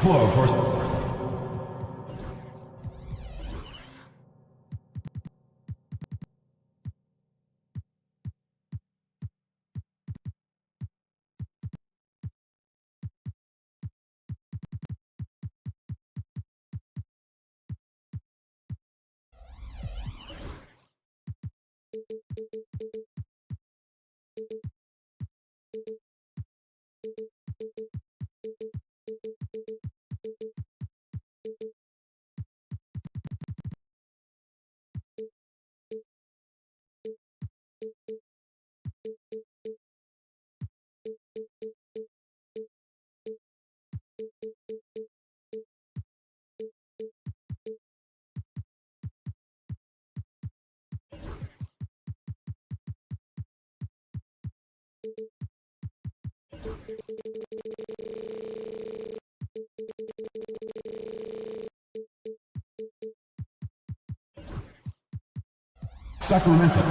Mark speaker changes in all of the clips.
Speaker 1: flow for... Sacramento.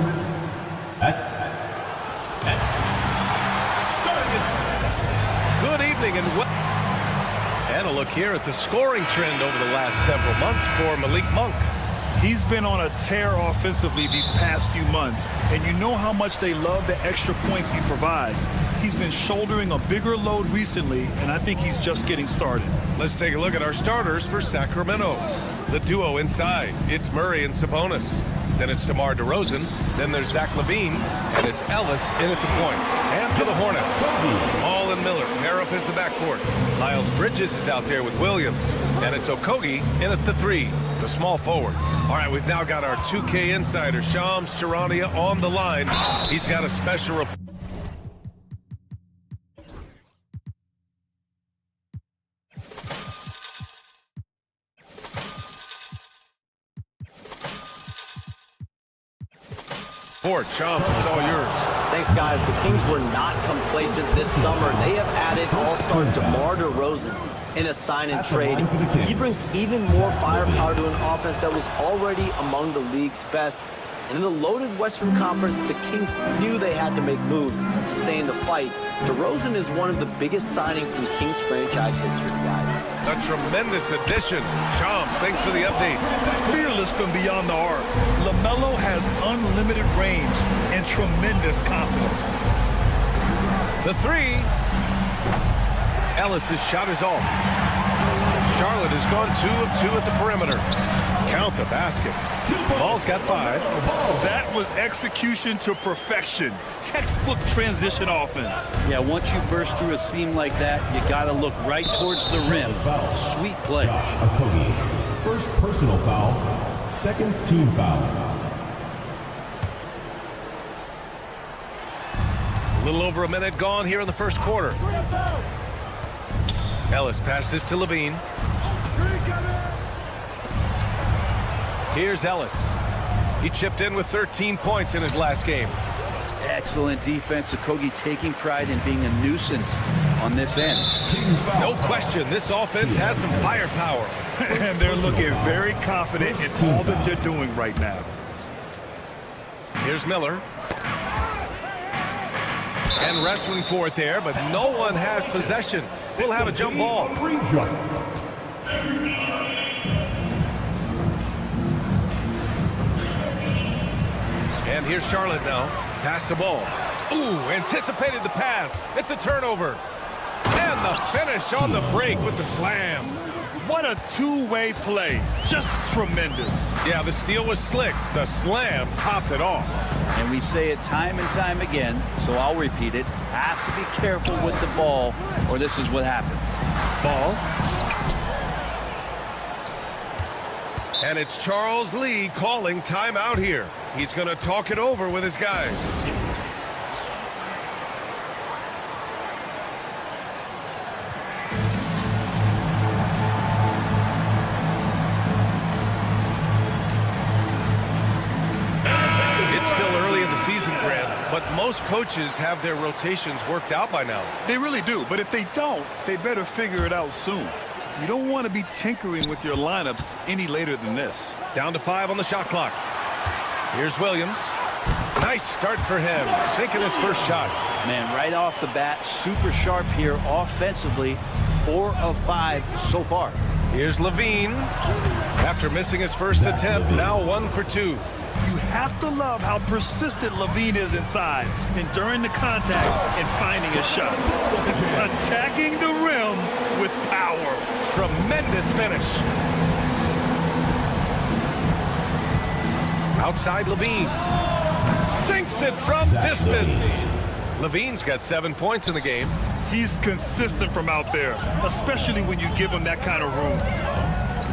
Speaker 2: Good evening and a look here at the scoring trend over the last several months for Malik Monk.
Speaker 3: He's been on a tear offensively these past few months, and you know how much they love the extra points he provides. He's been shouldering a bigger load recently, and I think he's just getting started.
Speaker 2: Let's take a look at our starters for Sacramento. The duo inside, it's Murray and Sabonis. Then it's DeMar DeRozan. Then there's Zach LaVine. And it's Ellis in at the point. And for the Hornets, Hall and Miller pair up as the backcourt. Miles Bridges is out there with Williams. And it's Okogie in at the 3, the small forward. All right, we've now got our 2K insider, Shams Charania, on the line. He's got a special report. Shams, it's all yours.
Speaker 4: Thanks, guys. The Kings were not complacent this summer. They have added all-star DeMar DeRozan in a sign-and-trade. He brings even more firepower to an offense that was already among the league's best. And in the loaded Western Conference, the Kings knew they had to make moves to stay in the fight. DeRozan is one of the biggest signings in Kings franchise history, guys.
Speaker 2: A tremendous addition. Shams, thanks for the update.
Speaker 3: Fearless from beyond the arc, LaMelo has unlimited range and tremendous confidence.
Speaker 2: The 3. Ellis's shot is off. Charlotte has gone 2 of 2 at the perimeter. Count the basket. Ball's got 5.
Speaker 3: That was execution to perfection. Textbook transition offense.
Speaker 5: Yeah, once you burst through a seam like that, you got to look right towards the rim. Sweet play.
Speaker 1: Okogie. First personal foul, second team foul.
Speaker 2: A little over a minute gone here in the first quarter. Ellis passes to LaVine. Here's Ellis. He chipped in with 13 points in his last game.
Speaker 5: Excellent defense. Okogie taking pride in being a nuisance on this end.
Speaker 2: No question, this offense has some firepower.
Speaker 3: And they're looking very confident in all that they're doing right now.
Speaker 2: Here's Miller. And wrestling for it there, but no one has possession. We'll have a jump ball. And here's Charlotte now. Pass the ball. Ooh, anticipated the pass. It's a turnover. And the finish on the break with the slam.
Speaker 3: What a two-way play. Just tremendous.
Speaker 2: Yeah, the steal was slick. The slam topped it off.
Speaker 5: And we say it time and time again, so I'll repeat it. Have to be careful with the ball, or this is what happens.
Speaker 2: Ball. And it's Charles Lee calling timeout here. He's going to talk it over with his guys. It's still early in the season, Grant, but most coaches have their rotations worked out by now.
Speaker 3: They really do, but if they don't, they better figure it out soon. You don't want to be tinkering with your lineups any later than this.
Speaker 2: Down to 5 on the shot clock. Here's Williams. Nice start for him, sinking his first shot.
Speaker 5: Man, right off the bat, super sharp here offensively. 4 of 5 so far.
Speaker 2: Here's Levine. After missing his first attempt, now 1 for 2.
Speaker 3: You have to love how persistent Levine is inside, enduring the contact and finding a shot. Attacking the rim with power.
Speaker 2: Tremendous finish. Outside Levine. Sinks it from distance. Levine's got 7 points in the game.
Speaker 3: He's consistent from out there, especially when you give him that kind of room.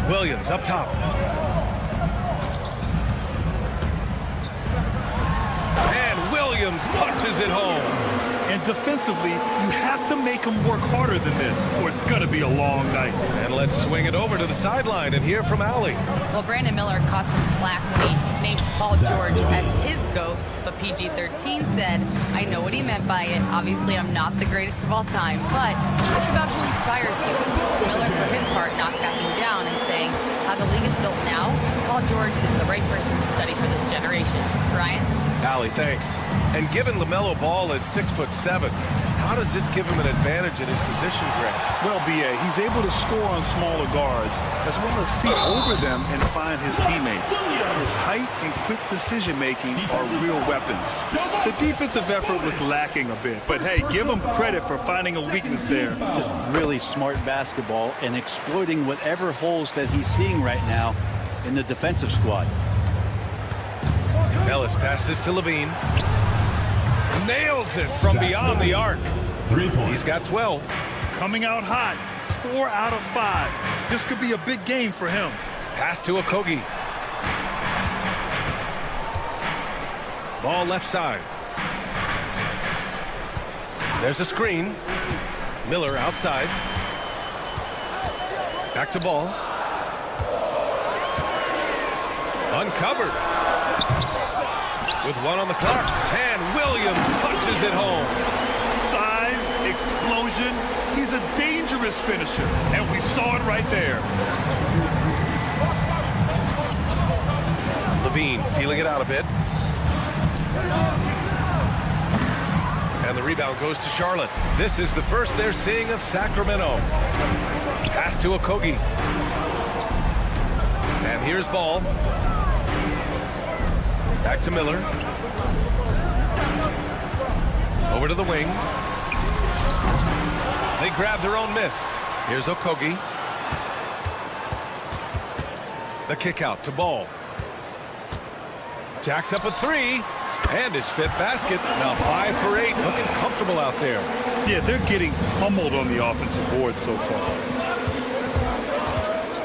Speaker 2: Williams up top. And Williams punches it home.
Speaker 3: And defensively, you have to make him work harder than this, or it's going to be a long night.
Speaker 2: And let's swing it over to the sideline and hear from Allie.
Speaker 6: Well, Brandon Miller caught some flack when he named Paul George as his GOAT, but PG-13 said, I know what he meant by it. Obviously, I'm not the greatest of all time, but it's about who inspires you. Miller, for his part, not backing down and saying, how the league is built now, Paul George is the right person to study for this generation. Ryan?
Speaker 2: Allie, thanks. And given LaMelo Ball is 6'7", how does this give him an advantage in his position, Greg?
Speaker 3: Well, B.A., he's able to score on smaller guards, as well as see over them and find his teammates. His height and quick decision-making are real weapons. The defensive effort was lacking a bit, but hey, give him credit for finding a weakness there.
Speaker 5: Just really smart basketball and exploiting whatever holes that he's seeing right now in the defensive squad.
Speaker 2: Ellis passes to Levine. Nails it from beyond the arc.
Speaker 1: 3 points.
Speaker 2: He's got 12.
Speaker 3: Coming out hot, 4 out of 5. This could be a big game for him.
Speaker 2: Pass to Okogie. Ball left side. There's a screen. Miller outside. Back to Ball. Uncovered. With 1 on the clock. And Williams punches it home.
Speaker 3: Size, explosion. He's a dangerous finisher, and we saw it right there.
Speaker 2: Levine feeling it out a bit. And the rebound goes to Charlotte. This is the first they're seeing of Sacramento. Pass to Okogie. And here's Ball. Back to Miller. Over to the wing. They grab their own miss. Here's Okogie. The kick out to Ball. Jacks up a 3. And his 5th basket. Now 5 for 8. Looking comfortable out there.
Speaker 3: Yeah, they're getting pummeled on the offensive board so far.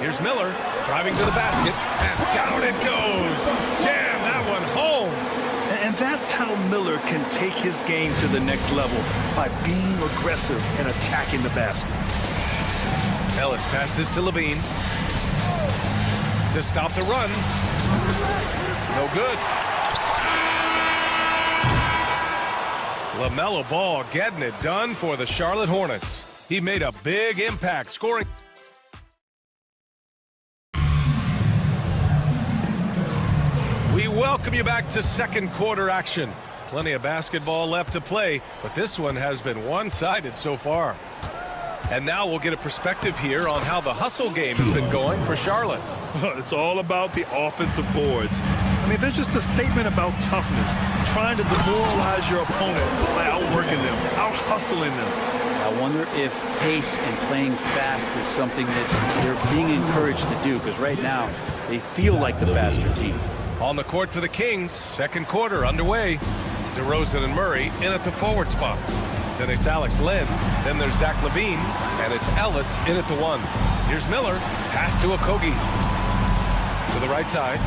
Speaker 2: Here's Miller driving to the basket. And down it goes. Jam that one home.
Speaker 3: And that's how Miller can take his game to the next level, by being aggressive and attacking the basket.
Speaker 2: Ellis passes to Levine. To stop the run. No good. LaMelo Ball getting it done for the Charlotte Hornets. He made a big impact, scoring. We welcome you back to second quarter action. Plenty of basketball left to play, but this one has been one-sided so far. And now we'll get a perspective here on how the hustle game has been going for Charlotte.
Speaker 3: It's all about the offensive boards. I mean, they're just a statement about toughness, trying to demoralize your opponent by outworking them, out-hustling them.
Speaker 5: I wonder if pace and playing fast is something that they're being encouraged to do, because right now they feel like the faster team.
Speaker 2: On the court for the Kings, second quarter underway. DeRozan and Murray in at the forward spots. Then it's Alex Len. Then there's Zach LaVine. And it's Ellis in at the 1. Here's Miller. Pass to Okogie. To the right side.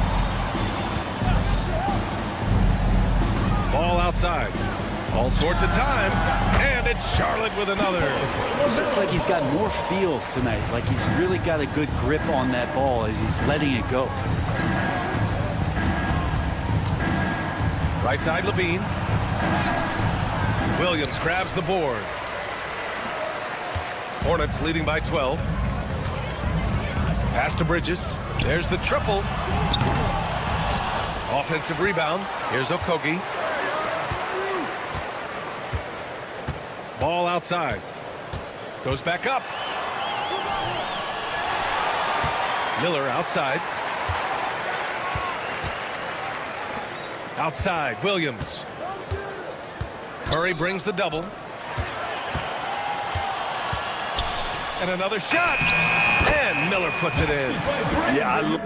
Speaker 2: Ball outside. All sorts of time. And it's Charlotte with another.
Speaker 5: Looks like he's got more feel tonight. Like he's really got a good grip on that ball as he's letting it go.
Speaker 2: Right side, Levine. Williams grabs the board. Hornets leading by 12. Pass to Bridges. There's the triple. Offensive rebound. Here's Okogie. Ball outside. Goes back up. Miller outside. Outside, Williams. Murray brings the double. And another shot. And Miller puts it in.
Speaker 3: Yeah,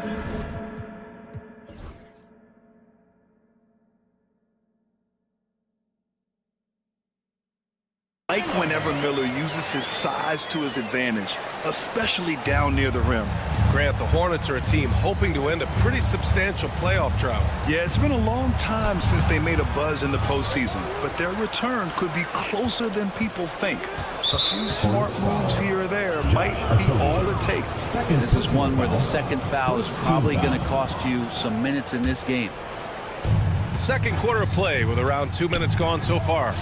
Speaker 3: I like whenever Miller uses his size to his advantage, especially down near the rim.
Speaker 2: Grant, the Hornets are a team hoping to end a pretty substantial playoff drought.
Speaker 3: Yeah, it's been a long time since they made a buzz in the postseason, but their return could be closer than people think. A few smart moves here or there might be all it takes.
Speaker 5: This is one where the second foul is probably going to cost you some minutes in this game.
Speaker 2: Second quarter of play with around 2 minutes gone so far.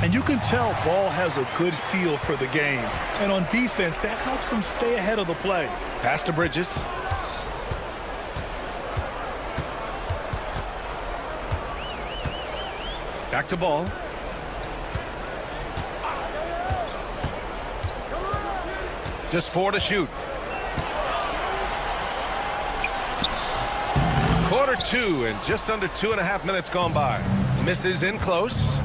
Speaker 3: And you can tell Ball has a good feel for the game. And on defense, that helps him stay ahead of the play.
Speaker 2: Pass to Bridges. Back to Ball. Just 4 to shoot. Quarter 2 and just under 2.5 minutes gone by. Misses in close.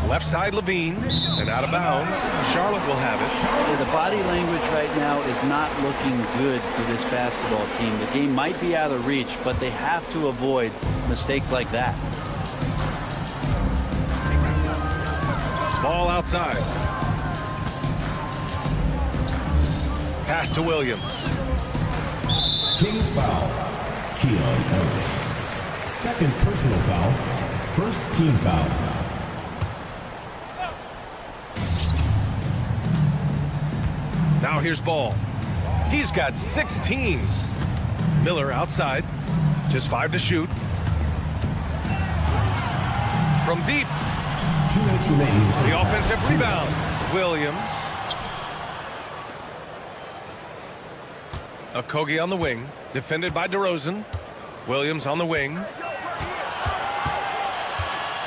Speaker 2: Left side, Levine, and out of bounds. Charlotte will have it.
Speaker 5: Yeah, the body language right now is not looking good for this basketball team. The game might be out of reach, but they have to avoid mistakes like that.
Speaker 2: Ball outside. Pass to Williams.
Speaker 1: Kings foul. Keon Ellis. Second personal foul. First team foul.
Speaker 2: Now here's Ball. He's got 16. Miller outside. Just 5 to shoot. From deep.
Speaker 1: 2 minutes remaining.
Speaker 2: The offensive rebound. Williams. Okogie on the wing. Defended by DeRozan. Williams on the wing.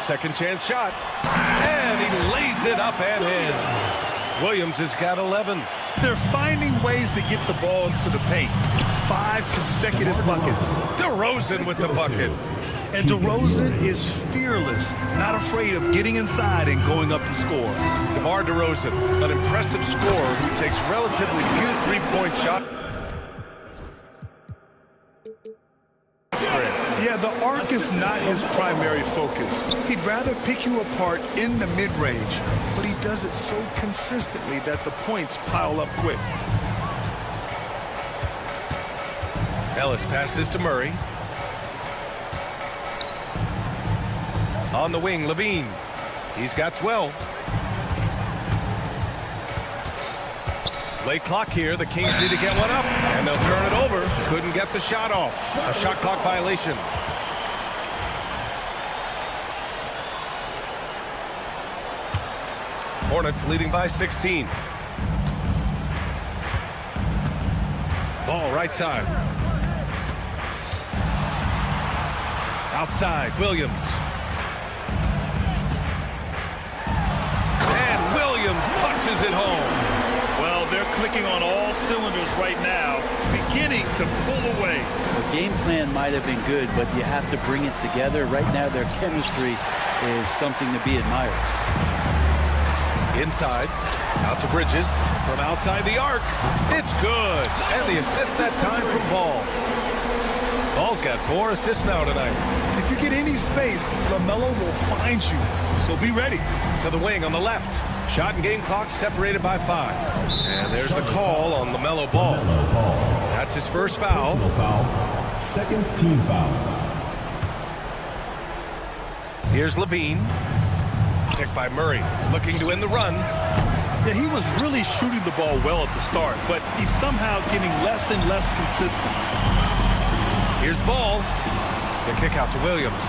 Speaker 2: Second chance shot. And he lays it up and in. Williams has got 11.
Speaker 3: They're finding ways to get the ball into the paint. 5 consecutive buckets.
Speaker 2: DeRozan with the bucket.
Speaker 3: And DeRozan is fearless, not afraid of getting inside and going up to score.
Speaker 2: DeMar DeRozan, an impressive scorer who takes relatively few three-point shots.
Speaker 3: Yeah, the arc is not his primary focus. He'd rather pick you apart in the mid-range, but he does it so consistently that the points pile up quick.
Speaker 2: Ellis passes to Murray. On the wing, Levine. He's got 12. Late clock here. The Kings need to get one up, and they'll turn it over. Couldn't get the shot off. A shot clock violation. Hornets leading by 16. Ball right side. Outside, Williams. And Williams punches it home.
Speaker 3: Well, they're clicking on all cylinders right now, beginning to pull away.
Speaker 5: The game plan might have been good, but you have to bring it together. Right now, their chemistry is something to be admired.
Speaker 2: Inside, out to Bridges, from outside the arc. It's good, and the assist that time from Ball. Ball's got 4 assists now tonight.
Speaker 3: If you get any space, LaMelo will find you, so be ready.
Speaker 2: To the wing on the left. Shot and game clock separated by 5. And there's the call on LaMelo Ball. That's his first foul.
Speaker 1: Personal foul. Second team foul.
Speaker 2: Here's Levine. Picked by Murray. Looking to end the run.
Speaker 3: Yeah, he was really shooting the ball well at the start, but he's somehow getting less and less consistent.
Speaker 2: Here's Ball. The kick out to Williams.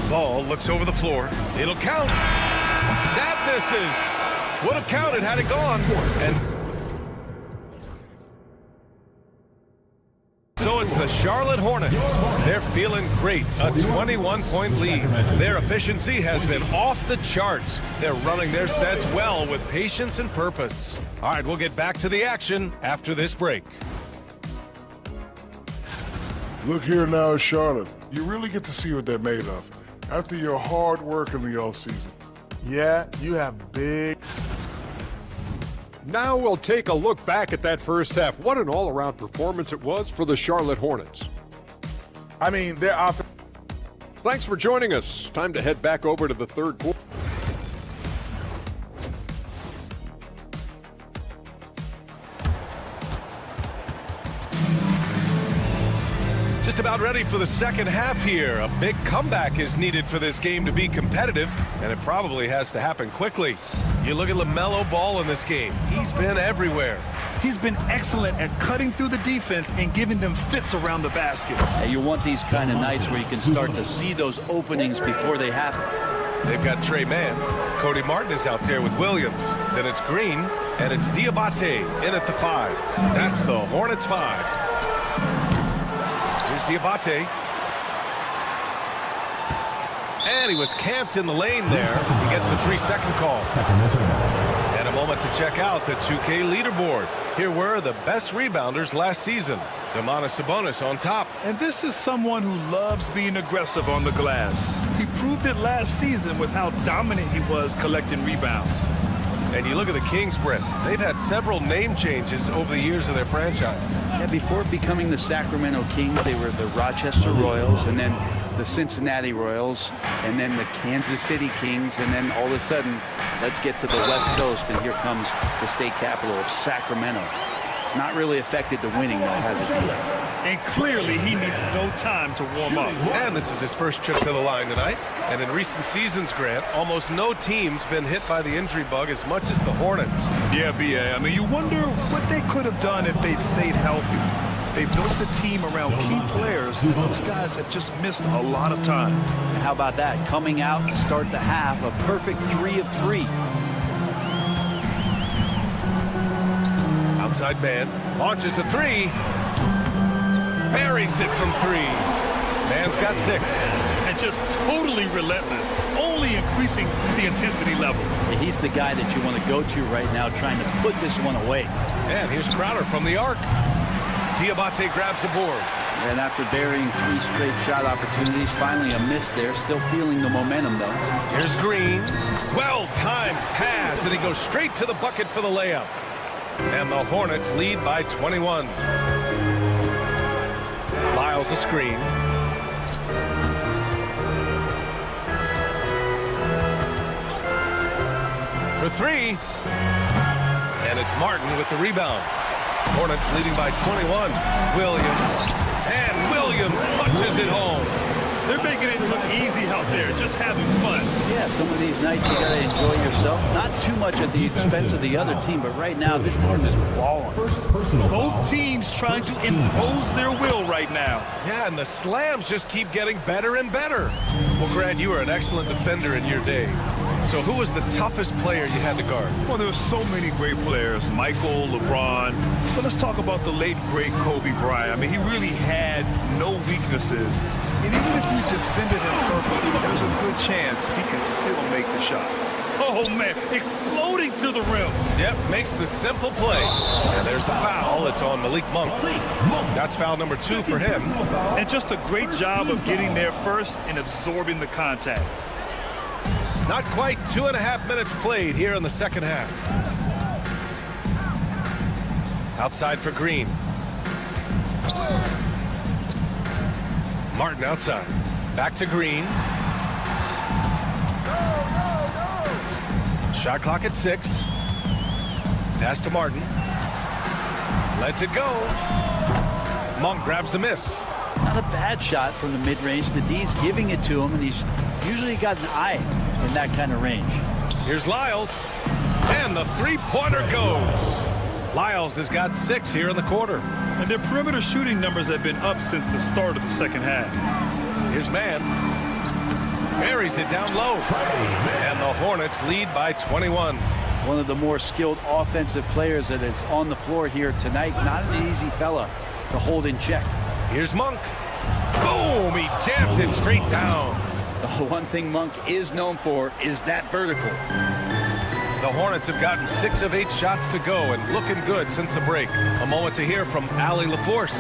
Speaker 2: Ball looks over the floor. It'll count. That misses. Would have counted had it gone. And so it's the the Charlotte Hornets. They're feeling great, a 21-point lead. Their efficiency has been off the charts. They're running their sets well with patience and purpose. All right, we'll get back to the action after this break.
Speaker 7: Look here now at Charlotte. You really get to see what they're made of after your hard work in the offseason.
Speaker 8: Yeah, you have big.
Speaker 9: Now we'll take a look back at that first half. What an all-around performance it was for the Charlotte Hornets.
Speaker 8: I mean, their offense.
Speaker 9: Thanks for joining us. Time to head back over to the third quarter.
Speaker 2: Just about ready for the second half here. A big comeback is needed for this game to be competitive, and it probably has to happen quickly. You look at LaMelo Ball in this game. He's been everywhere.
Speaker 3: He's been excellent at cutting through the defense and giving them fits around the basket.
Speaker 5: And you want these kind of nights where you can start to see those openings before they happen.
Speaker 2: They've got Trey Mann. Cody Martin is out there with Williams. Then it's Green, and it's Diabate in at the 5. That's the Hornets 5. Here's Diabate. And he was camped in the lane there. He gets a 3-second call. And a moment to check out the 2K leaderboard. Here were the best rebounders last season. Domantas Sabonis on top.
Speaker 3: And this is someone who loves being aggressive on the glass. He proved it last season with how dominant he was collecting rebounds.
Speaker 2: And you look at the Kings, Brent. They've had several name changes over the years of their franchise.
Speaker 5: Yeah, before becoming the Sacramento Kings, they were the Rochester Royals, and then the Cincinnati Royals, and then the Kansas City Kings, and then all of a sudden, let's get to the West Coast, and here comes the state capital of Sacramento. It's not really affected the winning, though, has it?
Speaker 3: And clearly, he needs no time to warm up.
Speaker 2: And this is his first trip to the line tonight. And in recent seasons, Grant, almost no team's been hit by the injury bug as much as the Hornets.
Speaker 3: Yeah, B.A. I mean, you wonder what they could have done if they'd stayed healthy. They built the team around key players. Those guys have just missed a lot of time.
Speaker 5: And how about that? Coming out to start the half, a perfect 3 of 3.
Speaker 2: Outside man launches a 3. Buries it from 3. Man's got 6.
Speaker 3: And just totally relentless, only increasing the intensity level.
Speaker 5: And he's the guy that you want to go to right now, trying to put this one away.
Speaker 2: And here's Crowder from the arc. Diabate grabs the board.
Speaker 5: And after burying 3 straight shot opportunities, finally a miss there. Still feeling the momentum, though.
Speaker 2: Here's Green. Well-timed pass, and he goes straight to the bucket for the layup. And the Hornets lead by 21. Lyles a screen. For 3. And it's Martin with the rebound. Hornets leading by 21. Williams. And Williams punches it home.
Speaker 3: They're making it look easy out there, just having fun.
Speaker 5: Yeah, some of these nights you got to enjoy yourself. Not too much at the expense of the other team, but right now this team is balling.
Speaker 3: Both teams trying to impose their will right now.
Speaker 2: Yeah, and the slams just keep getting better and better. Well, Grant, you were an excellent defender in your day. So who was the toughest player you had to guard?
Speaker 3: Well, there were so many great players. Michael, LeBron. But let's talk about the late, great Kobe Bryant. I mean, he really had no weaknesses. And even if you defended him perfectly, there's a good chance he can still make the shot. Oh, man, exploding to the rim.
Speaker 2: Yep, makes the simple play. And there's the foul. It's on Malik Monk. That's foul number 2 for him.
Speaker 3: And just a great job of getting there first and absorbing the contact.
Speaker 2: Not quite 2.5 minutes played here in the second half. Outside for Green. Martin outside. Back to Green. Shot clock at 6. Pass to Martin. Lets it go. Monk grabs the miss.
Speaker 5: Not a bad shot from the mid-range. The D's giving it to him, and he's usually got an eye in that kind of range.
Speaker 2: Here's Lyles. And the three-pointer goes. Lyles has got 6 here in the quarter.
Speaker 3: And their perimeter shooting numbers have been up since the start of the second half.
Speaker 2: Here's Mann. Buries it down low. And the Hornets lead by 21.
Speaker 5: One of the more skilled offensive players that is on the floor here tonight. Not an easy fella to hold in check.
Speaker 2: Here's Monk. Boom! He jams it straight down.
Speaker 5: The one thing Monk is known for is that vertical.
Speaker 2: The Hornets have gotten 6 of 8 shots to go and looking good since the break. A moment to hear from Allie LaForce.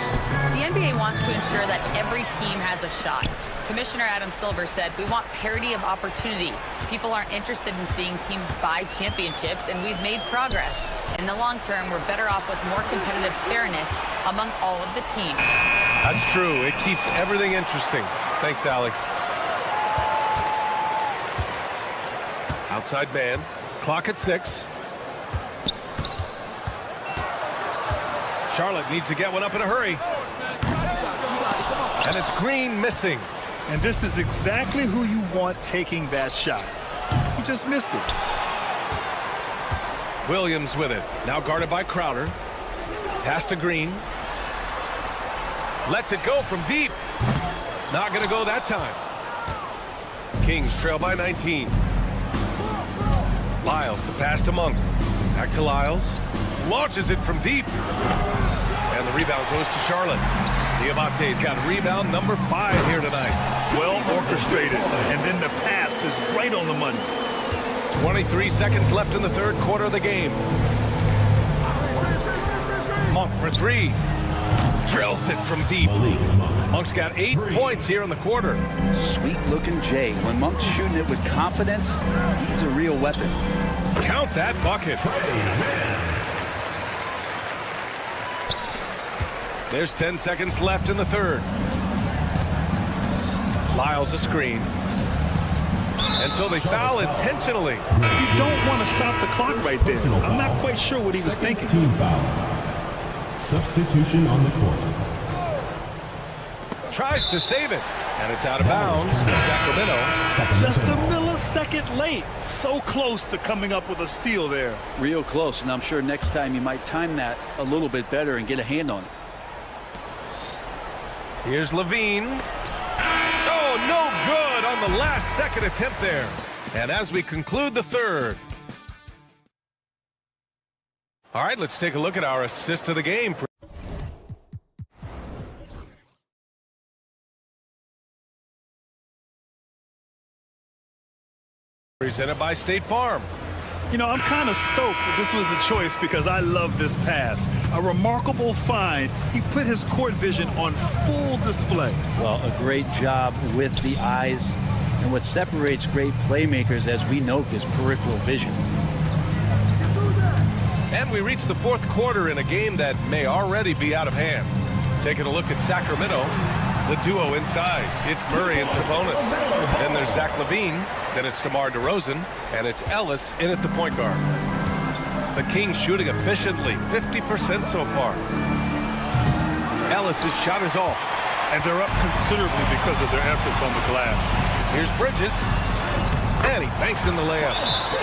Speaker 6: The NBA wants to ensure that every team has a shot. Commissioner Adam Silver said, we want parity of opportunity. People aren't interested in seeing teams buy championships, and we've made progress. In the long term, we're better off with more competitive fairness among all of the teams.
Speaker 2: That's true. It keeps everything interesting. Thanks, Allie. Outside man. Clock at 6. Charlotte needs to get one up in a hurry. And it's Green missing.
Speaker 3: And this is exactly who you want taking that shot. He just missed it.
Speaker 2: Williams with it. Now guarded by Crowder. Pass to Green. Lets it go from deep. Not going to go that time. Kings trail by 19. Lyles, the pass to Monk. Back to Lyles. Launches it from deep. And the rebound goes to Charlotte. Diabate's got rebound number 5 here tonight.
Speaker 3: Well orchestrated. And then the pass is right on the money.
Speaker 2: 23 seconds left in the third quarter of the game. Monk for 3. Drills it from deep. Monk's got 8 points here in the quarter.
Speaker 5: Sweet looking Jay. When Monk's shooting it with confidence, he's a real weapon.
Speaker 2: Count that bucket. There's 10 seconds left in the third. Lyles a screen. And so they foul intentionally.
Speaker 3: You don't want to stop the clock right there. I'm not quite sure what he was thinking.
Speaker 1: Team foul. Substitution on the court.
Speaker 2: Tries to save it. And it's out of bounds to Sacramento.
Speaker 3: Just a millisecond late. So close to coming up with a steal there.
Speaker 5: Real close, and I'm sure next time you might time that a little bit better and get a hand on it.
Speaker 2: Here's Levine. Oh, no good on the last second attempt there. And as we conclude the third. All right, let's take a look at our assist of the game. Presented by State Farm.
Speaker 3: You know, I'm kind of stoked that this was a choice because I love this pass. A remarkable find. He put his court vision on full display.
Speaker 5: Well, a great job with the eyes. And what separates great playmakers, as we note, is peripheral vision.
Speaker 2: And we reach the fourth quarter in a game that may already be out of hand. Taking a look at Sacramento, the duo inside. It's Murray and Sabonis. Then there's Zach LaVine. Then it's DeMar DeRozan. And it's Ellis in at the point guard. The Kings shooting efficiently, 50% so far. Ellis' shot is off.
Speaker 3: And they're up considerably because of their efforts on the glass.
Speaker 2: Here's Bridges. And he banks in the layup.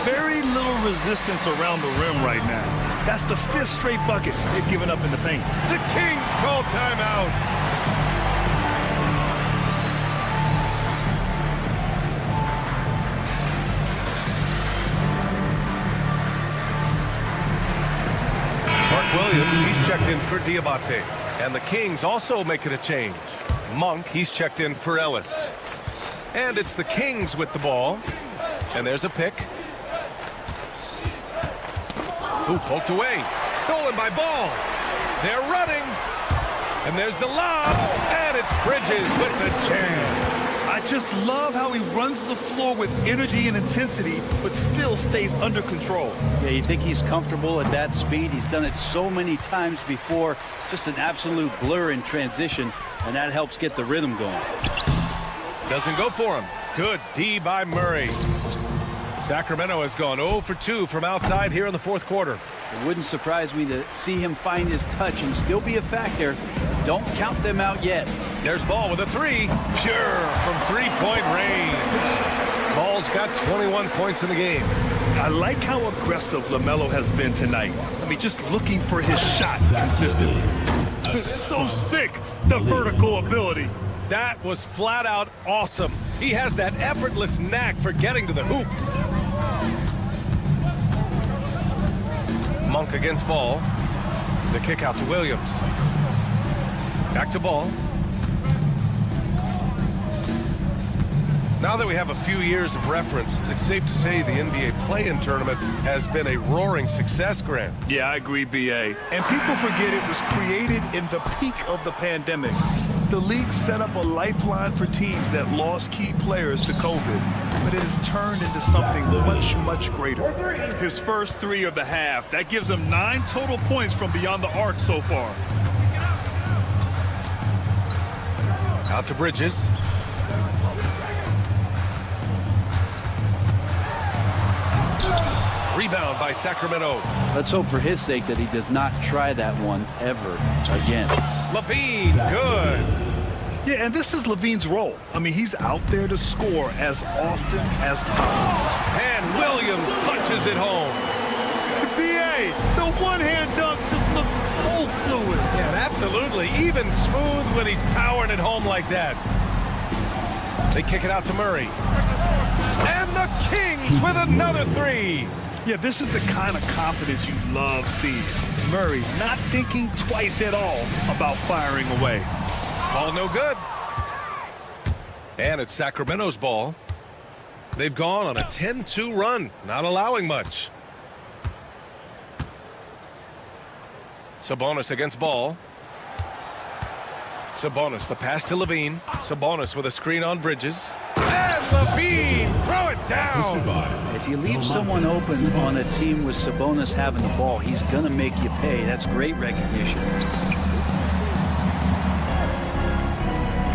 Speaker 3: Very little resistance around the rim right now. That's the 5th straight bucket they've given up in the paint.
Speaker 2: The Kings call timeout. Mark Williams, he's checked in for Diabate. And the Kings also making a change. Monk, he's checked in for Ellis. And it's the Kings with the ball. And there's a pick. Ooh, poked away. Stolen by Ball. They're running. And there's the lob. And it's Bridges with the jam.
Speaker 3: I just love how he runs the floor with energy and intensity, but still stays under control.
Speaker 5: Yeah, you think he's comfortable at that speed. He's done it so many times before. Just an absolute blur in transition, and that helps get the rhythm going.
Speaker 2: Doesn't go for him. Good D by Murray. Sacramento has gone 0 for 2 from outside here in the fourth quarter.
Speaker 5: It wouldn't surprise me to see him find his touch and still be a factor. Don't count them out yet.
Speaker 2: There's Ball with a 3. Pure from three-point range. Ball's got 21 points in the game.
Speaker 3: I like how aggressive LaMelo has been tonight. I mean, just looking for his shot consistently. It's so sick, the vertical ability.
Speaker 2: That was flat out awesome. He has that effortless knack for getting to the hoop. Monk against Ball. The kick out to Williams. Back to Ball. Now that we have a few years of reference, it's safe to say the NBA play-in tournament has been a roaring success, Grant.
Speaker 3: Yeah, I agree, B.A. And people forget it was created in the peak of the pandemic. The league set up a lifeline for teams that lost key players to COVID, but it has turned into something much, much greater. His first 3 of the half, that gives him 9 total points from beyond the arc so far.
Speaker 2: Out to Bridges. Rebound by Sacramento.
Speaker 5: Let's hope for his sake that he does not try that one ever again.
Speaker 2: Levine, good.
Speaker 3: Yeah, and this is Levine's role. I mean, he's out there to score as often as possible.
Speaker 2: And Williams punches it home.
Speaker 3: B.A., the one-hand dunk just looks so fluid.
Speaker 2: Yeah, absolutely. Even smooth when he's powering it home like that. They kick it out to Murray. And the Kings with another 3.
Speaker 3: Yeah, this is the kind of confidence you love seeing. Murray not thinking twice at all about firing away.
Speaker 2: Ball no good. And it's Sacramento's ball. They've gone on a 10-2 run, not allowing much. Sabonis against ball. Sabonis, the pass to Levine. Sabonis with a screen on Bridges. And Levine, throw it down.
Speaker 5: If you leave someone open on a team with Sabonis having the ball, he's going to make you pay. That's great recognition.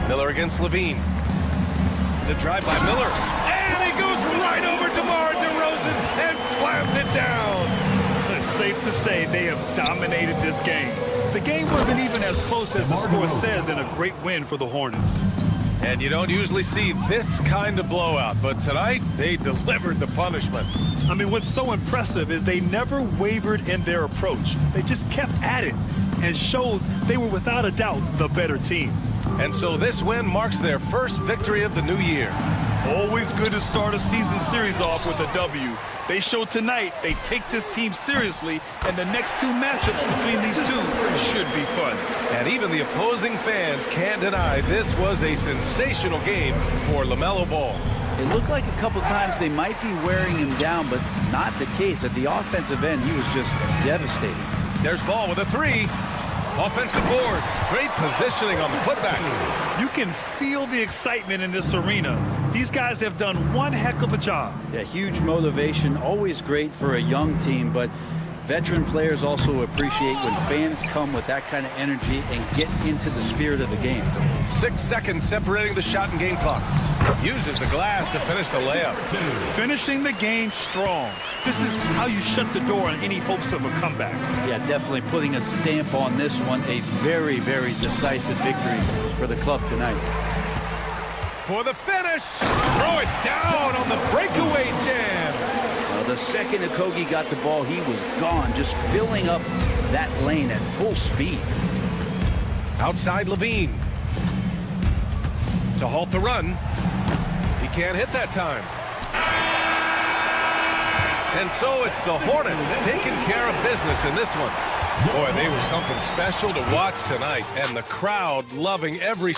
Speaker 2: Miller against Levine. The drive by Miller. And he goes right over DeMar DeRozan and slams it down.
Speaker 3: It's safe to say they have dominated this game. The game wasn't even as close as the score says in a great win for the Hornets.
Speaker 2: And you don't usually see this kind of blowout, but tonight they delivered the punishment.
Speaker 3: I mean, what's so impressive is they never wavered in their approach. They just kept at it and showed they were without a doubt the better team.
Speaker 2: And so this win marks their first victory of the new year.
Speaker 3: Always good to start a season series off with a W. They showed tonight they take this team seriously, and the next 2 matchups between these two should be fun.
Speaker 2: And even the opposing fans can't deny this was a sensational game for LaMelo Ball.
Speaker 5: It looked like a couple times they might be wearing him down, but not the case. At the offensive end, he was just devastating.
Speaker 2: There's Ball with a 3. Offensive board. Great positioning on the putback.
Speaker 3: You can feel the excitement in this arena. These guys have done one heck of a job.
Speaker 5: Yeah, huge motivation, always great for a young team, but veteran players also appreciate when fans come with that kind of energy and get into the spirit of the game.
Speaker 2: 6 seconds separating the shot and game clocks. Uses the glass to finish the layup.
Speaker 3: Finishing the game strong. This is how you shut the door on any hopes of a comeback.
Speaker 5: Yeah, definitely putting a stamp on this one. A very, very decisive victory for the club tonight.
Speaker 2: For the finish. Throw it down on the breakaway jam.
Speaker 5: The second Okogie got the ball, he was gone, just filling up that lane at full speed.
Speaker 2: Outside Levine. To halt the run. He can't hit that time. And so it's the Hornets taking care of business in this one. Boy, they were something special to watch tonight, and the crowd loving every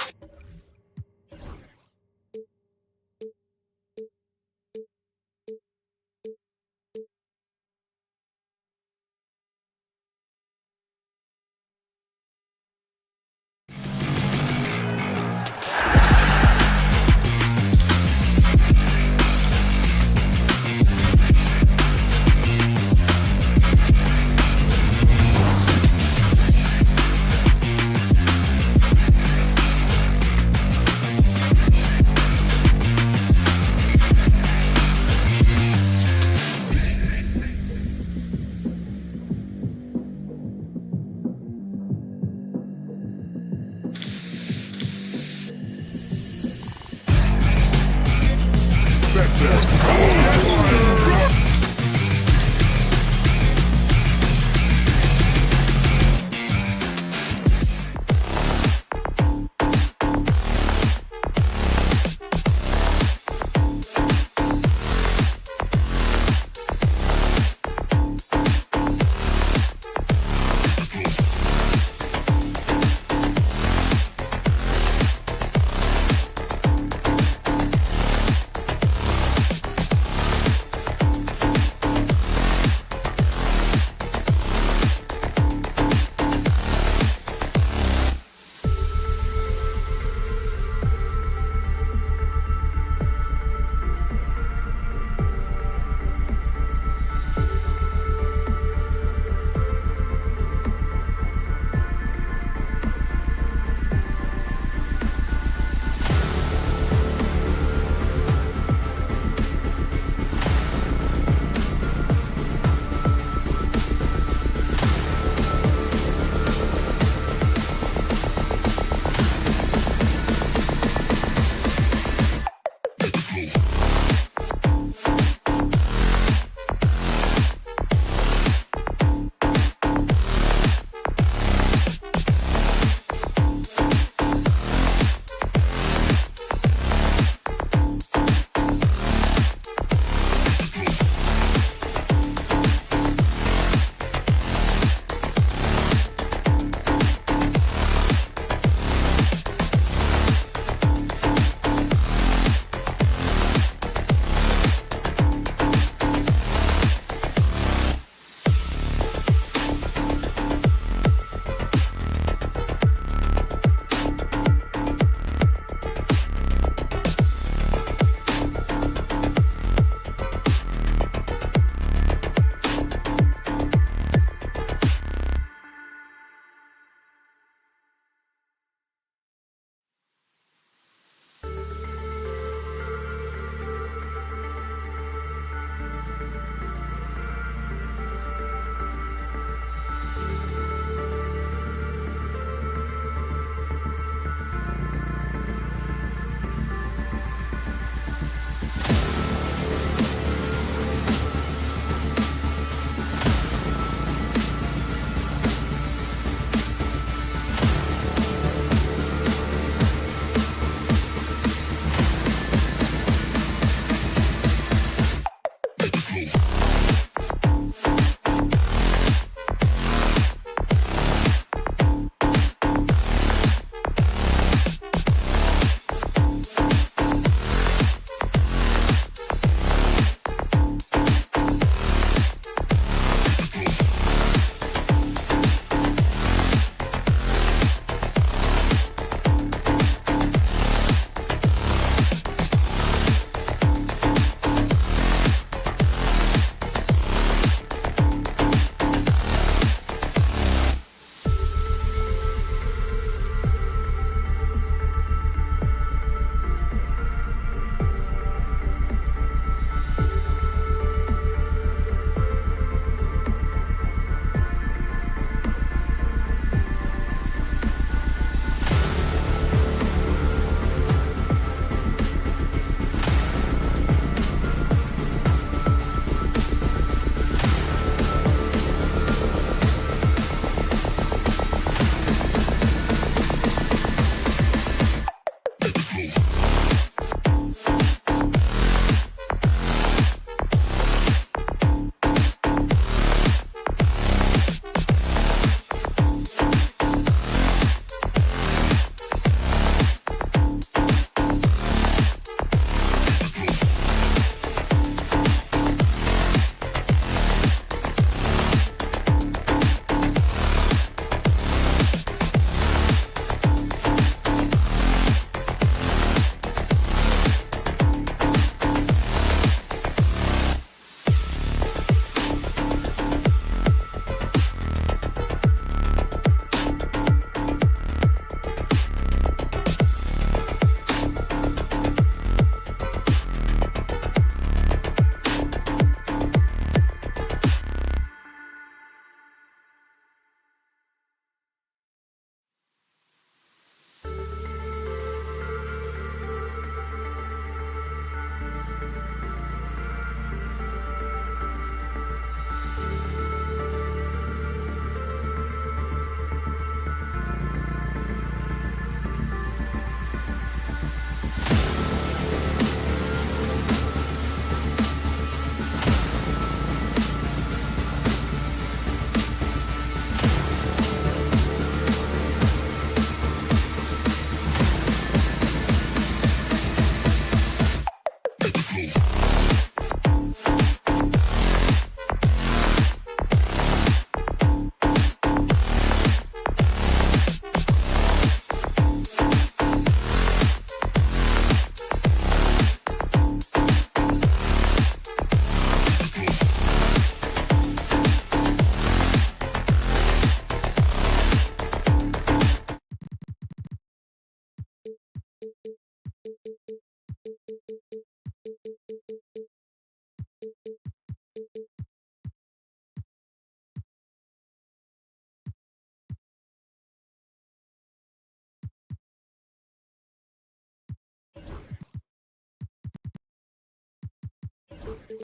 Speaker 10: NBA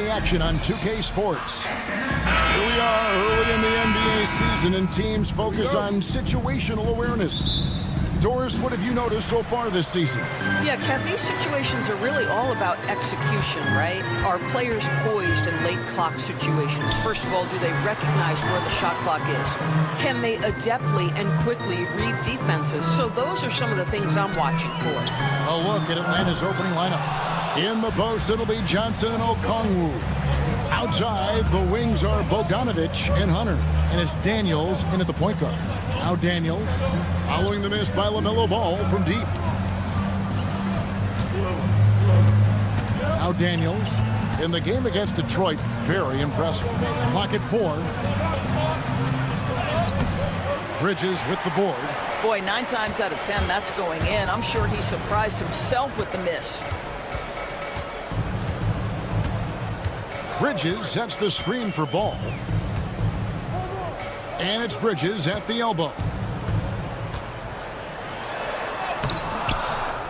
Speaker 10: action on 2K Sports. Here we are early in the NBA season, and teams focus on situational awareness. Doris, what have you noticed so far this season?
Speaker 11: Yeah, Kev, these situations are really all about execution, right? Are players poised in late clock situations? First of all, do they recognize where the shot clock is? Can they adeptly and quickly read defenses? So those are some of the things I'm watching for.
Speaker 10: A look at Atlanta's opening lineup. In the post, it'll be Johnson and Okongwu. Outside, the wings are Bogdanovich and Hunter. And it's Daniels in at the point guard. Now Daniels, following the miss by LaMelo Ball from deep. Now Daniels, in the game against Detroit, very impressive. Clock at 4. Bridges with the board.
Speaker 11: Boy, 9 times out of 10, that's going in. I'm sure he surprised himself with the miss.
Speaker 10: Bridges sets the screen for Ball. And it's Bridges at the elbow.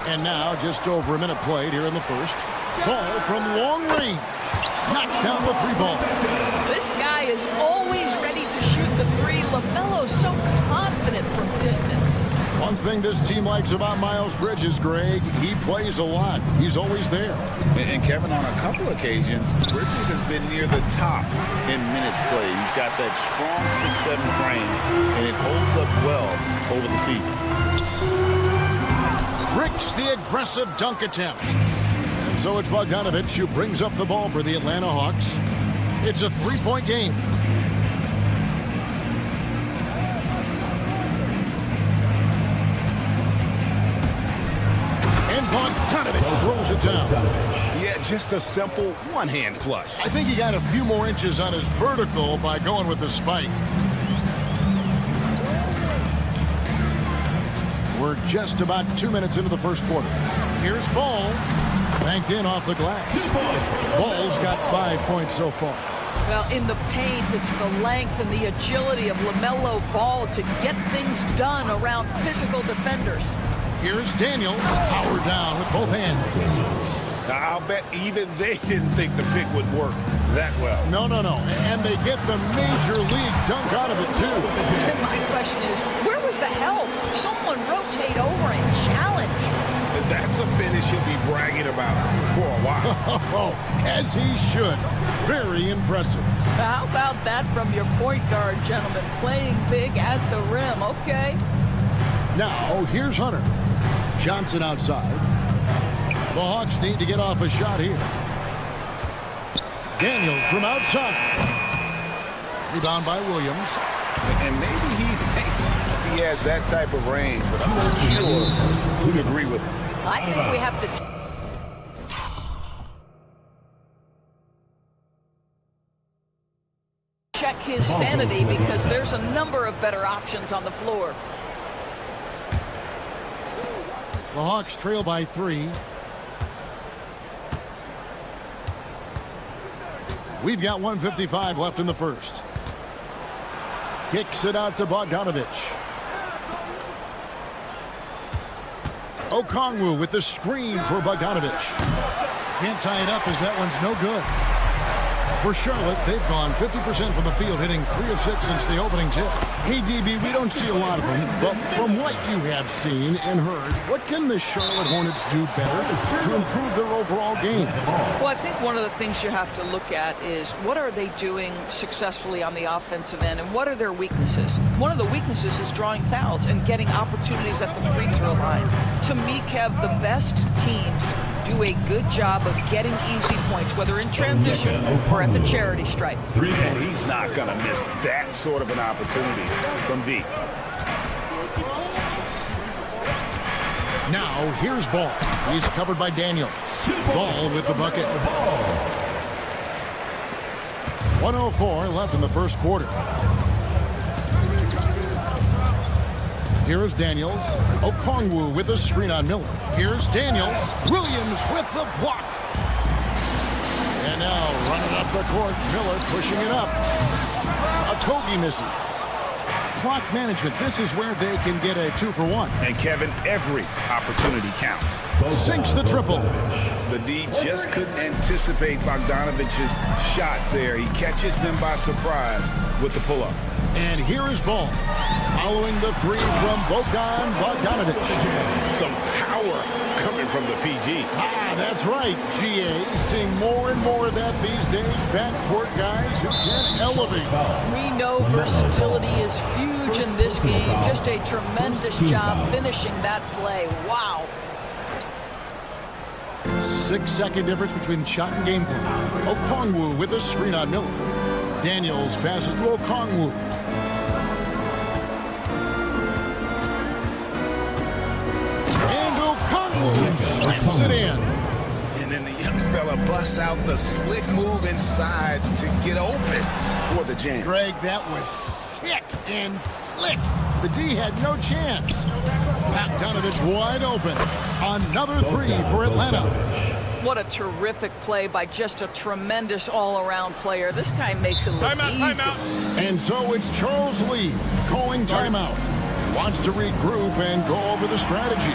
Speaker 10: And now just over a minute played here in the first. Ball from long range. Knocks down the 3-ball.
Speaker 11: This guy is always ready to shoot the 3. LaMelo's so confident from distance.
Speaker 10: One thing this team likes about Miles Bridges, Greg, he plays a lot. He's always there.
Speaker 12: And Kevin, on a couple occasions, Bridges has been near the top in minutes played. He's got that strong 6'7" frame, and it holds up well over the season.
Speaker 10: Bricks the aggressive dunk attempt. And so it's Bogdanovich who brings up the ball for the Atlanta Hawks. It's a 3-point game. Bogdanovich throws it down.
Speaker 12: Yeah, just a simple one-hand flush.
Speaker 10: I think he got a few more inches on his vertical by going with the spike. We're just about 2 minutes into the first quarter. Here's Ball. Banked in off the glass. Ball's got 5 points so far.
Speaker 11: Well, in the paint, it's the length and the agility of LaMelo Ball to get things done around physical defenders.
Speaker 10: Here's Daniels, powered down with both hands.
Speaker 12: I'll bet even they didn't think the pick would work that well.
Speaker 10: No. And they get the major league dunk out of it, too.
Speaker 11: And my question is, where was the help? Someone rotate over and challenge.
Speaker 12: That's a finish he'll be bragging about for a while.
Speaker 10: As he should. Very impressive.
Speaker 11: How about that from your point guard, gentlemen? Playing big at the rim, okay?
Speaker 10: Now, here's Hunter. Johnson outside. The Hawks need to get off a shot here. Daniels from outside. Rebound by Williams.
Speaker 12: And maybe he thinks he has that type of range, but I'm not sure who'd agree with him.
Speaker 11: I think we have to check his sanity because there's a number of better options on the floor.
Speaker 10: The Hawks trail by 3. We've got 1:55 left in the first. Kicks it out to Bogdanovich. Okongwu with the screen for Bogdanovich. Can't tie it up as that one's no good. For Charlotte, they've gone 50% from the field, hitting 3 of 6 since the opening tip. Hey, DB, we don't see a lot of them, but from what you have seen and heard, what can the Charlotte Hornets do better to improve their overall game?
Speaker 11: Well, I think one of the things you have to look at is what are they doing successfully on the offensive end and what are their weaknesses? One of the weaknesses is drawing fouls and getting opportunities at the free throw line. To me, Kev, the best teams do a good job of getting easy points, whether in transition or at the charity stripe.
Speaker 12: And he's not going to miss that sort of an opportunity from deep.
Speaker 10: Now, here's Ball. He's covered by Daniels. Ball with the bucket. 1:04 left in the first quarter. Here is Daniels. Okongwu with a screen on Miller. Here's Daniels. Williams with the block. And now running up the court, Miller pushing it up. Okogie misses. clock management. This is where they can get a 2-for-1.
Speaker 12: And Kevin, every opportunity counts.
Speaker 10: Sinks the triple.
Speaker 12: The D just couldn't anticipate Bogdanovic's shot there. He catches them by surprise with the pull-up.
Speaker 10: And here is Ball, following the three from Bogdanovic.
Speaker 12: Some power coming from the PG.
Speaker 10: That's right, GA. Seeing more and more of that these days. Backcourt guys who can elevate.
Speaker 11: We know versatility is huge in this game. Just a tremendous job finishing that play. Wow.
Speaker 10: 6-second difference between shot and game clock. Okongwu with a screen on Miller. Daniels passes to Okongwu. And Okongwu slams it in.
Speaker 12: And then the young fella busts out the slick move inside to get open for the jam.
Speaker 10: Greg, that was sick and slick. The D had no chance. Bogdanovich wide open. Another three for Atlanta.
Speaker 11: What a terrific play by just a tremendous all-around player. This guy makes it look easy.
Speaker 10: Timeout. And so it's Charles Lee calling timeout. Wants to regroup and go over the strategy.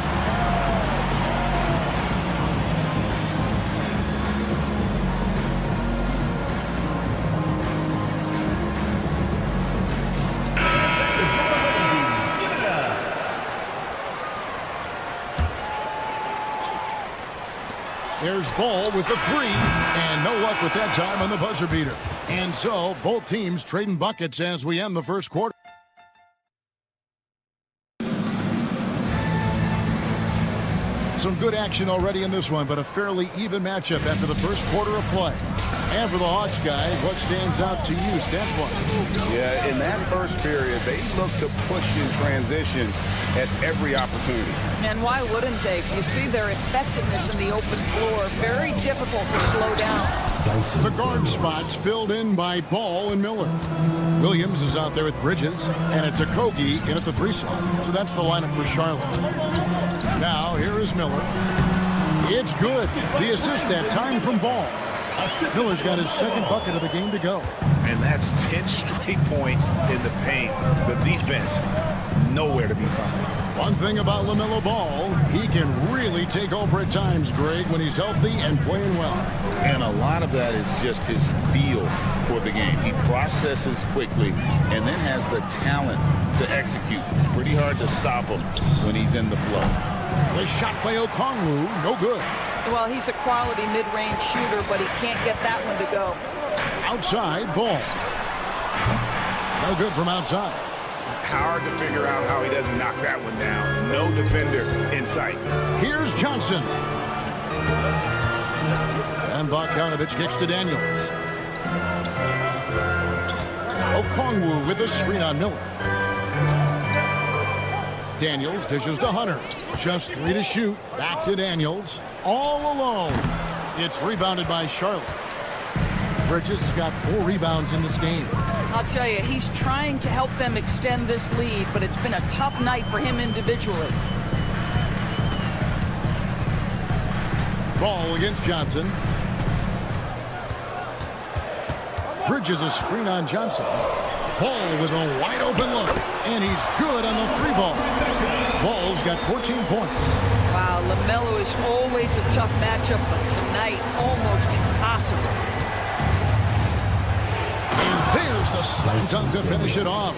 Speaker 10: There's Ball with the three, and no luck with that time on the buzzer beater. And so, both teams trading buckets as we end the first quarter. Some good action already in this one, but a fairly even matchup after the first quarter of play. And for the Hawks guys, what stands out to you stats-wise?
Speaker 12: Yeah, in that first period, they looked to push in transition at every opportunity.
Speaker 11: And why wouldn't they? You see their effectiveness in the open floor. Very difficult to slow down.
Speaker 10: The guard spots filled in by Ball and Miller. Williams is out there with Bridges, and it's Okogie in at the 3 slot. So that's the lineup for Charlotte. Now, here is Miller. It's good. The assist that time from Ball. Miller's got his second bucket of the game to go.
Speaker 12: And that's 10 straight points in the paint. The defense, nowhere to be found.
Speaker 10: One thing about LaMelo Ball, he can really take over at times, Greg, when he's healthy and playing well.
Speaker 12: And a lot of that is just his feel for the game. He processes quickly and then has the talent to execute. It's pretty hard to stop him when he's in the flow.
Speaker 10: The shot by Okongwu, no good.
Speaker 11: Well, he's a quality mid-range shooter, but he can't get that one to go.
Speaker 10: Outside, Ball. No good from outside.
Speaker 12: Hard to figure out how he doesn't knock that one down. No defender in sight.
Speaker 10: Here's Johnson. And Bogdanovich kicks to Daniels. Okongwu with a screen on Miller. Daniels dishes to Hunter. Just 3 to shoot. Back to Daniels. All alone. It's rebounded by Charlotte. Bridges has got 4 rebounds in this game.
Speaker 11: I'll tell you, he's trying to help them extend this lead, but it's been a tough night for him individually.
Speaker 10: Ball against Johnson. Bridges a screen on Johnson. Ball with a wide open look, and he's good on the 3-ball. Ball's got 14 points.
Speaker 11: Wow, LaMelo is always a tough matchup, but tonight almost impossible.
Speaker 10: And there's the slam dunk to finish it off.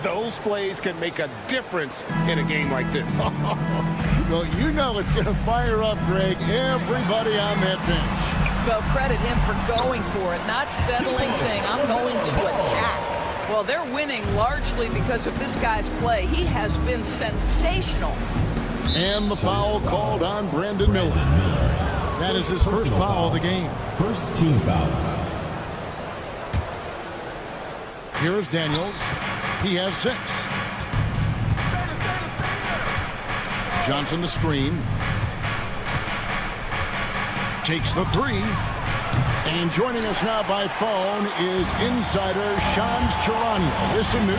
Speaker 12: Those plays can make a difference in a game like this.
Speaker 10: Well, you know it's going to fire up, Greg, everybody on that bench.
Speaker 11: Well, credit him for going for it, not settling, saying, I'm going to attack. Well, they're winning largely because of this guy's play. He has been sensational.
Speaker 10: And the foul called on Brandon Miller. That is his first foul of the game.
Speaker 1: First team foul.
Speaker 10: Here is Daniels. He has 6. Johnson the screen. Takes the 3. And joining us now by phone is insider Shams Charania with some news.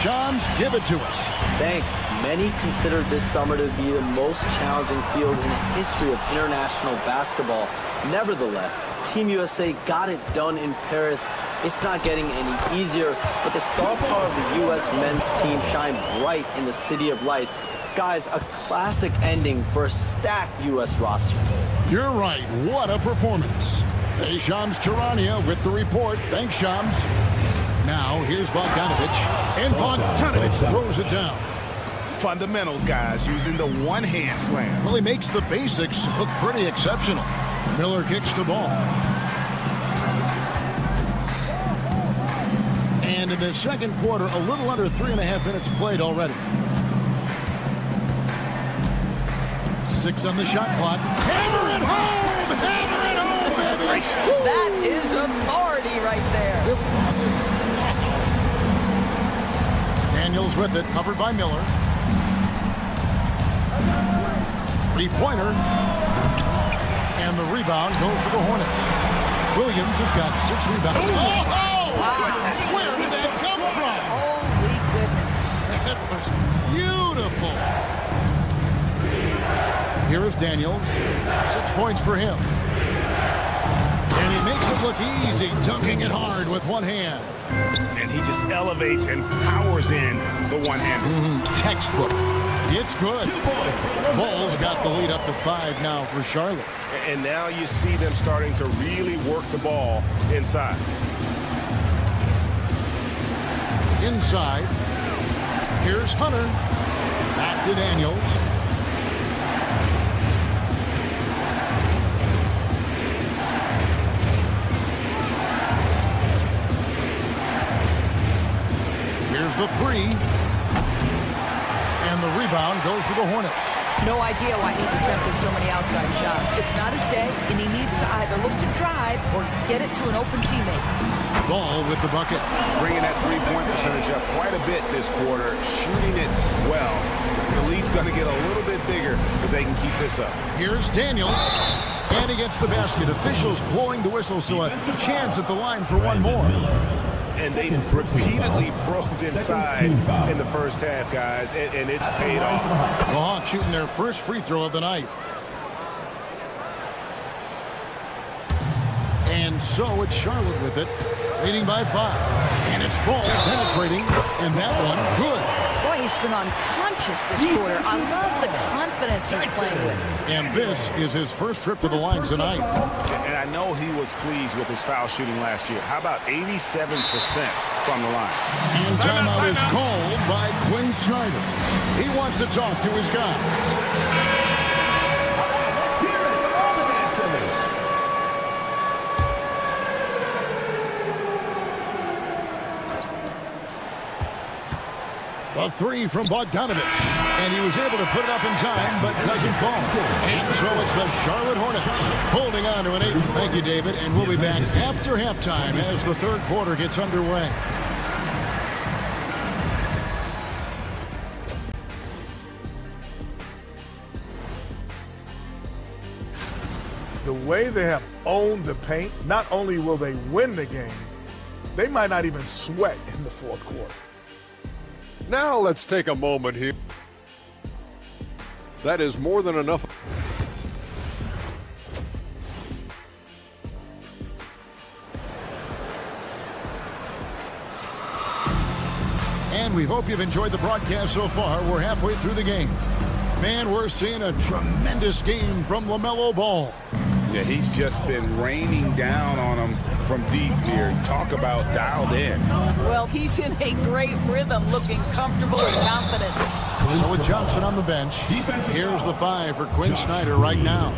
Speaker 10: Shams, give it to us.
Speaker 4: Thanks. Many consider this summer to be the most challenging field in the history of international basketball. Nevertheless, Team USA got it done in Paris It's not getting any easier, but the star power of the U.S. men's team shine bright in the City of Lights. Guys, a classic ending for a stacked U.S. roster.
Speaker 10: You're right. What a performance. Hey, Shams Charania with the report. Thanks, Shams. Now, here's Bogdanovich, and Bogdanovich throws it down.
Speaker 12: Fundamentals, guys, using the one-hand slam.
Speaker 10: Well, he makes the basics look pretty exceptional. Miller kicks the ball. And in the second quarter, a little under 3.5 minutes played already. 6 on the shot clock. Hammer it home! Hammer it home!
Speaker 11: That is authority right there.
Speaker 10: Daniels with it, covered by Miller. Three-pointer. And the rebound goes to the Hornets. Williams has got 6 rebounds. Oh!
Speaker 11: Wow.
Speaker 10: Where did that come from?
Speaker 11: Holy goodness.
Speaker 10: That was beautiful. Here is Daniels. 6 points for him. And he makes it look easy, dunking it hard with one hand.
Speaker 12: And he just elevates and powers in the one-hander.
Speaker 10: Textbook. It's good. Bulls got the lead up to 5 now for Charlotte.
Speaker 2: And now you see them starting to really work the ball inside.
Speaker 10: Inside. Here's Hunter. Back to Daniels. Here's the 3. And the rebound goes to the Hornets.
Speaker 11: No idea why he's attempting so many outside shots. It's not his day, and he needs to either look to drive or get it to an open teammate.
Speaker 10: Ball with the bucket.
Speaker 2: Bringing that three-point percentage up quite a bit this quarter, shooting it well. The lead's going to get a little bit bigger if they can keep this up.
Speaker 10: Here's Daniels. And he gets the basket. Officials blowing the whistle, so a chance at the line for one more.
Speaker 2: And they've repeatedly probed inside in the first half, guys, and it's paid off.
Speaker 10: The Hawks shooting their first free throw of the night. And so it's Charlotte with it, leading by 5. And it's Ball penetrating, and that one good.
Speaker 11: Boy, he's been unconscious this quarter. I love the confidence he's playing with.
Speaker 10: And this is his first trip to the line tonight.
Speaker 2: And I know he was pleased with his foul shooting last year. How about 87% from the line?
Speaker 10: And timeout is called by Quinn Snyder. He wants to talk to his guy. A 3 from Bogdanovich. And he was able to put it up in time, but doesn't fall. And so it's the Charlotte Hornets holding on to an 8. Thank you, David. And we'll be back after halftime as the third quarter gets underway.
Speaker 8: The way they have owned the paint, not only will they win the game, they might not even sweat in the fourth quarter.
Speaker 9: Now let's take a moment here. That is more than enough.
Speaker 10: And we hope you've enjoyed the broadcast so far. We're halfway through the game. Man, we're seeing a tremendous game from LaMelo Ball.
Speaker 12: Yeah, he's just been raining down on them from deep here. Talk about dialed in.
Speaker 11: Well, he's in a great rhythm, looking comfortable and confident.
Speaker 10: So with Johnson on the bench, here's the 5 for Quinn Snyder right now.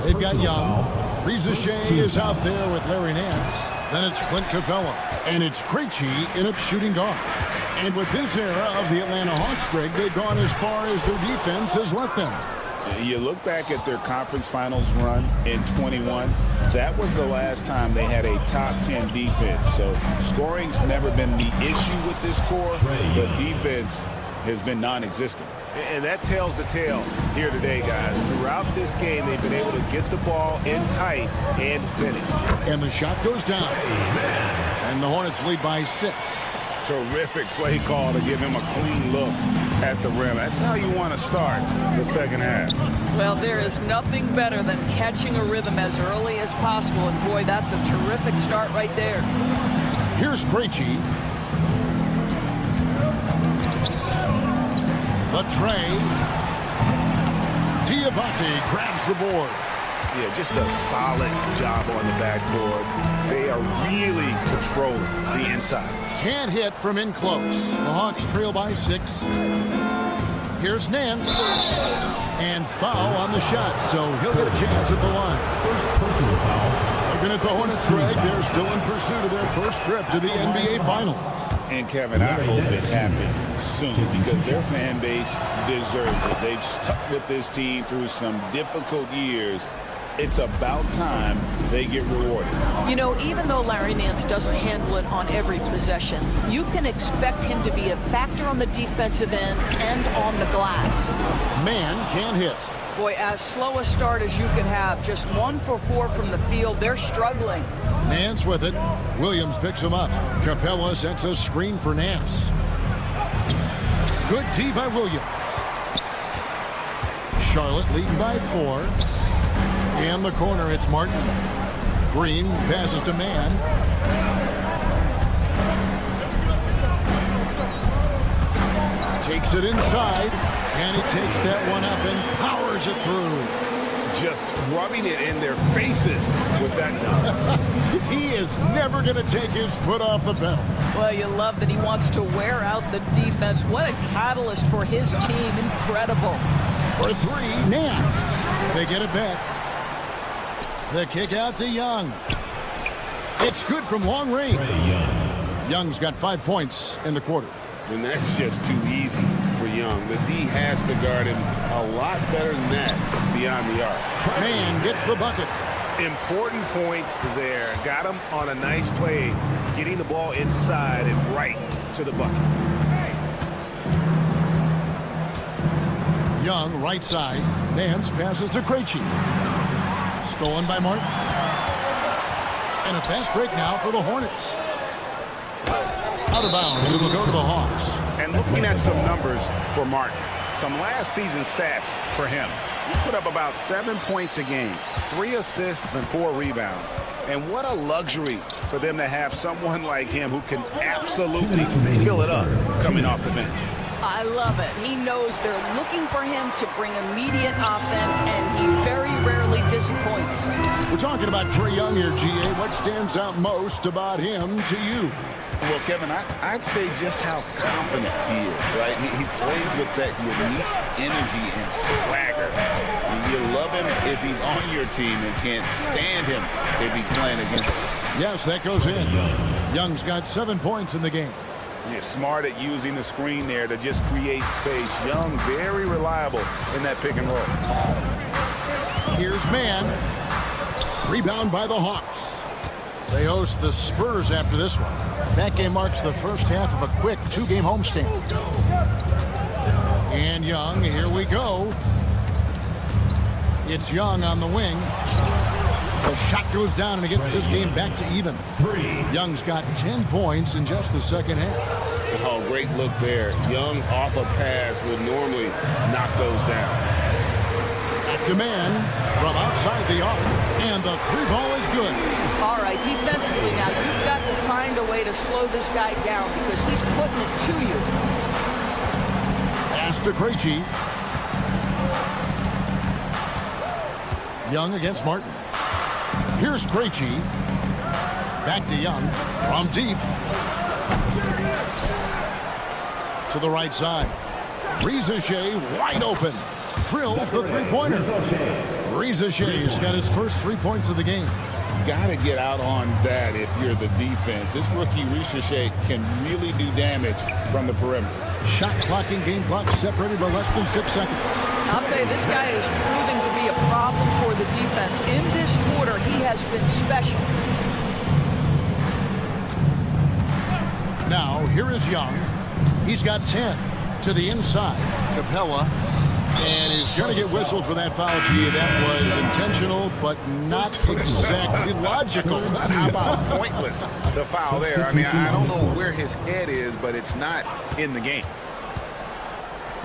Speaker 10: They've got Young. Reza Shea is out there with Larry Nance. Then it's Clint Capella. And it's Krejci in at shooting guard. And with this era of the Atlanta Hawks, Greg, they've gone as far as their defense has let them.
Speaker 12: You look back at their conference finals run in 21, that was the last time they had a top 10 defense. So scoring's never been the issue with this core, but defense has been non-existent.
Speaker 2: And that tells the tale here today, guys. Throughout this game, they've been able to get the ball in tight and finish.
Speaker 10: And the shot goes down. And the Hornets lead by 6.
Speaker 12: Terrific play call to give him a clean look. at the rim. That's how you want to start the second half.
Speaker 11: Well, there is nothing better than catching a rhythm as early as possible. And boy, that's a terrific start right there.
Speaker 10: Here's Krejci. The tray. Diabate grabs the board.
Speaker 12: Yeah, just a solid job on the backboard. They are really controlling the inside.
Speaker 10: Can't hit from in close. The Hawks trail by 6. Here's Nance. And foul on the shot, so he'll get a chance at the line.
Speaker 1: First personal foul.
Speaker 10: Looking at the Hornets, Greg, they're still in pursuit of their first trip to the NBA Finals.
Speaker 12: And Kevin, I hope it happens soon because their fan base deserves it. They've stuck with this team through some difficult years. It's about time they get rewarded.
Speaker 11: You know, even though Larry Nance doesn't handle it on every possession, you can expect him to be a factor on the defensive end and on the glass.
Speaker 10: Man can't hit.
Speaker 11: Boy, as slow a start as you could have, just 1 for 4 from the field. They're struggling.
Speaker 10: Nance with it. Williams picks him up. Capella sets a screen for Nance. Good D by Williams. Charlotte leading by 4. In the corner, it's Martin. Green passes to Mann. Takes it inside, and he takes that one up and powers it through.
Speaker 12: Just rubbing it in their faces with that dunk.
Speaker 10: He is never going to take his foot off the pedal.
Speaker 11: Well, you love that he wants to wear out the defense. What a catalyst for his team. Incredible.
Speaker 10: For 3, Nance. They get it back. The kick out to Young. It's good from long range. Young's got 5 points in the quarter.
Speaker 12: And that's just too easy for Young. The D has to guard him a lot better than that beyond the arc.
Speaker 10: Man gets the bucket.
Speaker 2: Important points there. Got him on a nice play, getting the ball inside and right to the bucket.
Speaker 10: Young, right side. Nance passes to Krejci. Stolen by Martin. And a fast break now for the Hornets. Out of bounds, it will go to the Hawks.
Speaker 12: And looking at some numbers for Martin, some last season stats for him. He put up about 7 points a game, 3 assists and 4 rebounds. And what a luxury for them to have someone like him who can absolutely fill it up coming off the bench.
Speaker 11: I love it. He knows they're looking for him to bring immediate offense, and he very rarely disappoints.
Speaker 10: We're talking about Trae Young here, GA. What stands out most about him to you?
Speaker 12: Well, Kevin, I'd say just how confident he is, right? He plays with that unique energy and swagger. I mean, you love him if he's on your team and can't stand him if he's playing against you.
Speaker 10: Yes, that goes in. Young's got 7 points in the game.
Speaker 12: Yeah, smart at using the screen there to just create space. Young, very reliable in that pick and roll.
Speaker 10: Here's Mann. Rebound by the Hawks. They host the Spurs after this one. That game marks the first half of a quick 2-game homestand. And Young, here we go. It's Young on the wing. The shot goes down, and it gets this game back to even. Young's got 10 points in just the second half.
Speaker 12: Oh, great look there. Young off a pass would normally knock those down.
Speaker 10: Back to Mann from outside the arc, and the 3-ball is good.
Speaker 11: All right, defensively now, you've got to find a way to slow this guy down because he's putting it to you.
Speaker 10: Pass to Krejci. Young against Martin. Here's Krejci. Back to Young from deep. To the right side. Rizachet wide open. Drills the 3-pointer. Rizzachet's got his first 3 points of the game.
Speaker 12: Got to get out on that if you're the defense. This rookie Rizachet can really do damage from the perimeter.
Speaker 10: Shot clock and game clock separated by less than 6 seconds.
Speaker 11: I'll tell you, this guy is proving to be a problem for the defense. In this quarter, he has been special.
Speaker 10: Now, here is Young. He's got 10 to the inside. Capella. And he's going to get whistled for that foul, G. That was intentional, but not exactly logical.
Speaker 12: How about pointless to foul there? I mean, I don't know where his head is, but it's not in the game.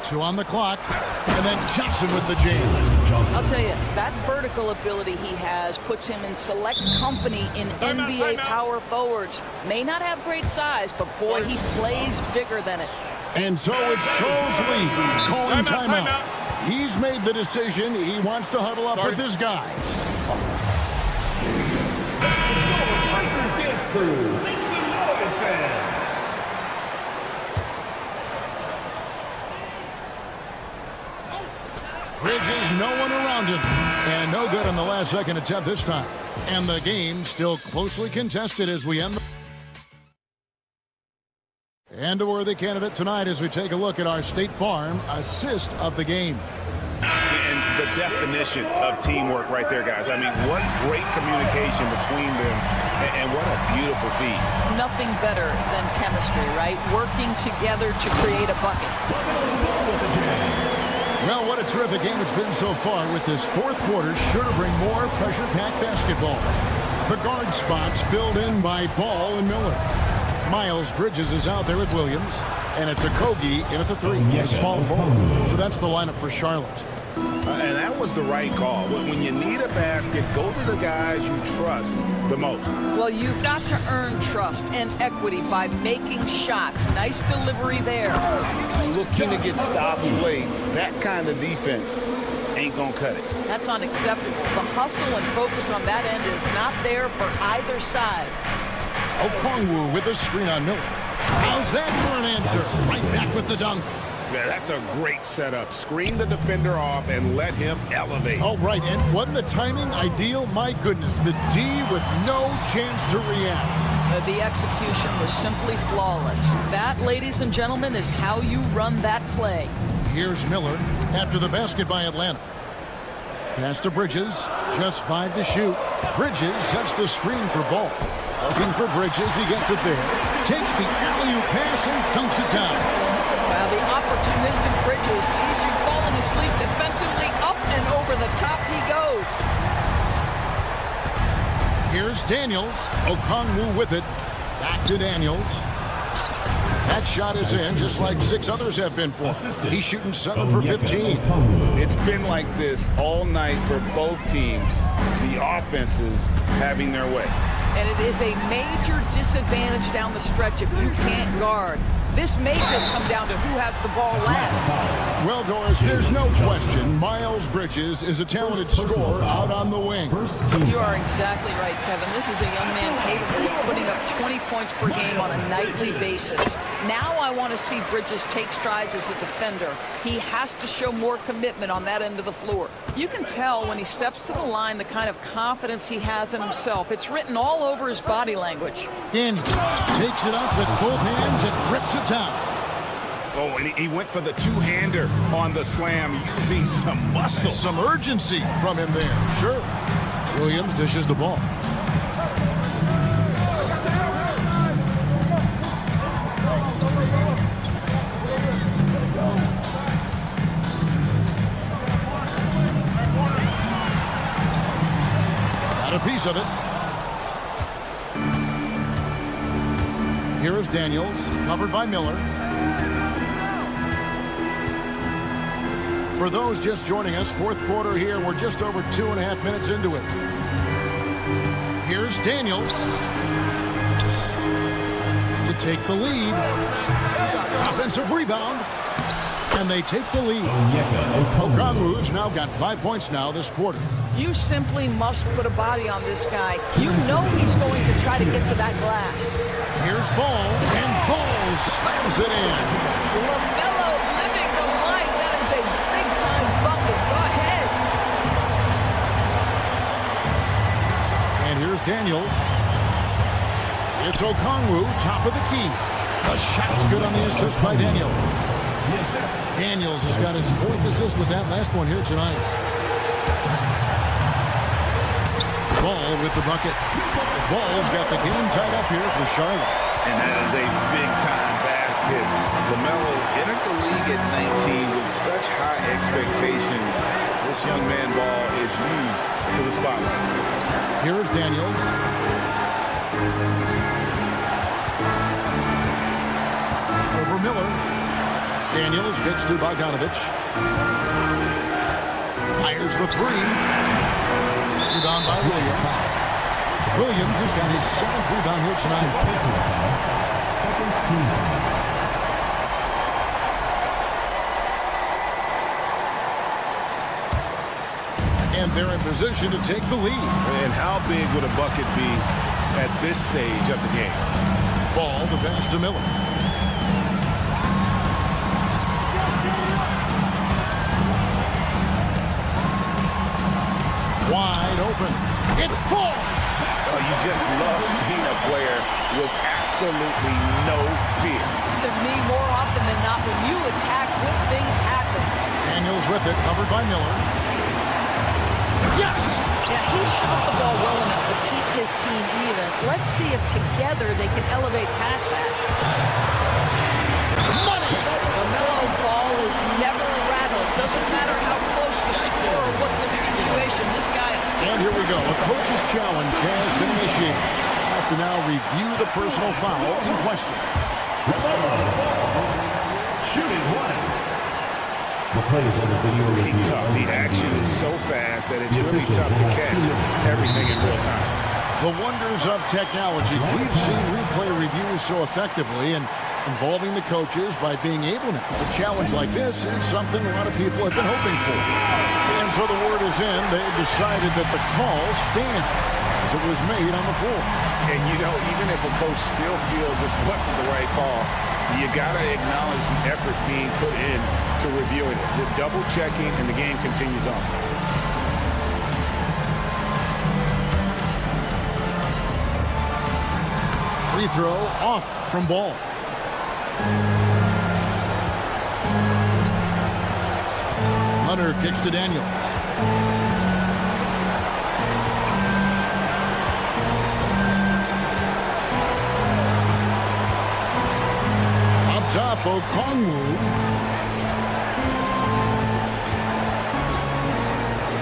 Speaker 10: 2 on the clock. And then Johnson with the jam.
Speaker 11: I'll tell you, that vertical ability he has puts him in select company in NBA power forwards. May not have great size, but boy, he plays bigger than it.
Speaker 10: And so it's Charles Lee calling timeout. He's made the decision. He wants to huddle up with his guys. Bridges, no one around him. And no good on the last second attempt this time. And the game still closely contested as we end. And a worthy candidate tonight as we take a look at our State Farm assist of the game.
Speaker 12: And the definition of teamwork right there, guys. I mean, what great communication between them, and what a beautiful feat.
Speaker 11: Nothing better than chemistry, right? Working together to create a bucket.
Speaker 10: Well, what a terrific game it's been so far, with this fourth quarter sure to bring more pressure-packed basketball. The guard spots filled in by Ball and Miller. Miles Bridges is out there with Williams, and it's Okogie in at the 3, a small forward. So that's the lineup for Charlotte.
Speaker 12: And that was the right call. When you need a basket, go to the guys you trust the most.
Speaker 11: Well, you've got to earn trust and equity by making shots. Nice delivery there.
Speaker 12: Looking to get stops late, that kind of defense ain't gonna cut it.
Speaker 11: That's unacceptable. The hustle and focus on that end is not there for either side.
Speaker 10: Okongwu with a screen on Miller. How's that for an answer? Right back with the dunk.
Speaker 12: Yeah, that's a great setup. Screen the defender off and let him elevate.
Speaker 10: Oh, right. And wasn't the timing ideal? My goodness. The D with no chance to react.
Speaker 11: The execution was simply flawless. That, ladies and gentlemen, is how you run that play.
Speaker 10: Here's Miller after the basket by Atlanta. Pass to Bridges. Just 5 to shoot. Bridges sets the screen for Ball. Looking for Bridges. He gets it there. Takes the alley-oop pass and dunks it down.
Speaker 11: Now the opportunistic Bridges sees you falling asleep defensively. Up and over the top he goes.
Speaker 10: Here's Daniels. Okongwu with it. Back to Daniels. That shot is in, just like 6 others have been for him. He's shooting 7 for 15.
Speaker 12: It's been like this all night for both teams. The offenses having their way.
Speaker 11: And it is a major disadvantage down the stretch if you can't guard. This may just come down to who has the ball last.
Speaker 10: Well, Doris, there's no question Miles Bridges is a talented scorer out on the wing.
Speaker 11: You are exactly right, Kevin. This is a young man capable of putting up 20 points per game on a nightly basis. Now I want to see Bridges take strides as a defender. He has to show more commitment on that end of the floor. You can tell when he steps to the line the kind of confidence he has in himself. It's written all over his body language.
Speaker 10: Daniels takes it up with both hands and rips it down.
Speaker 12: Oh, and he went for the two-hander on the slam, using some muscle.
Speaker 10: And some urgency from him there, sure. Williams dishes the ball. Got a piece of it. Here is Daniels, covered by Miller. For those just joining us, fourth quarter here, we're just over 2.5 minutes into it. Here's Daniels to take the lead. Offensive rebound. And they take the lead. Okongwu's now got 5 points now this quarter.
Speaker 11: You simply must put a body on this guy. You know he's going to try to get to that glass.
Speaker 10: Here's Ball, and Ball slams it in.
Speaker 11: LaMelo living the life. That is a big-time bucket. Go ahead.
Speaker 10: And here's Daniels. It's Okongwu, top of the key. The shot's good on the assist by Daniels. Daniels has got his 4th assist with that last one here tonight. Ball with the bucket. Ball's got the game tied up here for Charlotte.
Speaker 12: And that is a big-time basket. LaMelo entered the league at 19 with such high expectations. This young man ball is used to the spotlight.
Speaker 10: Here is Daniels. Over Miller. Daniels gets to Bogdanovich. Fires the three. Rebound by Williams. Williams has got his 7th rebound here tonight.
Speaker 1: Second team foul.
Speaker 10: And they're in position to take the lead.
Speaker 12: And how big would a bucket be at this stage of the game?
Speaker 10: Ball, the pass to Miller. Wide open. It falls!
Speaker 12: Oh, you just love seeing a player with absolutely no fear.
Speaker 11: To me, more often than not, when you attack, good things happen.
Speaker 10: Daniels with it, covered by Miller. Yes!
Speaker 11: Yeah, he shot the ball well enough to keep his team even. Let's see if together they can elevate past that.
Speaker 10: Money!
Speaker 11: The mellow ball is never rattled. Doesn't matter how close the score or what the situation. This guy.
Speaker 10: And here we go. A coach's challenge has been initiated. I have to now review the personal foul in question.
Speaker 1: Shooting one. The play is under video review.
Speaker 12: The action is so fast that it's really tough to catch everything in real time.
Speaker 10: The wonders of technology. We've seen replay reviews so effectively and involving the coaches by being able to. A challenge like this is something a lot of people have been hoping for. And so the word is in. They decided that the call stands as it was made on the floor.
Speaker 12: And you know, even if a coach still feels this wasn't the right call, you got to acknowledge the effort being put in to reviewing it. The double checking and the game continues on.
Speaker 10: Free throw off from Ball. Hunter kicks to Daniels. Up top, Okongwu.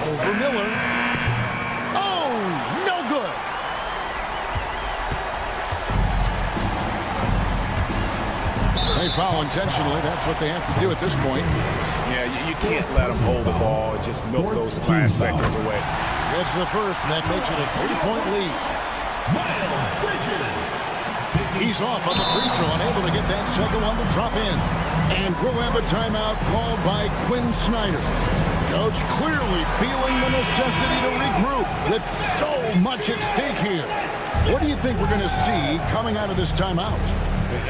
Speaker 10: Over Miller. Oh, no good. They foul intentionally. That's what they have to do at this point.
Speaker 12: Yeah, you can't let them hold the ball and just milk those last seconds away.
Speaker 10: It's the first, and that makes it a 3-point lead.
Speaker 1: Miles Bridges.
Speaker 10: He's off on the free throw, unable to get that second one to drop in. And we'll have a timeout called by Quinn Snyder. Coach clearly feeling the necessity to regroup with so much at stake here. What do you think we're going to see coming out of this timeout?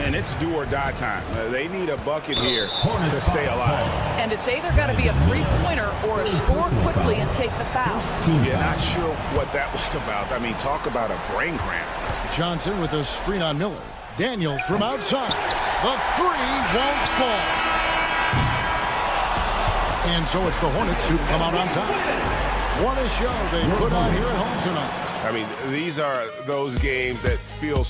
Speaker 12: And it's do or die time. They need a bucket here to stay alive.
Speaker 11: And it's either got to be a three-pointer or a score quickly and take the foul.
Speaker 12: Yeah, not sure what that was about. I mean, talk about a brain cramp.
Speaker 10: Johnson with a screen on Miller. Daniels from outside. The three won't fall. And so it's the Hornets who come out on top. What a show they put on here at home tonight.
Speaker 12: I mean, these are those games that feel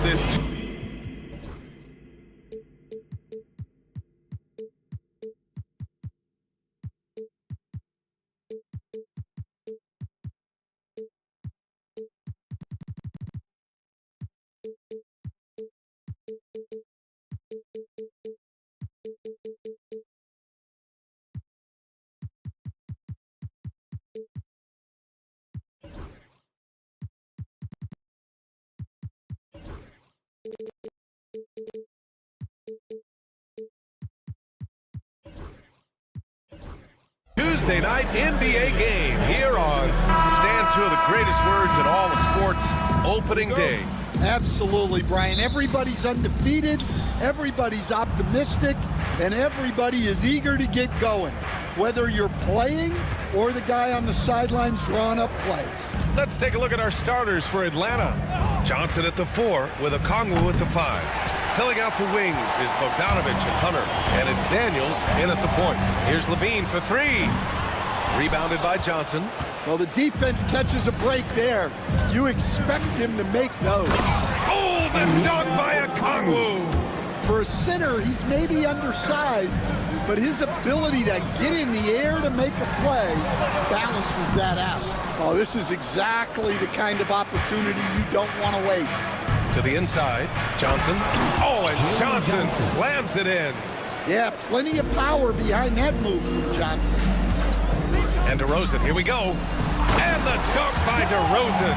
Speaker 2: this. Tuesday night NBA game here on stand two of the greatest words in all of sports, opening day.
Speaker 13: Absolutely, Brian. Everybody's undefeated, everybody's optimistic, and everybody is eager to get going, whether you're playing or the guy on the sidelines drawing up plays.
Speaker 2: Let's take a look at our starters for Atlanta. Johnson at the 4 with Okongwu at the 5. Filling out the wings is Bogdanovich and Hunter, and it's Daniels in at the point. Here's Levine for 3. Rebounded by Johnson.
Speaker 13: Well, the defense catches a break there. You expect him to make those.
Speaker 2: Oh, the dunk by Okongwu!
Speaker 13: For a center, he's maybe undersized, but his ability to get in the air to make a play balances that out. Oh, this is exactly the kind of opportunity you don't want to waste.
Speaker 2: To the inside, Johnson. Oh, and Johnson slams it in.
Speaker 13: Yeah, plenty of power behind that move from Johnson.
Speaker 2: And DeRozan, here we go. And the dunk by DeRozan.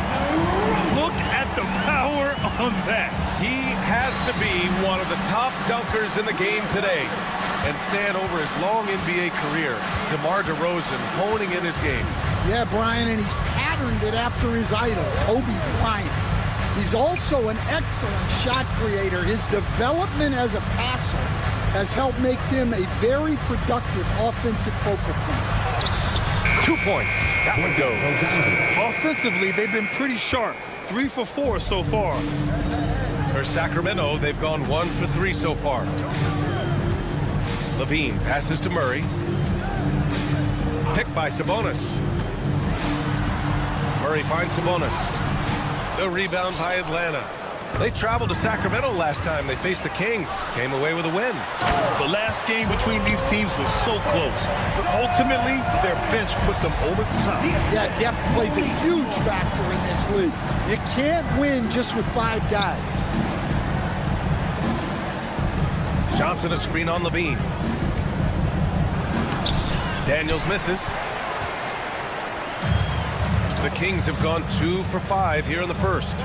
Speaker 3: Look at the power on that.
Speaker 2: He has to be one of the top dunkers in the game today. And stand over his long NBA career, DeMar DeRozan honing in his game.
Speaker 13: Yeah, Brian, and he's patterned it after his idol, Kobe Bryant. He's also an excellent shot creator. His development as a passer has helped make him a very productive offensive focal point.
Speaker 2: 2 points. That one goes.
Speaker 3: Offensively, they've been pretty sharp. 3 for 4 so far.
Speaker 2: For Sacramento, they've gone 1 for 3 so far. Levine passes to Murray. Picked by Sabonis. Murray finds Sabonis. The rebound by Atlanta. They traveled to Sacramento last time they faced the Kings. Came away with a win.
Speaker 3: The last game between these teams was so close, but ultimately their bench put them over the top.
Speaker 13: Yeah, depth plays a huge factor in this league. You can't win just with 5 guys.
Speaker 2: Johnson a screen on Levine. Daniels misses. The Kings have gone 2 for 5 here in the first.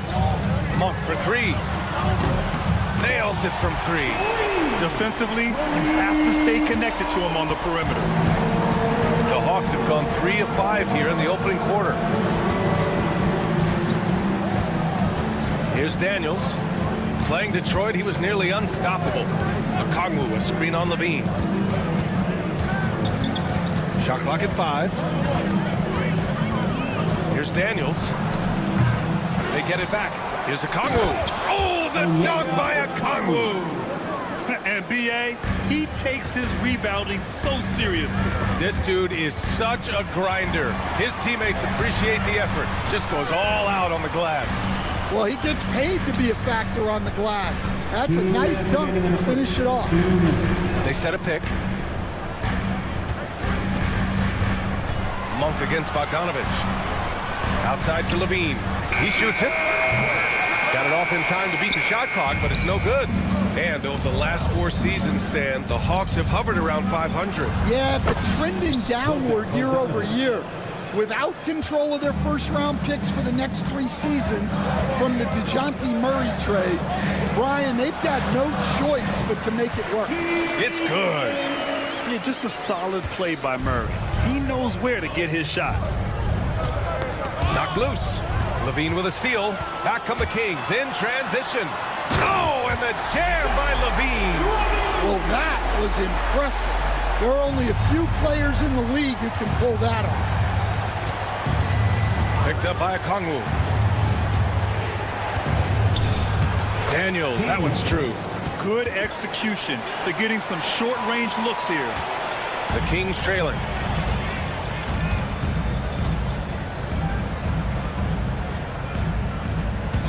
Speaker 2: Monk for 3. Nails it from 3.
Speaker 3: Defensively, you have to stay connected to him on the perimeter.
Speaker 2: The Hawks have gone 3 of 5 here in the opening quarter. Here's Daniels. Playing Detroit, he was nearly unstoppable. Okongwu, a screen on Levine. Shot clock at 5. Here's Daniels. They get it back. Here's Okongwu. Oh, the dunk by Okongwu.
Speaker 3: And B.A., he takes his rebounding so seriously.
Speaker 2: This dude is such a grinder. His teammates appreciate the effort. Just goes all out on the glass.
Speaker 13: Well, he gets paid to be a factor on the glass. That's a nice dunk to finish it off.
Speaker 2: They set a pick. Monk against Bogdanovich. Outside for Levine. He shoots it. Got it off in time to beat the shot clock, but it's no good. And over the last 4 seasons, Stan, the Hawks have hovered around 500.
Speaker 13: Yeah, but trending downward year over year. Without control of their first-round picks for the next 3 seasons from the DeJounte Murray trade, Brian, they've got no choice but to make it work.
Speaker 2: It's good.
Speaker 3: Yeah, just a solid play by Murray. He knows where to get his shots.
Speaker 2: Knocked loose. Levine with a steal. Back come the Kings in transition. Oh, and the jam by Levine.
Speaker 13: Well, that was impressive. There are only a few players in the league who can pull that off.
Speaker 2: Picked up by Okongwu. Daniels, that one's true.
Speaker 3: Good execution. They're getting some short-range looks here.
Speaker 2: The Kings trailing.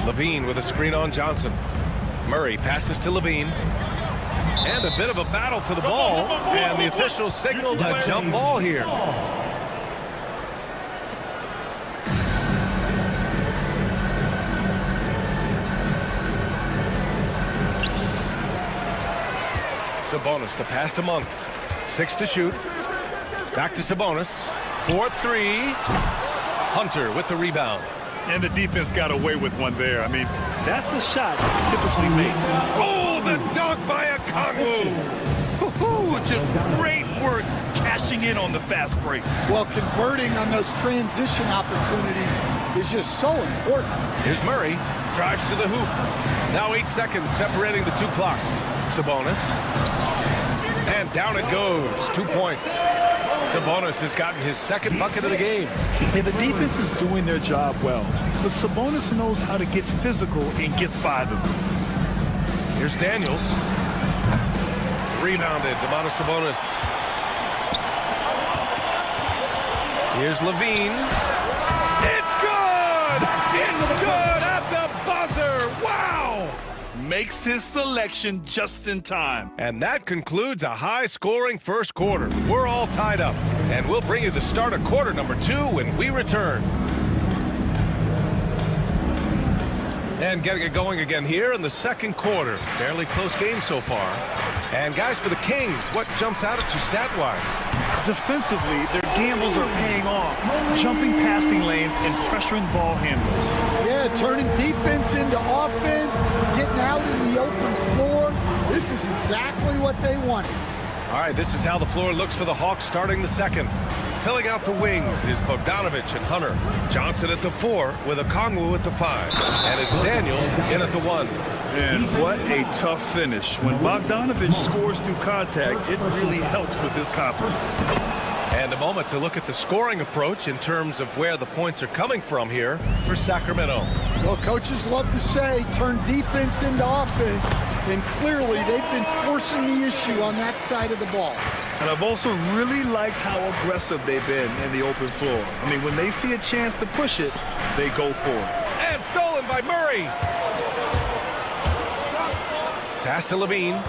Speaker 2: Levine with a screen on Johnson. Murray passes to Levine. And a bit of a battle for the ball. And the officials signal a jump ball here. Sabonis, the pass to Monk. 6 to shoot. Back to Sabonis. 4-3. Hunter with the rebound.
Speaker 3: And the defense got away with one there. I mean, that's a shot he typically makes.
Speaker 2: Oh, the dunk by a Kongwu.
Speaker 3: Just great work cashing in on the fast break.
Speaker 13: Well, converting on those transition opportunities is just so important.
Speaker 2: Here's Murray. Drives to the hoop. Now 8 seconds separating the two clocks. Sabonis. And down it goes. 2 points. Sabonis has gotten his second bucket of the game.
Speaker 3: And the defense is doing their job well. But Sabonis knows how to get physical and gets by them.
Speaker 2: Here's Daniels. Rebounded. Domantas Sabonis. Here's Levine. It's good! It's good at the buzzer! Wow!
Speaker 3: Makes his selection just in time.
Speaker 2: And that concludes a high-scoring first quarter. We're all tied up, and we'll bring you the start of quarter number 2 when we return. And getting it going again here in the second quarter. Fairly close game so far. And guys, for the Kings, what jumps out at you stat-wise?
Speaker 3: Defensively, their gambles are paying off. Jumping passing lanes and pressuring ball handlers.
Speaker 13: Yeah, turning defense into offense, getting out in the open floor. This is exactly what they wanted.
Speaker 2: All right, this is how the floor looks for the Hawks starting the second. Filling out the wings is Bogdanovich and Hunter. Johnson at the 4 with a Kongwu at the 5. And it's Daniels in at the 1.
Speaker 3: And what a tough finish. When Bogdanovich scores through contact, it really helps with his confidence.
Speaker 2: And a moment to look at the scoring approach in terms of where the points are coming from here for Sacramento.
Speaker 13: Well, coaches love to say turn defense into offense, and clearly they've been forcing the issue on that side of the ball.
Speaker 3: And I've also really liked how aggressive they've been in the open floor. I mean, when they see a chance to push it, they go for it.
Speaker 2: And stolen by Murray. Pass to Levine.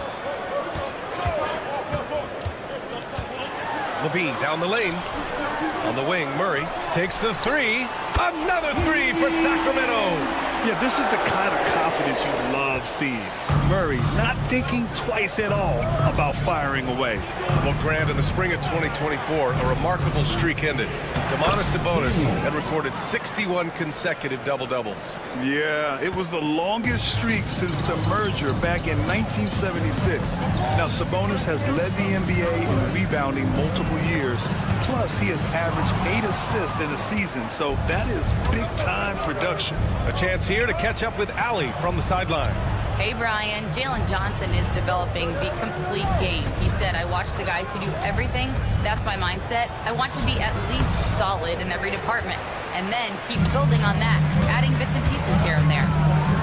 Speaker 2: Levine down the lane. On the wing, Murray takes the 3. Another 3 for Sacramento.
Speaker 3: Yeah, this is the kind of confidence you love seeing. Murray not thinking twice at all about firing away.
Speaker 2: Well, Grant, in the spring of 2024, a remarkable streak ended. Domantas Sabonis had recorded 61 consecutive double-doubles.
Speaker 3: Yeah, it was the longest streak since the merger back in 1976. Now, Sabonis has led the NBA in rebounding multiple years. Plus, he has averaged 8 assists in a season, so that is big-time production.
Speaker 2: A chance here to catch up with Allie from the sideline.
Speaker 6: Hey, Brian. Jalen Johnson is developing the complete game. He said, I watch the guys who do everything. That's my mindset. I want to be at least solid in every department and then keep building on that, adding bits and pieces here and there.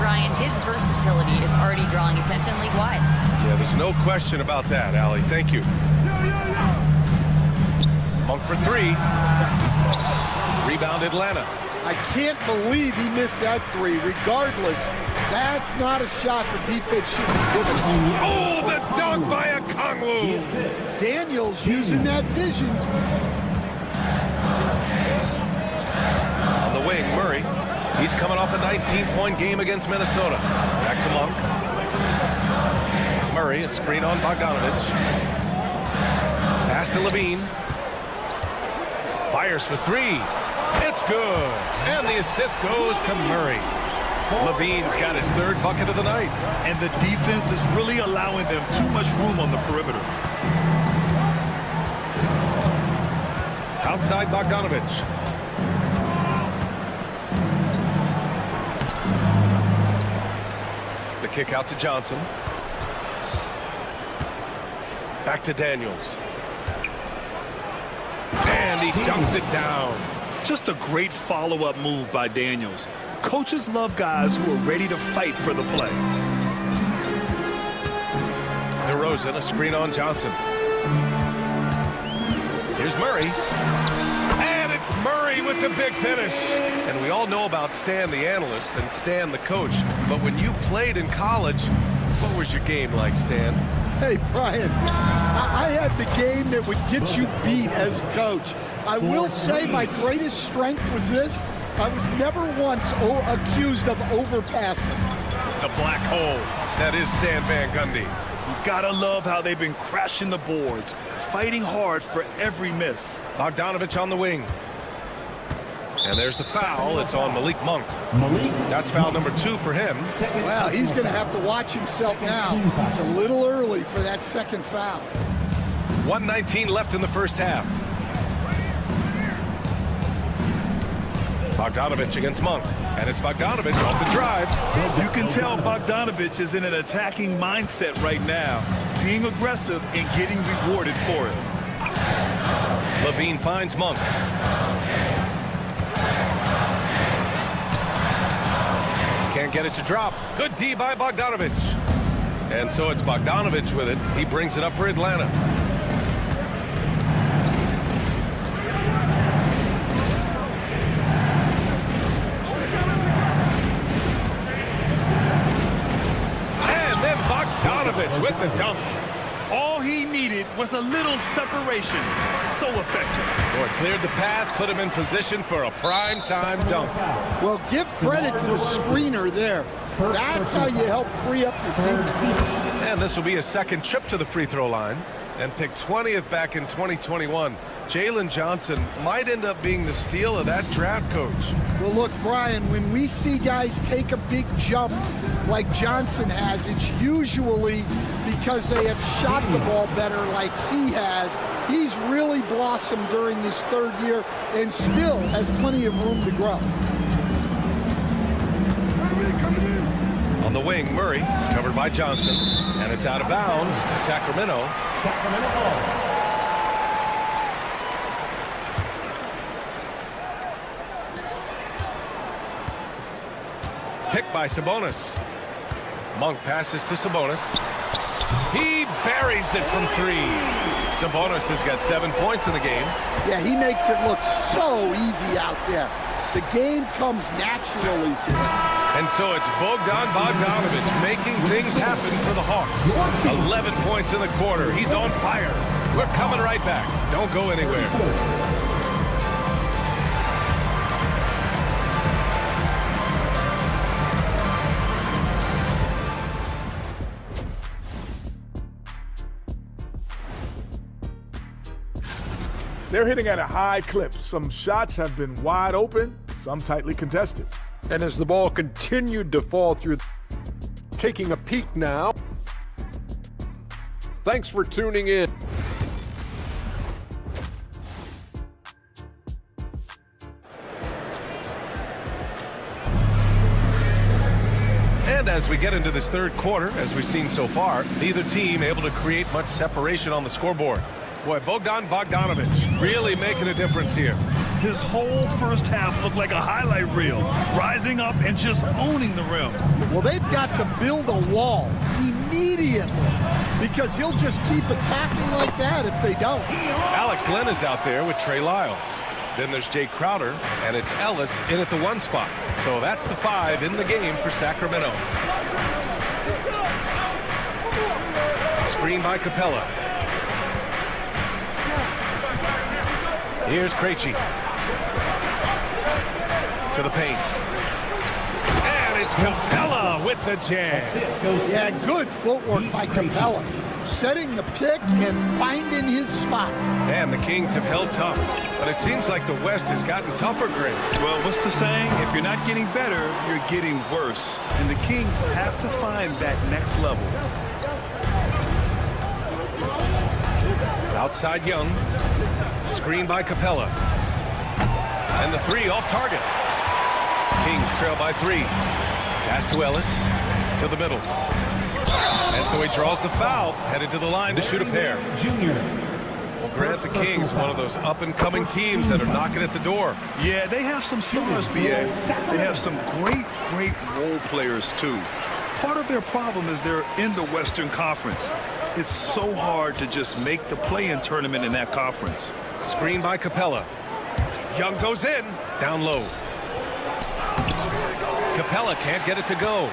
Speaker 6: Brian, his versatility is already drawing attention league-wide.
Speaker 2: Yeah, there's no question about that, Allie. Thank you. Monk for 3. Rebound Atlanta.
Speaker 13: I can't believe he missed that 3. Regardless, that's not a shot the defense should be giving.
Speaker 2: Oh, the dunk by a Kongwu.
Speaker 13: Daniels using that vision.
Speaker 2: On the wing, Murray. He's coming off a 19-point game against Minnesota. Back to Monk. Murray, a screen on Bogdanovich. Pass to Levine. Fires for 3. It's good. And the assist goes to Murray. Levine's got his 3rd bucket of the night.
Speaker 3: And the defense is really allowing them too much room on the perimeter.
Speaker 2: Outside Bogdanovich. The kick out to Johnson. Back to Daniels. And he dunks it down.
Speaker 3: Just a great follow-up move by Daniels. Coaches love guys who are ready to fight for the play.
Speaker 2: DeRozan, a screen on Johnson. Here's Murray. And it's Murray with the big finish. And we all know about Stan the analyst and Stan the coach. But when you played in college, what was your game like, Stan?
Speaker 13: Hey, Brian, I had the game that would get you beat as a coach. I will say my greatest strength was this. I was never once accused of overpassing.
Speaker 2: The black hole. That is Stan Van Gundy.
Speaker 3: You gotta love how they've been crashing the boards, fighting hard for every miss.
Speaker 2: Bogdanovich on the wing. And there's the foul. It's on Malik Monk. That's foul number 2 for him.
Speaker 13: Well, he's going to have to watch himself now. It's a little early for that second foul.
Speaker 2: 1:19 left in the first half. Bogdanovich against Monk. And it's Bogdanovich off the drive.
Speaker 3: You can tell Bogdanovich is in an attacking mindset right now, being aggressive and getting rewarded for it.
Speaker 2: Levine finds Monk. Can't get it to drop. Good D by Bogdanovich. And so it's Bogdanovich with it. He brings it up for Atlanta. And then Bogdanovich with the dunk.
Speaker 3: All he needed was a little separation. So effective.
Speaker 2: Or cleared the path, put him in position for a prime-time dunk.
Speaker 13: Well, give credit to the screener there. That's how you help free up your teammates.
Speaker 2: And this will be a second trip to the free throw line. And picked 20th back in 2021. Jalen Johnson might end up being the steal of that draft, Coach.
Speaker 13: Well, look, Brian, when we see guys take a big jump like Johnson has, it's usually because they have shot the ball better like he has. He's really blossomed during his third year and still has plenty of room to grow.
Speaker 2: On the wing, Murray, covered by Johnson. And it's out of bounds to Sacramento. Picked by Sabonis. Monk passes to Sabonis. He buries it from 3. Sabonis has got 7 points in the game.
Speaker 13: Yeah, he makes it look so easy out there. The game comes naturally to him.
Speaker 2: And so it's Bogdanovich making things happen for the Hawks. 11 points in the quarter. He's on fire. We're coming right back. Don't go anywhere.
Speaker 8: They're hitting at a high clip. Some shots have been wide open, some tightly contested.
Speaker 9: And as the ball continued to fall through, taking a peek now. Thanks for tuning in.
Speaker 2: And as we get into this third quarter, as we've seen so far, neither team able to create much separation on the scoreboard. Boy, Bogdanovich really making a difference here.
Speaker 3: His whole first half looked like a highlight reel, rising up and just owning the rim.
Speaker 13: Well, they've got to build a wall immediately because he'll just keep attacking like that if they don't.
Speaker 2: Alex Len is out there with Trey Lyles. Then there's Jay Crowder, and it's Ellis in at the 1 spot. So that's the 5 in the game for Sacramento. Screen by Capella. Here's Krejci. To the paint. And it's Capella with the jam.
Speaker 13: Yeah, good footwork by Capella. Setting the pick and finding his spot.
Speaker 2: And the Kings have held tough. But it seems like the West has gotten tougher, Greg.
Speaker 3: Well, what's the saying? If you're not getting better, you're getting worse. And the Kings have to find that next level.
Speaker 2: Outside Young. Screen by Capella. And the 3 off target. Kings trail by 3. Pass to Ellis. To the middle. And so he draws the foul. Headed to the line to shoot a pair. Well, Grant, the Kings, one of those up-and-coming teams that are knocking at the door.
Speaker 3: Yeah, they have some stars, BA. They have some great role players, too. Part of their problem is they're in the Western Conference. It's so hard to just make the play-in tournament in that conference.
Speaker 2: Screen by Capella. Young goes in. Down low. Capella can't get it to go.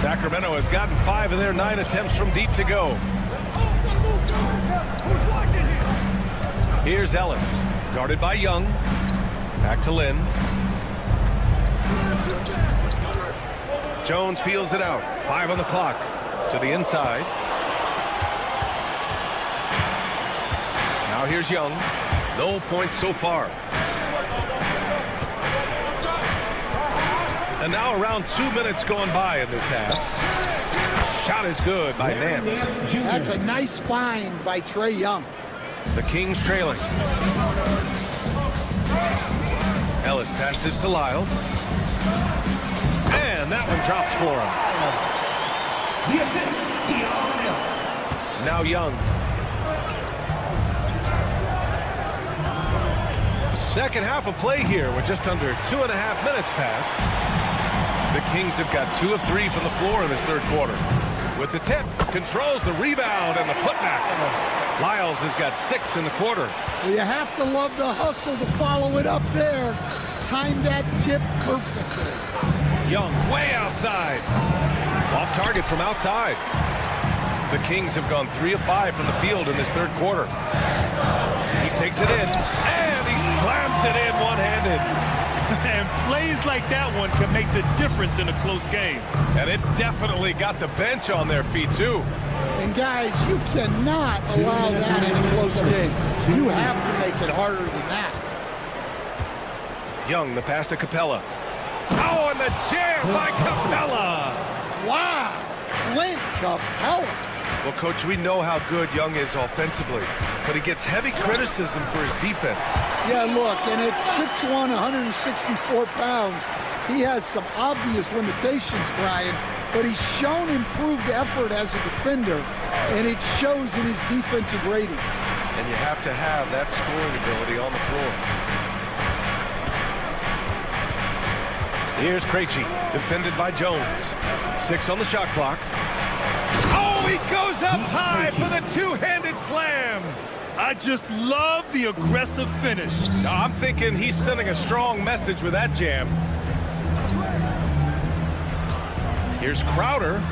Speaker 2: Sacramento has gotten 5 of their 9 attempts from deep to go. Here's Ellis, guarded by Young. Back to Lynn. Jones feels it out. 5 on the clock. To the inside. Now here's Young. No points so far. And now around 2 minutes going by in this half. Shot is good by Nance.
Speaker 13: That's a nice find by Trae Young.
Speaker 2: The Kings trailing. Ellis passes to Lyles. And that one drops for him.
Speaker 1: The assist,
Speaker 2: Now Young. Second half of play here with just under 2.5 minutes passed. The Kings have got 2 of 3 from the floor in this third quarter. With the tip, controls the rebound and the putback. Lyles has got 6 in the quarter.
Speaker 13: Well, you have to love the hustle to follow it up there. Time that tip perfectly.
Speaker 2: Young way outside. Off target from outside. The Kings have gone 3 of 5 from the field in this third quarter. He takes it in, and he slams it in one-handed.
Speaker 3: And plays like that one can make the difference in a close game.
Speaker 2: And it definitely got the bench on their feet, too.
Speaker 13: And guys, you cannot allow that in a close game. You have to make it harder than that.
Speaker 2: Young, the pass to Capella. Oh, and the jam by Capella!
Speaker 13: Wow, Clint Capella.
Speaker 2: Well, Coach, we know how good Young is offensively, but he gets heavy criticism for his defense.
Speaker 13: Yeah, look, and at 6'1", 164 pounds, he has some obvious limitations, Brian, but he's shown improved effort as a defender, and it shows in his defensive rating.
Speaker 2: And you have to have that scoring ability on the floor. Here's Krejci, defended by Jones. 6 on the shot clock. Oh, he goes up high for the two-handed slam.
Speaker 3: I just love the aggressive finish.
Speaker 2: I'm thinking he's sending a strong message with that jam. Here's Crowder.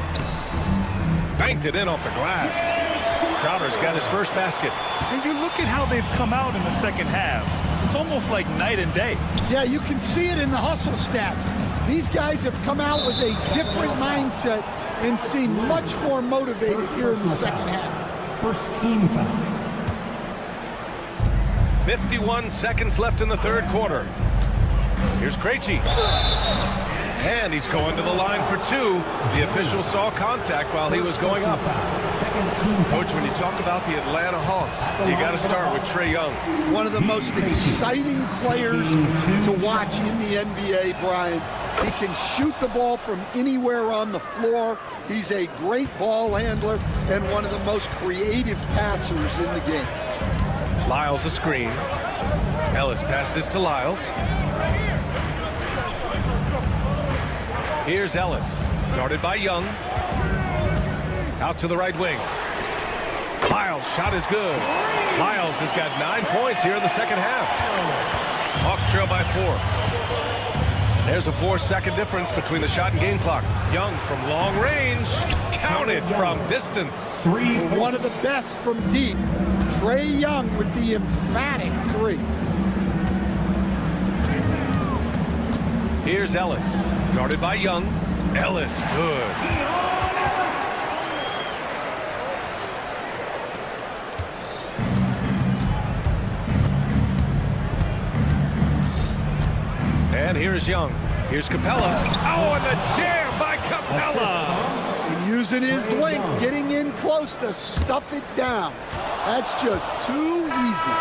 Speaker 2: Banked it in off the glass. Crowder's got his first basket.
Speaker 3: And you look at how they've come out in the second half. It's almost like night and day.
Speaker 13: Yeah, you can see it in the hustle stats. These guys have come out with a different mindset and seem much more motivated here in the second half.
Speaker 1: First team foul.
Speaker 2: 51 seconds left in the third quarter. Here's Krejci. And he's going to the line for 2. The official saw contact while he was going up. Coach, when you talk about the Atlanta Hawks, you got to start with Trae Young.
Speaker 13: One of the most exciting players to watch in the NBA, Brian. He can shoot the ball from anywhere on the floor. He's a great ball handler and one of the most creative passers in the game.
Speaker 2: Lyles a screen. Ellis passes to Lyles. Here's Ellis, guarded by Young. Out to the right wing. Lyles' shot is good. Lyles has got 9 points here in the second half. Hawks trail by 4. There's a 4-second difference between the shot and game clock. Young from long range, counted from distance.
Speaker 13: One of the best from deep. Trae Young with the emphatic 3.
Speaker 2: Here's Ellis, guarded by Young. Ellis, good. And here's Young. Here's Capella. Oh, and the jam by Capella.
Speaker 13: And using his length, getting in close to stuff it down. That's just too easy.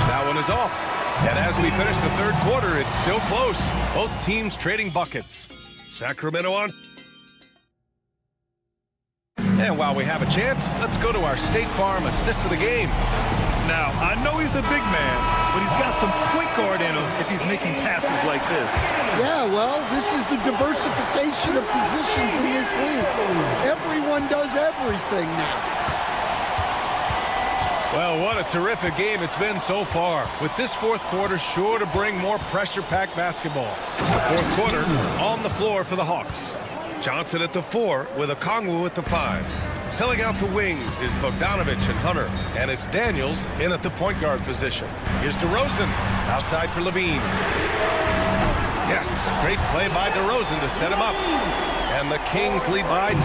Speaker 2: That one is off. And as we finish the third quarter, it's still close. Both teams trading buckets. Sacramento on. And while we have a chance, let's go to our State Farm assist of the game.
Speaker 3: Now, I know he's a big man, but he's got some point guard in him if he's making passes like this.
Speaker 13: Yeah, well, this is the diversification of positions in this league. Everyone does everything now.
Speaker 2: Well, what a terrific game it's been so far. With this fourth quarter sure to bring more pressure-packed basketball. The fourth quarter on the floor for the Hawks. Johnson at the 4 with Okongwu at the 5. Filling out the wings is Bogdanovich and Hunter. And it's Daniels in at the point guard position. Here's DeRozan outside for Levine. Yes, great play by DeRozan to set him up. And the Kings lead by 2.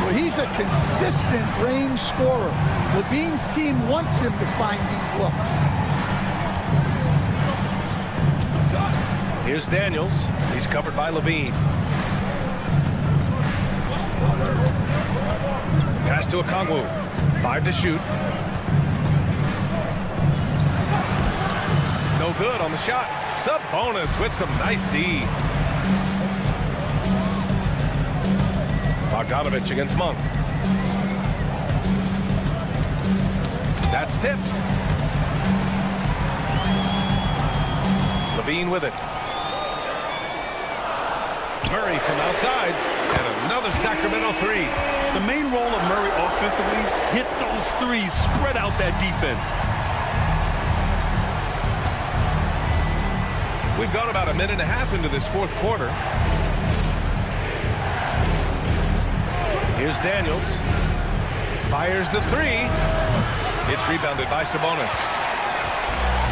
Speaker 13: Well, he's a consistent range scorer. Levine's team wants him to find these looks.
Speaker 2: Here's Daniels. He's covered by Levine. Pass to Okongwu. 5 to shoot. No good on the shot. Sabonis with some nice D. Bogdanovich against Monk. That's tipped. Levine with it. Murray from outside. And another Sacramento 3.
Speaker 3: The main role of Murray offensively, hit those threes, spread out that defense.
Speaker 2: We've gone about a minute and a half into this fourth quarter. Here's Daniels. Fires the 3. It's rebounded by Sabonis.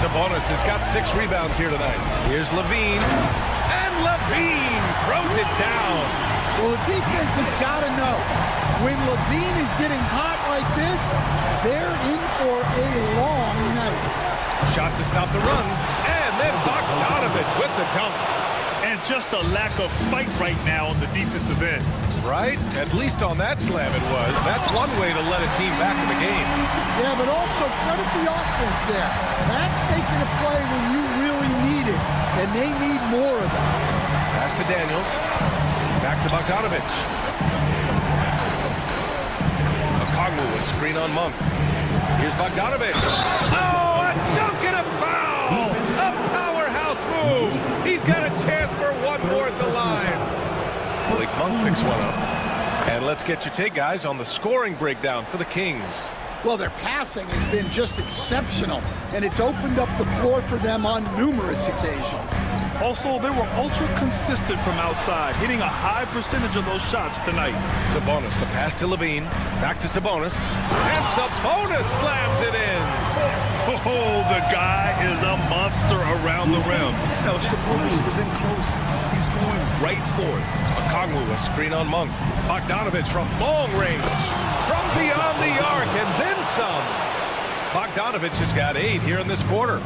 Speaker 2: Sabonis has got 6 rebounds here tonight. Here's Levine. And Levine throws it down.
Speaker 13: Well, the defense has got to know, when Levine is getting hot like this, they're in for a long night.
Speaker 2: Shot to stop the run. And then Bogdanovich with the dunk.
Speaker 3: And just a lack of fight right now on the defensive end.
Speaker 2: Right? At least on that slam it was. That's one way to let a team back in the game.
Speaker 13: Yeah, but also credit the offense there. That's making a play when you really need it, and they need more of it.
Speaker 2: Pass to Daniels. Back to Bogdanovich. Okongwu with screen on Monk. Here's Bogdanovich. Oh, a dunk and a foul! A powerhouse move! He's got a chance for one more at the line. Malik Monk picks one up. And let's get your take, guys, on the scoring breakdown for the Kings.
Speaker 13: Well, their passing has been just exceptional, and it's opened up the floor for them on numerous occasions.
Speaker 3: Also, they were ultra consistent from outside, hitting a high percentage of those shots tonight.
Speaker 2: Sabonis, the pass to Levine. Back to Sabonis. And Sabonis slams it in.
Speaker 3: Oh, the guy is a monster around the rim. Now, if Sabonis isn't close, he's going right for it.
Speaker 2: Okongwu, a screen on Monk. Bogdanovich from long range. From beyond the arc, and then some. Bogdanovich has got 8 here in this quarter.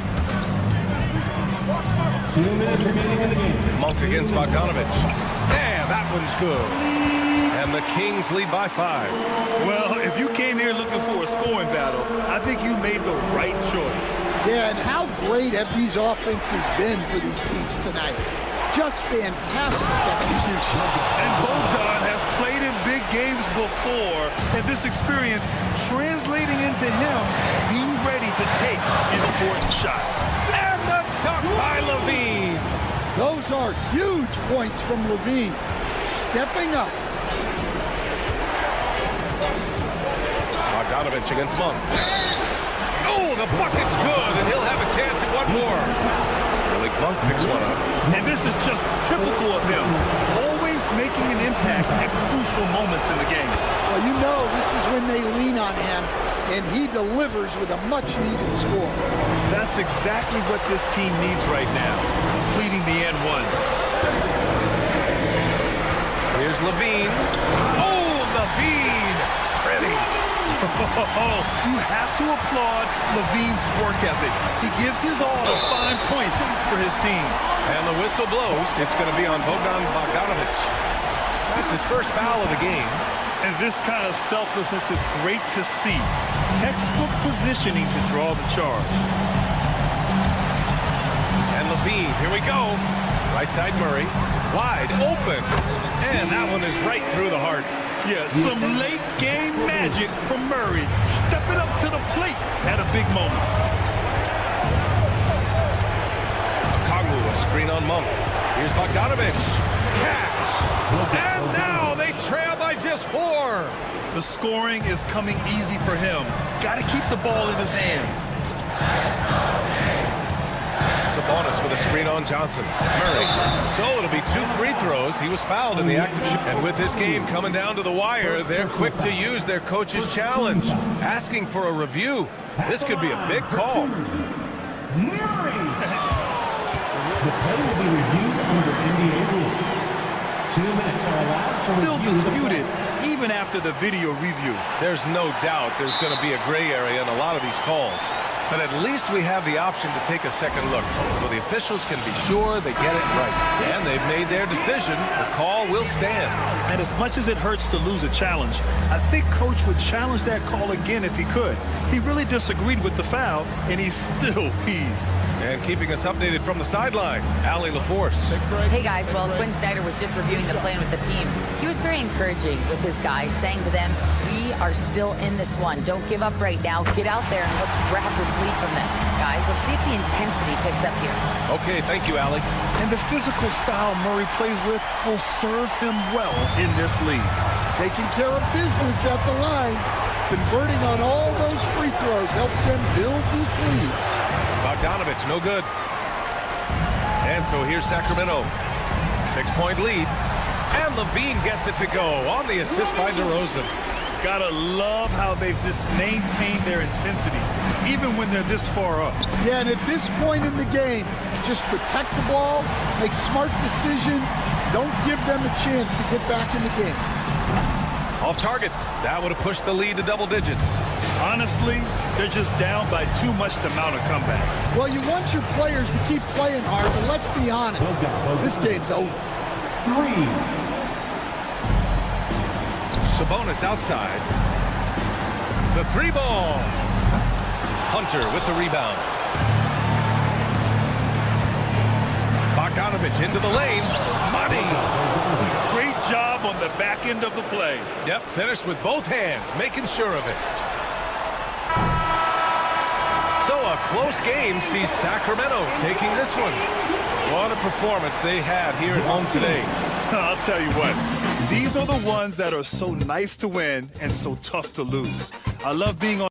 Speaker 1: 2 minutes remaining in the game.
Speaker 2: Monk against Bogdanovich. And that one's good. And the Kings lead by 5.
Speaker 3: Well, if you came here looking for a scoring battle, I think you made the right choice.
Speaker 13: Yeah, and how great have these offenses been for these teams tonight? Just fantastic execution.
Speaker 3: And Bogdan has played in big games before, and this experience translating into him being ready to take important shots.
Speaker 2: And the dunk by Levine.
Speaker 13: Those are huge points from Levine. Stepping up.
Speaker 2: Bogdanovich against Monk. Oh, the bucket's good, and he'll have a chance at one more. Malik Monk picks one up.
Speaker 3: And this is just typical of him. Always making an impact at crucial moments in the game.
Speaker 13: Well, you know this is when they lean on him, and he delivers with a much-needed score.
Speaker 3: That's exactly what this team needs right now, completing the N1.
Speaker 2: Here's Levine. Oh, Levine! Pretty.
Speaker 3: You have to applaud Levine's work ethic. He gives his all to find points for his team.
Speaker 2: And the whistle blows. It's going to be on Bogdanovich. That's his first foul of the game.
Speaker 3: And this kind of selflessness is great to see. Textbook positioning to draw the charge.
Speaker 2: And Levine, here we go. Right side Murray, wide open. And that one is right through the heart.
Speaker 3: Yeah, some late game magic from Murray. Stepping up to the plate at a big moment.
Speaker 2: Okongwu, a screen on Monk. Here's Bogdanovich. Catch. And now they trail by just 4.
Speaker 3: The scoring is coming easy for him. Got to keep the ball in his hands.
Speaker 2: Sabonis with a screen on Johnson. Murray. So it'll be 2 free throws. He was fouled in the act of shooting. And with this game coming down to the wire, they're quick to use their coach's challenge, asking for a review. This could be a big call.
Speaker 1: Murray! The play will be reviewed under NBA rules. 2 minutes are allowed.
Speaker 3: Still disputed, even after the video review.
Speaker 2: There's no doubt there's going to be a gray area in a lot of these calls. But at least we have the option to take a second look, so the officials can be sure they get it right. And they've made their decision. The call will stand.
Speaker 3: And as much as it hurts to lose a challenge, I think Coach would challenge that call again if he could. He really disagreed with the foul, and he's still peeved.
Speaker 2: And keeping us updated from the sideline, Allie LaForce.
Speaker 6: Hey guys, well, Quinn Snyder was just reviewing the plan with the team. He was very encouraging with his guys, saying to them, we are still in this one. Don't give up right now. Get out there and let's grab this lead from them. Guys, let's see if the intensity picks up here.
Speaker 2: Okay, thank you, Allie.
Speaker 3: And the physical style Murray plays with will serve him well in this league.
Speaker 13: Taking care of business at the line, converting on all those free throws helps him build this lead.
Speaker 2: Bogdanovich, no good. And so here's Sacramento. 6-point lead. And Levine gets it to go on the assist by DeRozan.
Speaker 3: Gotta love how they've just maintained their intensity, even when they're this far up.
Speaker 13: Yeah, and at this point in the game, just protect the ball, make smart decisions, don't give them a chance to get back in the game.
Speaker 2: Off target. That would have pushed the lead to double digits.
Speaker 3: Honestly, they're just down by too much to mount a comeback.
Speaker 13: Well, you want your players to keep playing hard, but let's be honest, this game's over.
Speaker 1: 3.
Speaker 2: Sabonis outside. The 3 ball. Hunter with the rebound. Bogdanovich into the lane. Money.
Speaker 3: Great job on the back end of the play.
Speaker 2: Yep, finished with both hands, making sure of it. So a close game sees Sacramento taking this one. What a performance they had here at home today.
Speaker 3: I'll tell you what, these are the ones that are so nice to win and so tough to lose. I love being on.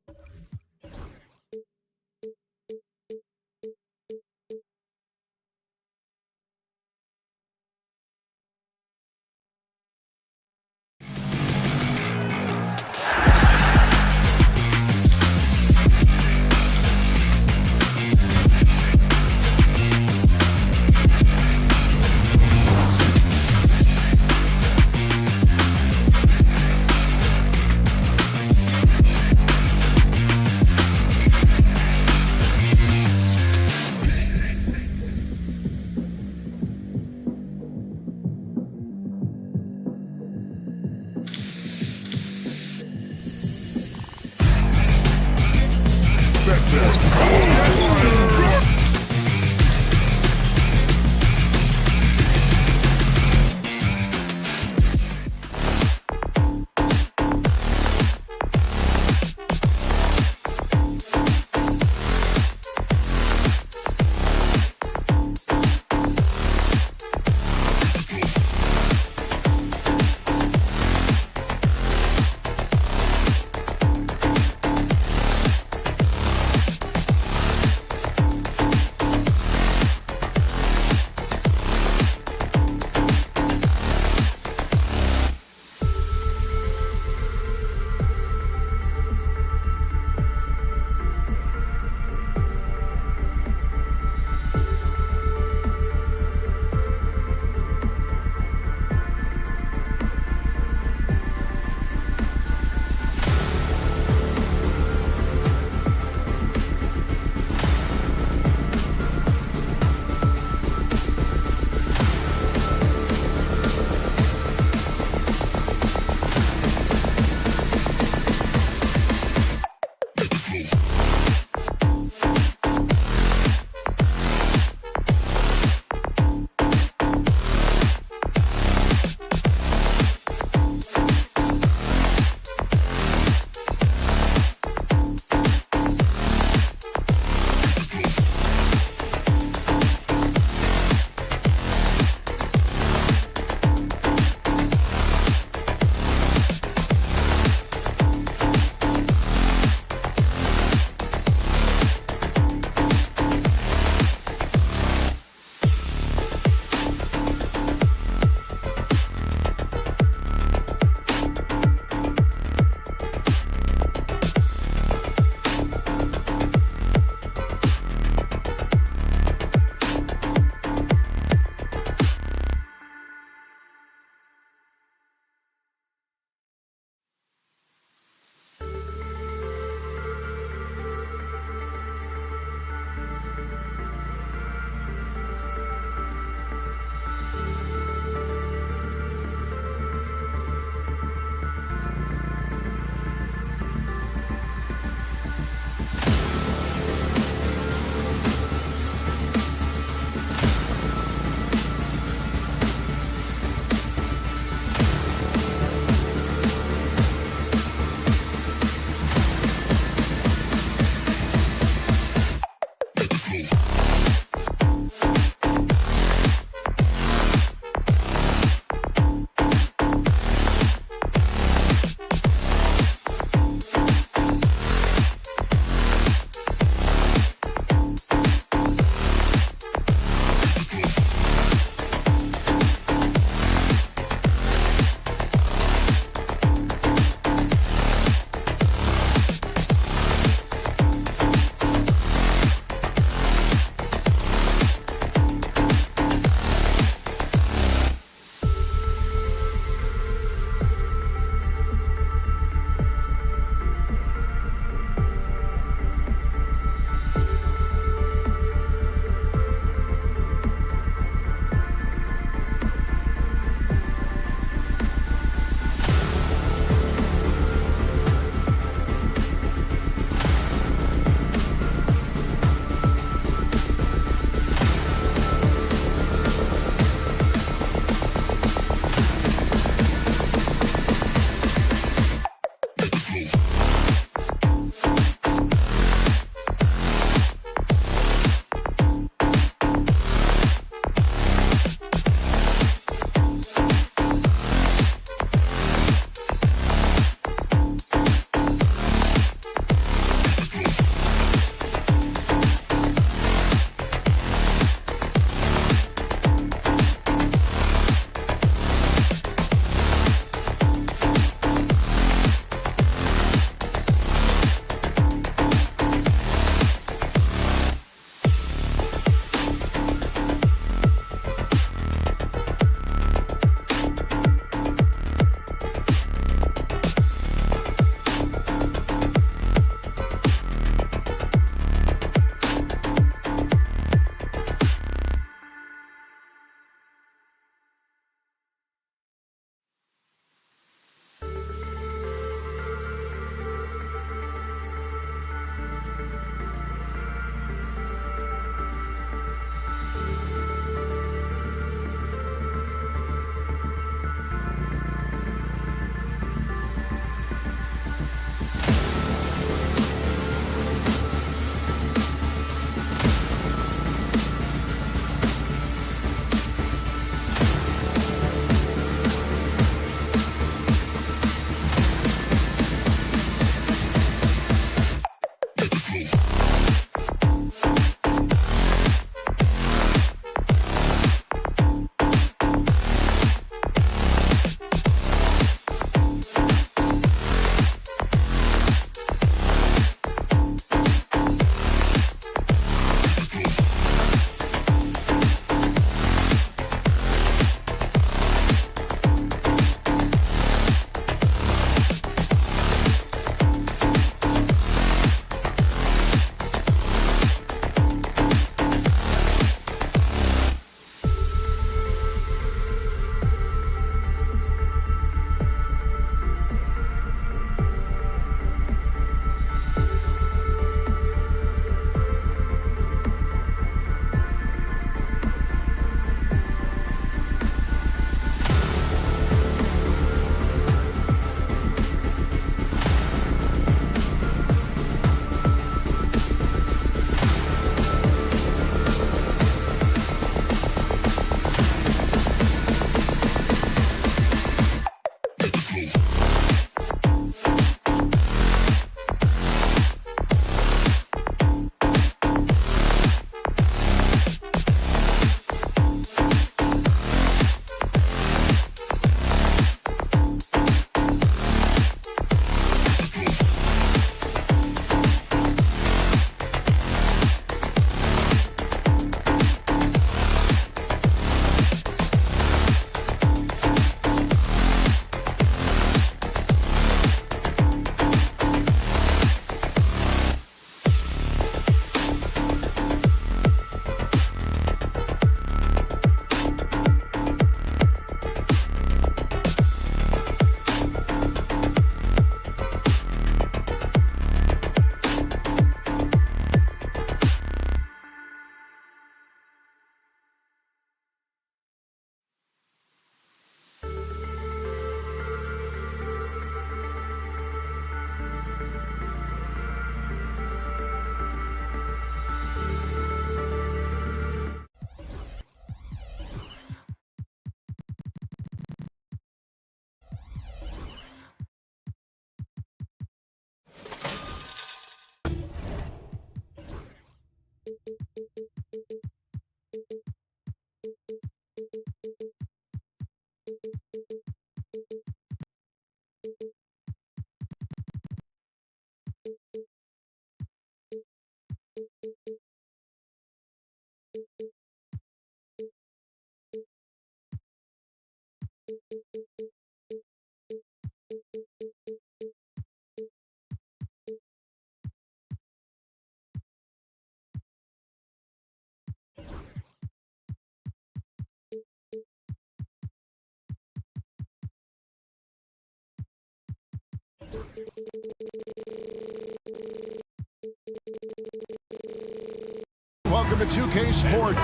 Speaker 10: Welcome to 2K Sport.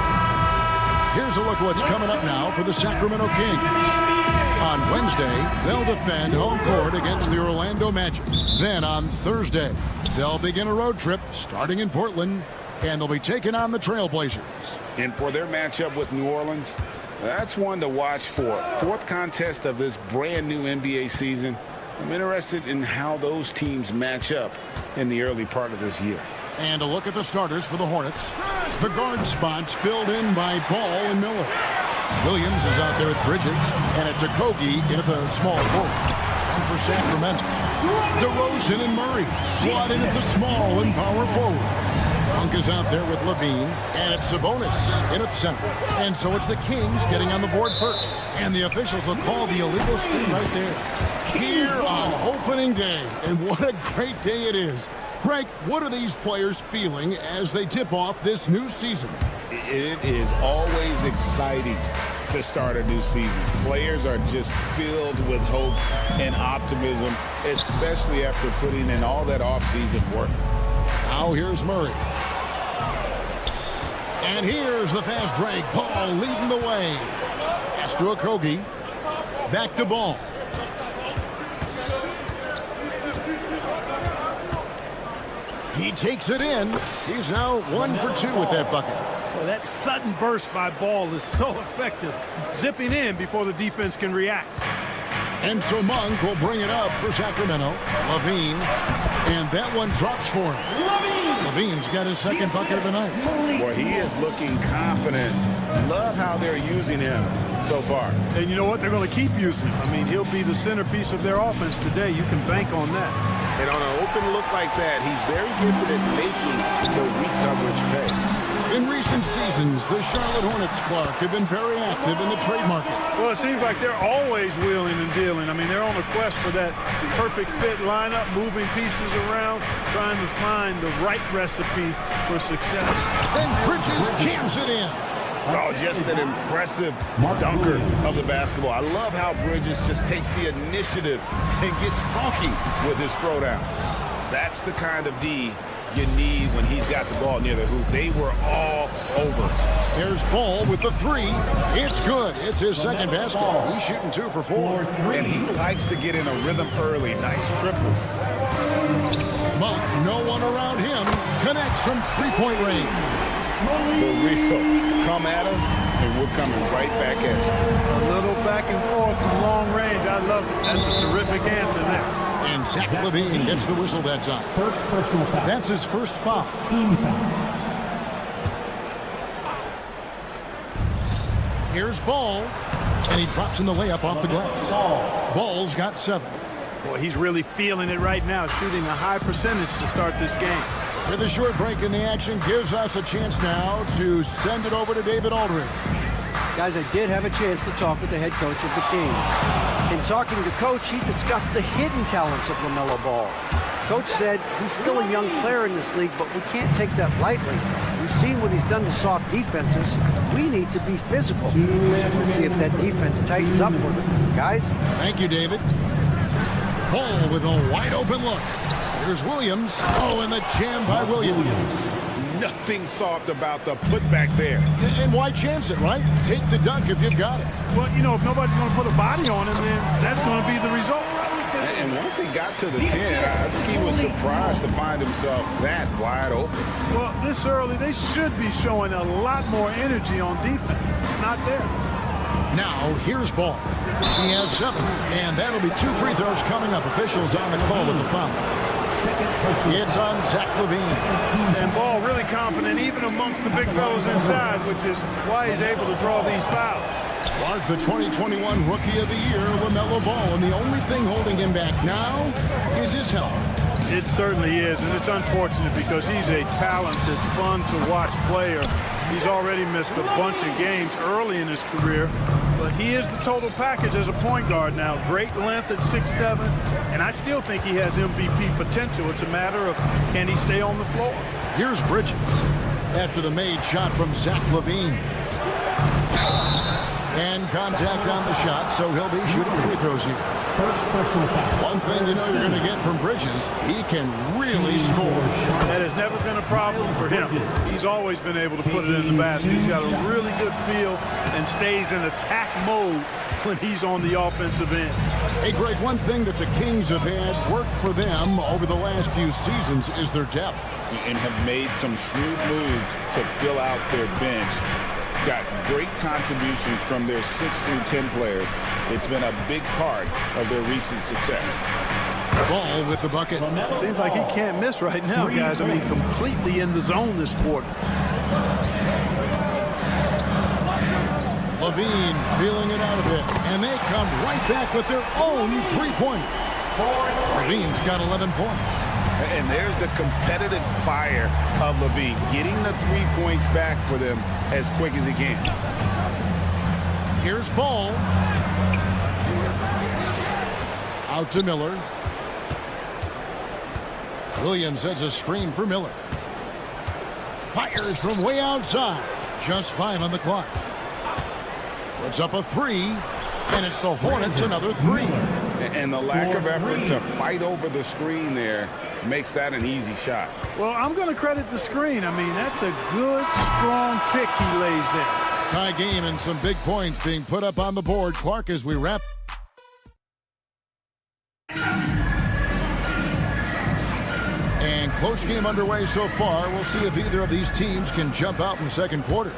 Speaker 10: Here's a look at what's coming up now for the Sacramento Kings. On Wednesday, they'll defend home court against the Orlando Magic. Then on Thursday, they'll begin a road trip starting in Portland, and they'll be taking on the Trailblazers.
Speaker 12: And for their matchup with New Orleans, that's one to watch for. Fourth contest of this brand new NBA season. I'm interested in how those teams match up in the early part of this year.
Speaker 10: And a look at the starters for the Hornets. The guard spots filled in by Ball and Miller. Williams is out there with Bridges, and it's Okogie in at the small forward. And for Sacramento, DeRozan and Murray slot in at the small and power forward. Monk is out there with Levine, and it's Sabonis in at center. And so it's the Kings getting on the board first. And the officials will call the illegal screen right there. Here on opening day, and what a great day it is. Greg, what are these players feeling as they tip off this new season?
Speaker 12: It is always exciting to start a new season. Players are just filled with hope and optimism, especially after putting in all that offseason work.
Speaker 10: Now here's Murray. And here's the fast break. Ball leading the way. Pass to Okogie. Back to Ball. He takes it in. He's now 1 for 2 with that bucket.
Speaker 14: Well, that sudden burst by Ball is so effective, zipping in before the defense can react.
Speaker 10: And so Monk will bring it up for Sacramento. Levine, and that one drops for him. Levine's got his second bucket of the night.
Speaker 12: Well, he is looking confident. Love how they're using him so far.
Speaker 14: And you know what? They're going to keep using him. I mean, he'll be the centerpiece of their offense today. You can bank on that.
Speaker 12: And on an open look like that, he's very gifted at making the weak coverage pay.
Speaker 10: In recent seasons, the Charlotte Hornets, Clark, have been very active in the trade market.
Speaker 14: Well, it seems like they're always wheeling and dealing. I mean, they're on a quest for that perfect fit lineup, moving pieces around, trying to find the right recipe for success.
Speaker 10: And Bridges jams it in.
Speaker 12: Oh, just an impressive dunker of the basketball. I love how Bridges just takes the initiative and gets funky with his throwdown. That's the kind of D you need when he's got the ball near the hoop. They were all over.
Speaker 10: There's Ball with the three. It's good. It's his second basket. He's shooting 2 for 4.
Speaker 12: And he likes to get in a rhythm early. Nice triple.
Speaker 10: Monk, no one around him, connects from three-point range.
Speaker 12: The real come at us, and we're coming right back at you.
Speaker 14: A little back and forth from long range. I love it. That's a terrific answer there.
Speaker 10: And Zach Levine gets the whistle that time.
Speaker 1: First personal foul.
Speaker 10: That's his first foul.
Speaker 1: Team foul.
Speaker 10: Here's Ball, and he drops in the layup off the glass. Ball's got 7.
Speaker 14: Boy, he's really feeling it right now, shooting a high percentage to start this game.
Speaker 10: With a short break in the action, gives us a chance now to send it over to David Aldridge.
Speaker 15: Guys, I did have a chance to talk with the head coach of the Kings. In talking to Coach, he discussed the hidden talents of LaMelo Ball. Coach said he's still a young player in this league, but we can't take that lightly. We've seen what he's done to soft defenses. We need to be physical. We'll see if that defense tightens up for them. Guys?
Speaker 10: Thank you, David. Ball with a wide open look. Here's Williams. Oh, and the jam by Williams.
Speaker 12: Nothing soft about the putback there.
Speaker 10: And why chance it, right? Take the dunk if you've got it.
Speaker 14: Well, you know, if nobody's going to put a body on him, then that's going to be the result.
Speaker 12: And once he got to the 10, I think he was surprised to find himself that wide open.
Speaker 14: Well, this early, they should be showing a lot more energy on defense. Not there.
Speaker 10: Now, here's Ball. He has 7, and that'll be 2 free throws coming up. Officials on the call with the foul. It's on Zach LaVine.
Speaker 14: And Ball really confident even amongst the big fellas inside, which is why he's able to draw these fouls.
Speaker 10: Clark, the 2021 Rookie of the Year, LaMelo Ball, and the only thing holding him back now is his health.
Speaker 14: It certainly is, and it's unfortunate because he's a talented, fun-to-watch player. He's already missed a bunch of games early in his career, but he is the total package as a point guard now. Great length at 6'7", and I still think he has MVP potential. It's a matter of can he stay on the floor.
Speaker 10: Here's Bridges after the made shot from Zach LaVine. And contact on the shot, so he'll be shooting free throws here.
Speaker 1: First personal foul.
Speaker 10: One thing you know you're going to get from Bridges, he can really score.
Speaker 14: That has never been a problem for him. He's always been able to put it in the basket. He's got a really good feel and stays in attack mode when he's on the offensive end.
Speaker 10: Hey, Greg, one thing that the Kings have had work for them over the last few seasons is their depth.
Speaker 12: And have made some shrewd moves to fill out their bench. Got great contributions from their 6 through 10 players. It's been a big part of their recent success.
Speaker 10: Ball with the bucket.
Speaker 14: Seems like he can't miss right now, guys. I mean, completely in the zone this quarter.
Speaker 10: LaVine feeling it out a bit, and they come right back with their own three-pointer. LaVine's got 11 points.
Speaker 12: And there's the competitive fire of LaVine, getting the 3 points back for them as quick as he can.
Speaker 10: Here's Ball. Out to Miller. Williams sets a screen for Miller. Fires from way outside. Just 5 on the clock. Puts up a 3, and it's the Hornets another 3.
Speaker 12: And the lack of effort to fight over the screen there makes that an easy shot.
Speaker 14: Well, I'm going to credit the screen. I mean, that's a good, strong pick he lays there.
Speaker 10: Tie game and some big points being put up on the board. Clark, as we wrap. And close game underway so far. We'll see if either of these teams can jump out in the second quarter.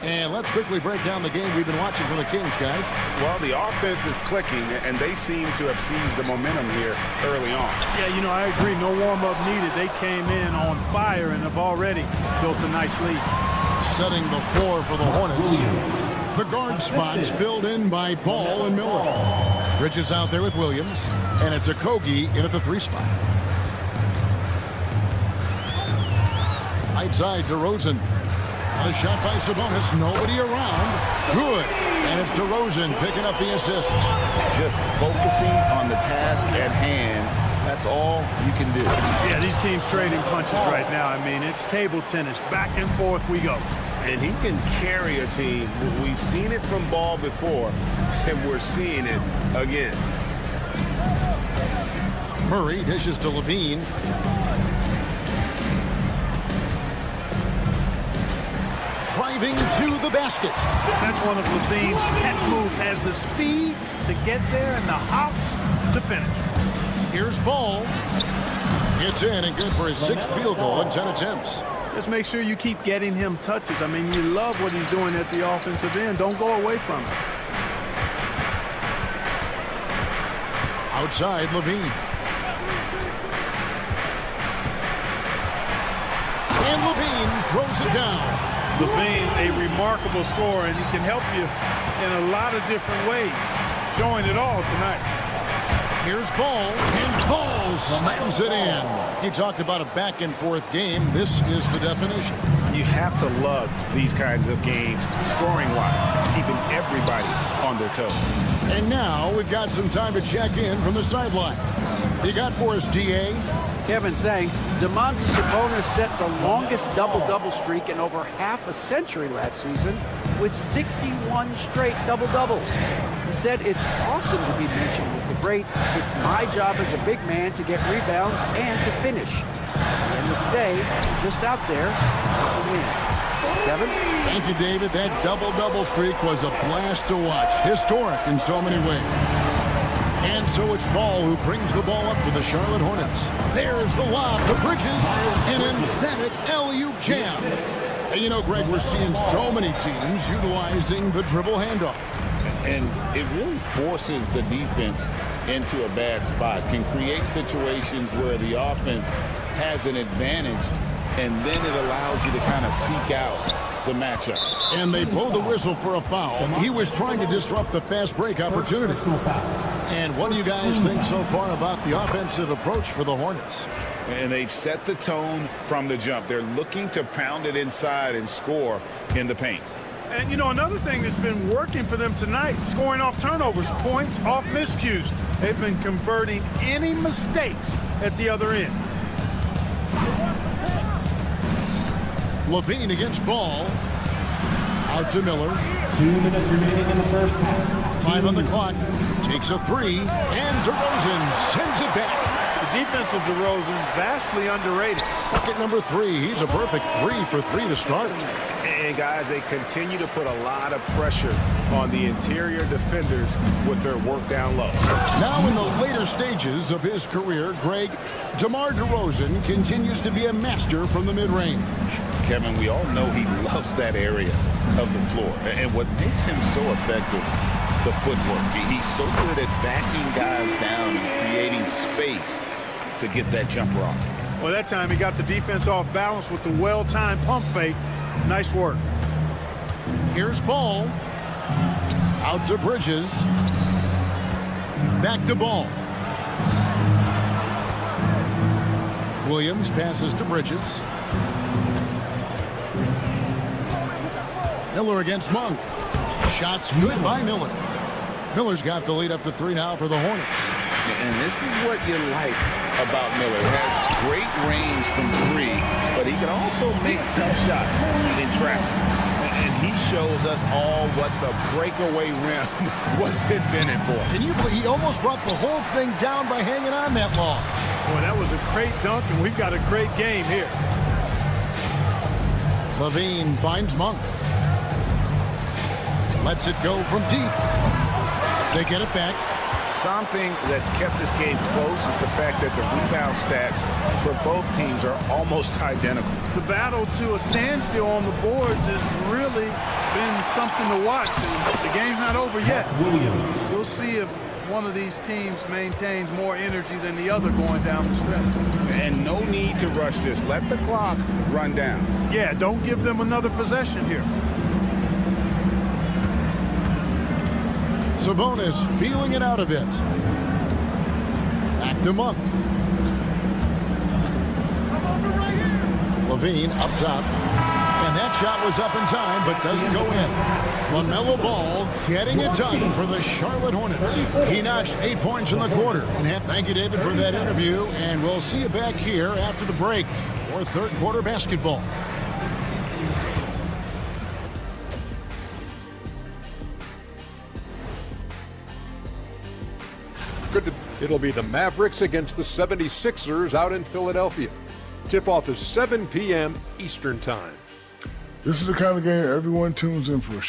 Speaker 10: And let's quickly break down the game we've been watching from the Kings, guys.
Speaker 12: Well, the offense is clicking, and they seem to have seized the momentum here early on.
Speaker 14: Yeah, you know, I agree. No warm-up needed. They came in on fire and have already built a nice lead.
Speaker 10: Setting the floor for the Hornets. The guard spots filled in by Ball and Miller. Bridges out there with Williams, and it's Okogie in at the 3 spot. Right side to DeRozan. A shot by Sabonis, nobody around. Good. And it's DeRozan picking up the assist.
Speaker 12: Just focusing on the task at hand. That's all you can do.
Speaker 14: Yeah, these teams trading punches right now. I mean, it's table tennis. Back and forth we go.
Speaker 12: And he can carry a team. We've seen it from Ball before, and we're seeing it again.
Speaker 10: Murray dishes to LaVine. Driving to the basket.
Speaker 14: That's one of LaVine's pet moves. Has the speed to get there and the hops to finish.
Speaker 10: Here's Ball. It's in and good for his 6th field goal in 10 attempts.
Speaker 14: Just make sure you keep getting him touches. I mean, you love what he's doing at the offensive end. Don't go away from it.
Speaker 10: Outside, LaVine. And LaVine throws it down.
Speaker 14: LaVine, a remarkable scorer, and he can help you in a lot of different ways. Showing it all tonight.
Speaker 10: Here's Ball, and Ball slams it in. He talked about a back-and-forth game. This is the definition.
Speaker 12: You have to love these kinds of games, scoring-wise, keeping everybody on their toes.
Speaker 10: And now we've got some time to check in from the sideline. You got for us, D.A.?
Speaker 15: Kevin, thanks. Domantas Sabonis set the longest double-double streak in over half a century last season with 61 straight double-doubles. He said it's awesome to be mentioned with the greats. It's my job as a big man to get rebounds and to finish. At the end of the day, I'm just out there to win. Kevin?
Speaker 10: Thank you, David. That double-double streak was a blast to watch. Historic in so many ways. And so it's Ball who brings the ball up for the Charlotte Hornets. There's the lob to Bridges. An emphatic alley-oop jam. And you know, Greg, we're seeing so many teams utilizing the dribble handoff.
Speaker 12: And it really forces the defense into a bad spot, can create situations where the offense has an advantage, and then it allows you to kind of seek out the matchup.
Speaker 10: And they blow the whistle for a foul. He was trying to disrupt the fast break opportunity. And what do you guys think so far about the offensive approach for the Hornets?
Speaker 12: And they've set the tone from the jump. They're looking to pound it inside and score in the paint.
Speaker 14: And, you know, another thing that's been working for them tonight, scoring off turnovers, points off miscues. They've been converting any mistakes at the other end.
Speaker 10: Levine against Ball. Out to Miller.
Speaker 1: 2 minutes remaining in the first half.
Speaker 10: 5 on the clock. Takes a 3. And DeRozan sends it back.
Speaker 14: The defense of DeRozan, vastly underrated.
Speaker 10: Bucket number 3. He's a perfect 3 for 3 to start.
Speaker 16: And guys, they continue to put a lot of pressure on the interior defenders with their work down low.
Speaker 10: Now in the later stages of his career, Greg, DeMar DeRozan continues to be a master from the mid-range.
Speaker 12: Kevin, we all know he loves that area of the floor. And what makes him so effective, the footwork. He's so good at backing guys down and creating space to get that jumper off.
Speaker 14: Well, that time he got the defense off balance with the well-timed pump fake. Nice work.
Speaker 10: Here's Ball. Out to Bridges. Back to Ball. Williams passes to Bridges. Miller against Monk. Shots good by Miller. Miller's got the lead up to 3 now for the Hornets.
Speaker 12: And this is what you like about Miller. He has great range from 3, but he can also make tough shots in traffic. And he shows us all what the breakaway rim was invented for.
Speaker 10: Can you believe he almost brought the whole thing down by hanging on that long?
Speaker 14: Boy, that was a great dunk, and we've got a great game here.
Speaker 10: Levine finds Monk. Lets it go from deep. They get it back.
Speaker 16: Something that's kept this game close is the fact that the rebound stats for both teams are almost identical.
Speaker 14: The battle to a standstill on the boards has really been something to watch. And the game's not over yet.
Speaker 1: Williams.
Speaker 14: We'll see if one of these teams maintains more energy than the other going down the stretch.
Speaker 12: And no need to rush this. Let the clock run down.
Speaker 14: Yeah, don't give them another possession here.
Speaker 10: Sabonis feeling it out a bit. Back to Monk. Levine up top. And that shot was up in time, but doesn't go in. LaMelo Ball getting it done for the Charlotte Hornets. He notched 8 points in the quarter. And thank you, David, for that interview. And we'll see you back here after the break for third quarter basketball.
Speaker 9: It'll be the Mavericks against the 76ers out in Philadelphia. Tip-off is 7 p.m. Eastern Time.
Speaker 7: This is the kind of game everyone tunes in for.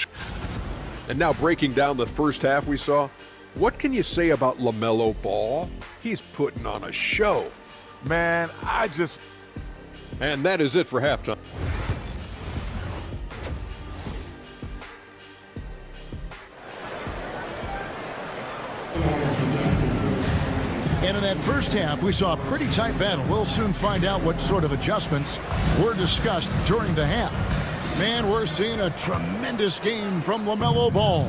Speaker 9: And now breaking down the first half we saw, what can you say about LaMelo Ball? He's putting on a show.
Speaker 8: Man,
Speaker 9: And that is it for halftime.
Speaker 10: And in that first half, we saw a pretty tight battle. We'll soon find out what sort of adjustments were discussed during the half. Man, we're seeing a tremendous game from LaMelo Ball.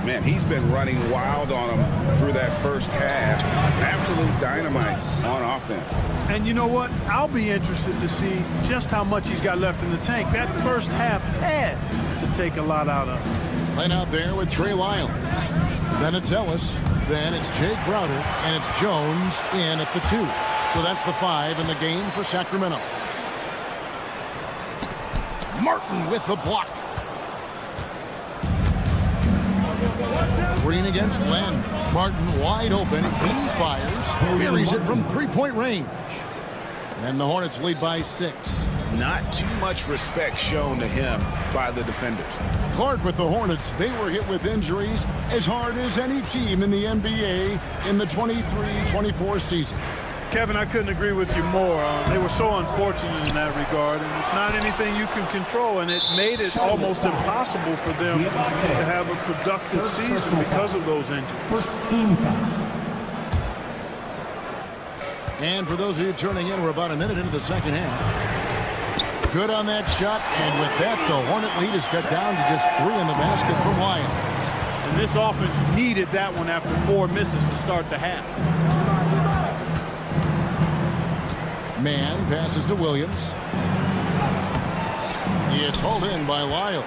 Speaker 12: Man, he's been running wild on him through that first half. Absolute dynamite on offense.
Speaker 14: And you know what? I'll be interested to see just how much he's got left in the tank. That first half had to take a lot out of him.
Speaker 10: Line out there with Trey Lyles. Then it's Ellis. Then it's Jay Crowder. And it's Jones in at the 2. So that's the 5 in the game for Sacramento. Martin with the block. Green against Len. Martin wide open. He fires. Buries it from three-point range. And the Hornets lead by 6.
Speaker 12: Not too much respect shown to him by the defenders.
Speaker 10: Clark with the Hornets. They were hit with injuries as hard as any team in the NBA in the 23-24 season.
Speaker 14: Kevin, I couldn't agree with you more. They were so unfortunate in that regard, and it's not anything you can control, and it made it almost impossible for them to have a productive season because of those injuries.
Speaker 1: First team foul.
Speaker 10: And for those of you turning in, we're about a minute into the second half. Good on that shot, and with that, the Hornet lead is cut down to just 3 in the basket from Wild.
Speaker 14: And this offense needed that one after 4 misses to start the half.
Speaker 10: Man passes to Williams. It's hauled in by Wild.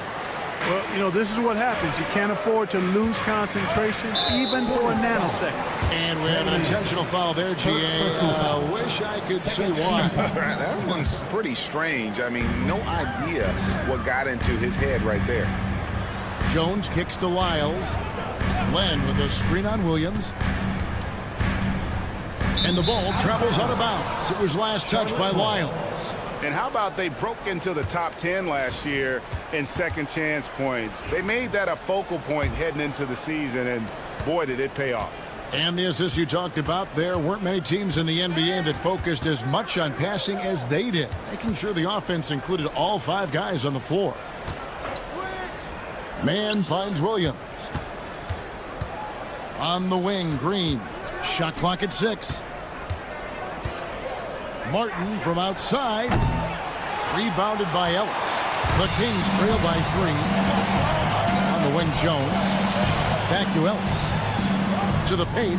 Speaker 14: Well, you know, this is what happens. You can't afford to lose concentration even for a nanosecond.
Speaker 10: And we have an intentional foul there, GA. I wish I could say why.
Speaker 16: That one's pretty strange. I mean, no idea what got into his head right there.
Speaker 10: Jones kicks to Lyles. Len with a screen on Williams. And the ball travels out of bounds. It was last touched by Lyles.
Speaker 16: And how about they broke into the top 10 last year in second chance points? They made that a focal point heading into the season, and boy, did it pay off.
Speaker 10: And the assist you talked about, there weren't many teams in the NBA that focused as much on passing as they did, making sure the offense included all 5 guys on the floor. Man finds Williams. On the wing, Green. Shot clock at 6. Martin from outside. Rebounded by Ellis. The Kings trail by 3. On the wing, Jones. Back to Ellis. To the paint.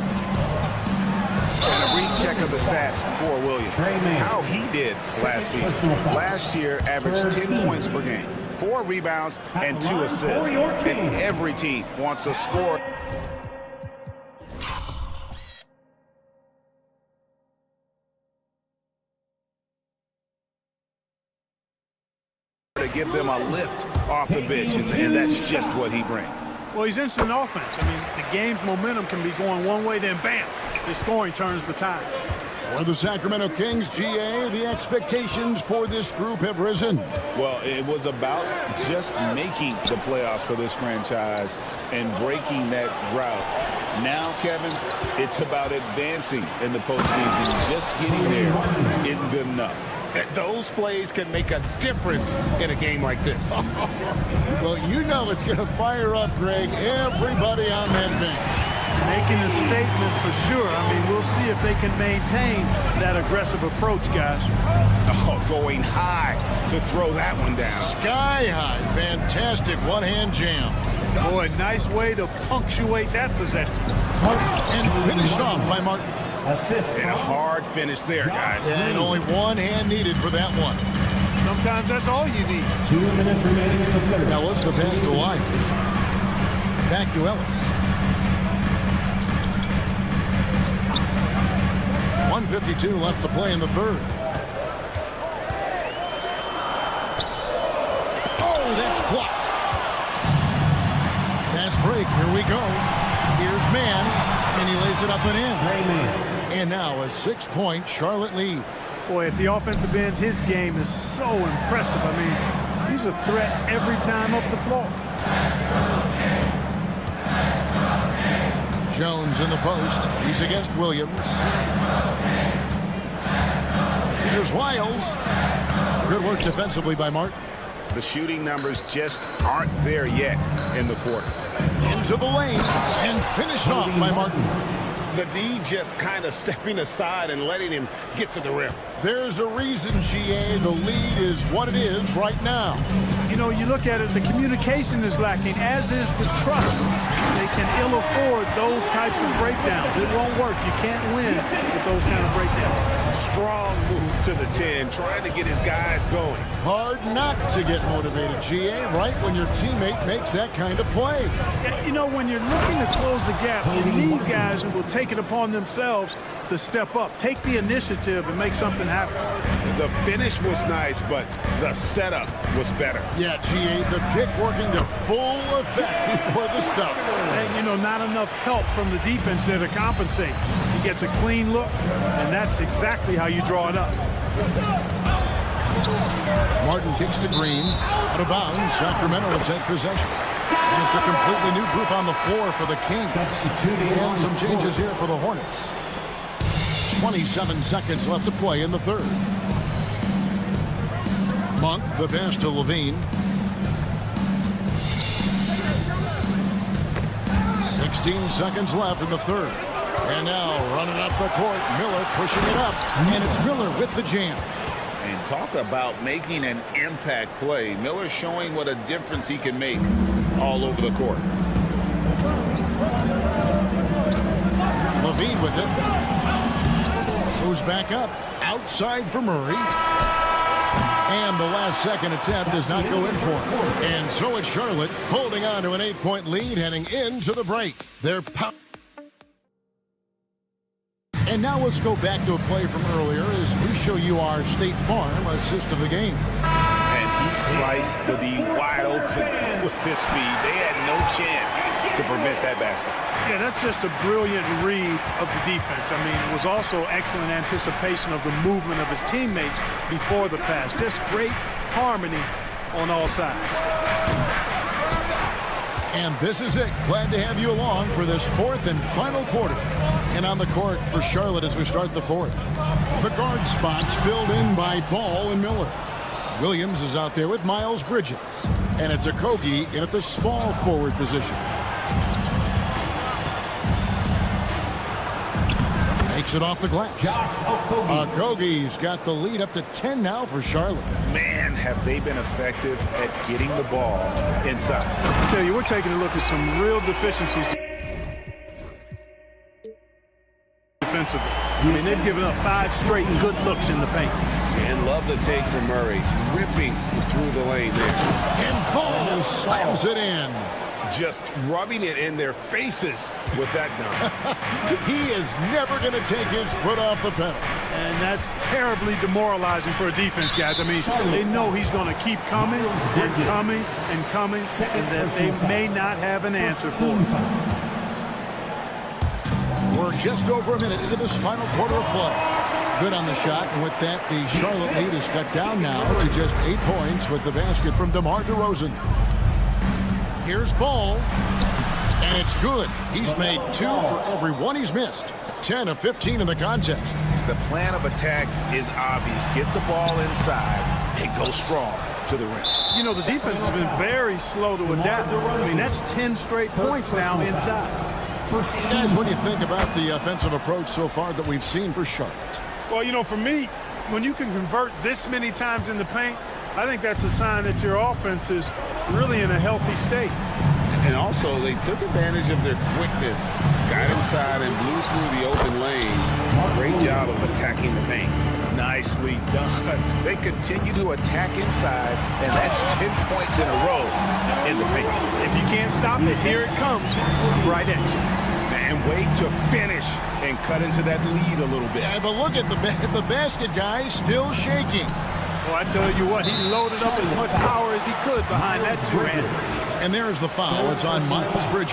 Speaker 16: And a brief check of the stats for Williams. How he did last season. Last year, averaged 10 points per game, 4 rebounds, and 2 assists. And every team wants a score. To give them a lift off the bench, and that's just what he brings.
Speaker 14: Well, he's instant offense. I mean, the game's momentum can be going one way, then bam, the scoring turns the tide.
Speaker 10: For the Sacramento Kings, GA, the expectations for this group have risen.
Speaker 16: Well, it was about just making the playoffs for this franchise and breaking that drought. Now, Kevin, it's about advancing in the postseason. Just getting there isn't good enough. Those plays can make a difference in a game like this.
Speaker 10: Well, you know it's going to fire up, Greg, everybody on that bench.
Speaker 14: Making a statement for sure. I mean, we'll see if they can maintain that aggressive approach, guys.
Speaker 16: Oh, going high to throw that one down.
Speaker 10: Sky high. Fantastic one-hand jam.
Speaker 14: Boy, nice way to punctuate that possession.
Speaker 10: And finished off by Martin.
Speaker 16: Assist. And a hard finish there, guys.
Speaker 10: And only one hand needed for that one.
Speaker 14: Sometimes that's all you need.
Speaker 1: 2 minutes remaining in the third.
Speaker 10: Ellis, the pass to Lyles. Back to Ellis. 1:52 left to play in the third. Oh, that's blocked. Fast break. Here we go. Here's Man, and he lays it up and in. And now a 6-point Charlotte lead.
Speaker 14: Boy, at the offensive end, his game is so impressive. I mean, he's a threat every time up the floor.
Speaker 10: Jones in the post. He's against Williams. Here's Lyles. Good work defensively by Martin.
Speaker 16: The shooting numbers just aren't there yet in the quarter.
Speaker 10: Into the lane and finished off by Martin.
Speaker 16: The D just kind of stepping aside and letting him get to the rim.
Speaker 10: There's a reason, GA, the lead is what it is right now.
Speaker 14: You know, you look at it, the communication is lacking, as is the trust. They can ill afford those types of breakdowns. It won't work. You can't win with those kind of breakdowns.
Speaker 16: Strong move to the 10, trying to get his guys going.
Speaker 10: Hard not to get motivated, GA, right when your teammate makes that kind of play.
Speaker 14: Yeah, you know, when you're looking to close the gap, you need guys who will take it upon themselves to step up, take the initiative, and make something happen.
Speaker 16: The finish was nice, but the setup was better.
Speaker 10: Yeah, GA, the pick working to full effect before the stuff.
Speaker 14: And, you know, not enough help from the defense there to compensate. He gets a clean look, and that's exactly how you draw it up.
Speaker 10: Martin kicks to Green. Out of bounds, Sacramento will take possession. And it's a completely new group on the floor for the Kings. And some changes here for the Hornets. 27 seconds left to play in the third. Monk, the pass to Levine. 16 seconds left in the third. And now running up the court, Miller pushing it up. And it's Miller with the jam.
Speaker 16: And talk about making an impact play. Miller showing what a difference he can make all over the court.
Speaker 10: Levine with it. Goes back up. Outside for Murray. And the last second attempt does not go in for him. And so it's Charlotte holding on to an 8-point lead heading into the break. They're And now let's go back to a play from earlier as we show you our State Farm assist of the game.
Speaker 16: And he sliced the D wide open with his speed. They had no chance to prevent that basket.
Speaker 14: Yeah, that's just a brilliant read of the defense. I mean, it was also excellent anticipation of the movement of his teammates before the pass. Just great harmony on all sides.
Speaker 10: And this is it. Glad to have you along for this fourth and final quarter. And on the court for Charlotte as we start the fourth. The guard spots filled in by Ball and Miller. Williams is out there with Miles Bridges. And it's Okogie in at the small forward position. Takes it off the glass. Okogie's got the lead up to 10 now for Charlotte.
Speaker 16: Man, have they been effective at getting the ball inside.
Speaker 14: I tell you, we're taking a look at some real deficiencies defensively. I mean, they've given up 5 straight good looks in the paint.
Speaker 16: And love the take from Murray, ripping through the lane there.
Speaker 10: And Ball slams it in.
Speaker 16: Just rubbing it in their faces with that dunk.
Speaker 10: He is never going to take his foot off the pedal.
Speaker 14: And that's terribly demoralizing for a defense, guys. I mean, they know he's going to keep coming and coming and coming, and that they may not have an answer for him.
Speaker 10: We're just over a minute into this final quarter of play. Good on the shot, and with that, the Charlotte lead is cut down now to just 8 points with the basket from DeMar DeRozan. Here's Ball, and it's good. He's made 2 for every 1 he's missed. 10 of 15 in the contest.
Speaker 16: The plan of attack is obvious. Get the ball inside and go strong to the rim.
Speaker 14: You know, the defense has been very slow to adapt. I mean, that's 10 straight points now inside.
Speaker 10: Guys, what do you think about the offensive approach so far that we've seen for Charlotte?
Speaker 14: Well, you know, for me, when you can convert this many times in the paint, I think that's a sign that your offense is really in a healthy state.
Speaker 16: And also, they took advantage of their quickness, got inside and blew through the open lanes. Great job of attacking the paint. Nicely done. They continue to attack inside, and that's 10 points in a row in the paint.
Speaker 14: If you can't stop it, here it comes right at you.
Speaker 16: And wait to finish and cut into that lead a little bit.
Speaker 10: Yeah, but look at the basket guy still shaking.
Speaker 14: Well, I tell you what, he loaded up as much power as he could behind that two-hander.
Speaker 10: And there's the foul. It's on Miles Bridges.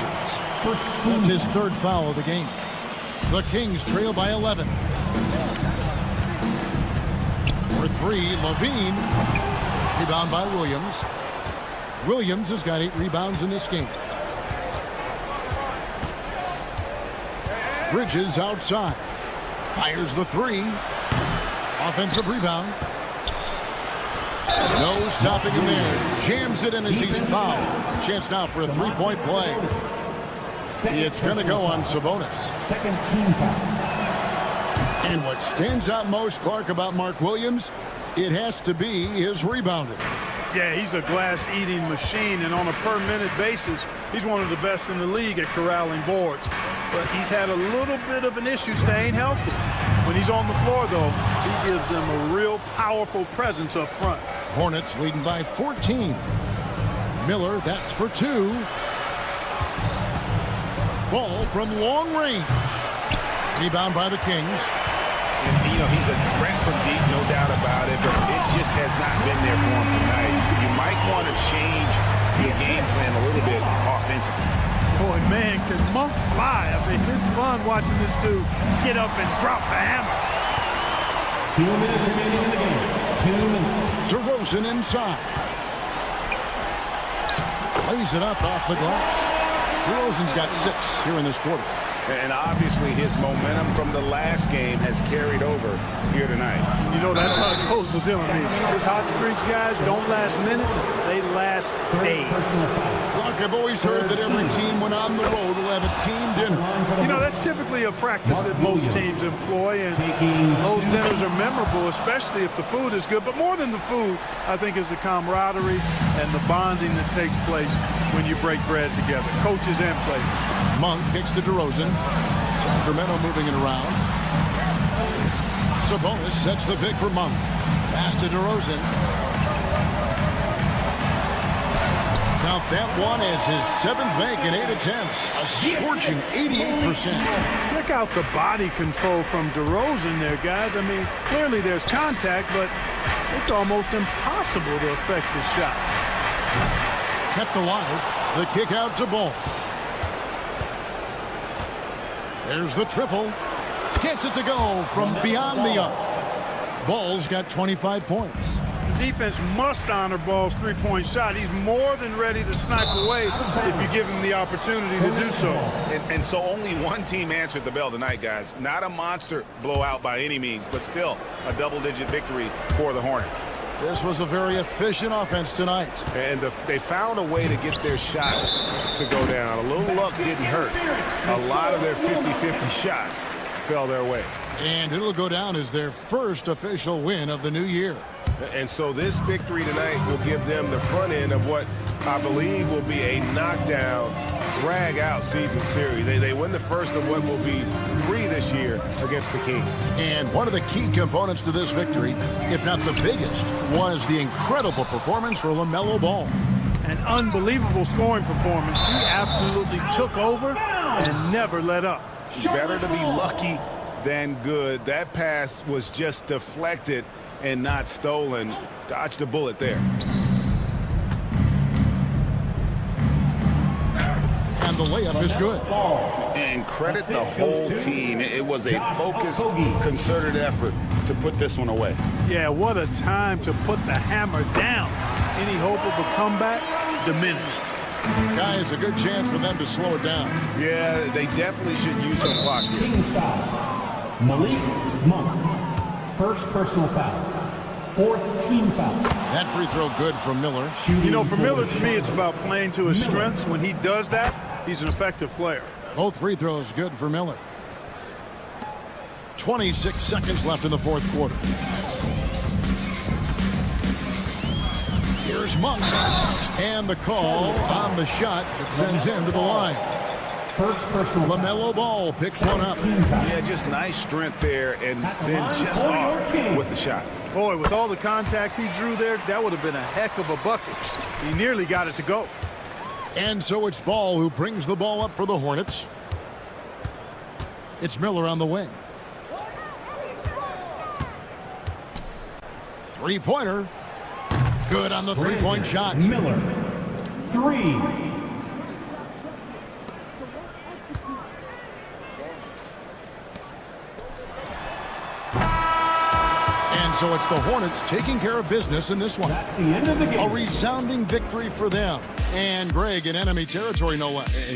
Speaker 10: That's his 3rd foul of the game. The Kings trail by 11. For 3, Levine. Rebound by Williams. Williams has got 8 rebounds in this game. Bridges outside. Fires the 3. Offensive rebound. No stopping him there. Jams it in as he's fouled. Chance now for a 3-point play. It's going to go on Sabonis.
Speaker 1: Second team foul.
Speaker 10: And what stands out most, Clark, about Mark Williams, it has to be his rebounding.
Speaker 14: Yeah, he's a glass-eating machine, and on a per-minute basis, he's one of the best in the league at corralling boards. But he's had a little bit of an issue staying healthy. When he's on the floor, though, he gives them a real powerful presence up front.
Speaker 10: Hornets leading by 14. Miller, that's for 2. Ball from long range. Rebound by the Kings.
Speaker 16: And, you know, he's a threat from deep, no doubt about it, but it just has not been there for him tonight. You might want to change your game plan a little bit offensively.
Speaker 14: Boy, man, can Monk fly. I mean, it's fun watching this dude get up and drop the hammer.
Speaker 1: 2 minutes remaining in the game. 2 minutes.
Speaker 10: DeRozan inside. Plays it up off the glass. DeRozan's got 6 here in this quarter.
Speaker 16: And obviously his momentum from the last game has carried over here tonight.
Speaker 14: You know, that's how it goes with him. I mean, his hot streaks, guys, don't last minutes. They last days.
Speaker 10: Look, I've always heard that every team when on the road will have a team dinner.
Speaker 14: You know, that's typically a practice that most teams employ, and those dinners are memorable, especially if the food is good. But more than the food, I think, is the camaraderie and the bonding that takes place when you break bread together, coaches and players.
Speaker 10: Monk kicks to DeRozan. Sacramento moving it around. Sabonis sets the pick for Monk. Pass to DeRozan. Count that one as his 7th make in 8 attempts. A scorching 88%.
Speaker 14: Check out the body control from DeRozan there, guys. I mean, clearly there's contact, but it's almost impossible to affect his shot.
Speaker 10: Kept alive. The kick out to Ball. There's the triple. Gets it to go from beyond the arc. Ball's got 25 points.
Speaker 14: The defense must honor Ball's three-point shot. He's more than ready to snipe away if you give him the opportunity to do so.
Speaker 16: And so only one team answered the bell tonight, guys. Not a monster blowout by any means, but still a double-digit victory for the Hornets.
Speaker 10: This was a very efficient offense tonight.
Speaker 2: And they found a way to get their shots to go down. A little luck didn't hurt. A lot of their 50-50 shots fell their way.
Speaker 10: And it'll go down as their first official win of the new year.
Speaker 2: And so this victory tonight will give them the front end of what I believe will be a knockdown, drag-out season series. They win the first of what will be 3 this year against the Kings.
Speaker 10: And one of the key components to this victory, if not the biggest, was the incredible performance for LaMelo Ball.
Speaker 14: An unbelievable scoring performance. He absolutely took over and never let up.
Speaker 16: Better to be lucky than good. That pass was just deflected and not stolen. Dodged a bullet there.
Speaker 10: And the layup is good.
Speaker 16: And credit the whole team. It was a focused, concerted effort to put this one away.
Speaker 14: Yeah, what a time to put the hammer down. Any hope of a comeback diminished.
Speaker 10: Guys, a good chance for them to slow it down.
Speaker 2: Yeah, they definitely should use some clock here.
Speaker 1: Kings foul. Malik Monk. First personal foul. 4th team foul.
Speaker 10: That free throw good from Miller.
Speaker 14: You know, for Miller, to me, it's about playing to his strengths. When he does that, he's an effective player.
Speaker 10: Both free throws good for Miller. 26 seconds left in the 4th quarter. Here's Monk. And the call on the shot that sends him to the line.
Speaker 1: First personal.
Speaker 10: LaMelo Ball picks one up.
Speaker 16: Yeah, just nice strength there, and then just off with the shot.
Speaker 14: Boy, with all the contact he drew there, that would have been a heck of a bucket. He nearly got it to go.
Speaker 10: And so it's Ball who brings the ball up for the Hornets. It's Miller on the wing. Three-pointer. Good on the three-point shot.
Speaker 1: Miller. 3.
Speaker 10: So it's the Hornets taking care of business in this one.
Speaker 1: That's the end of the game.
Speaker 10: A resounding victory for them. And Greg in enemy territory, no less.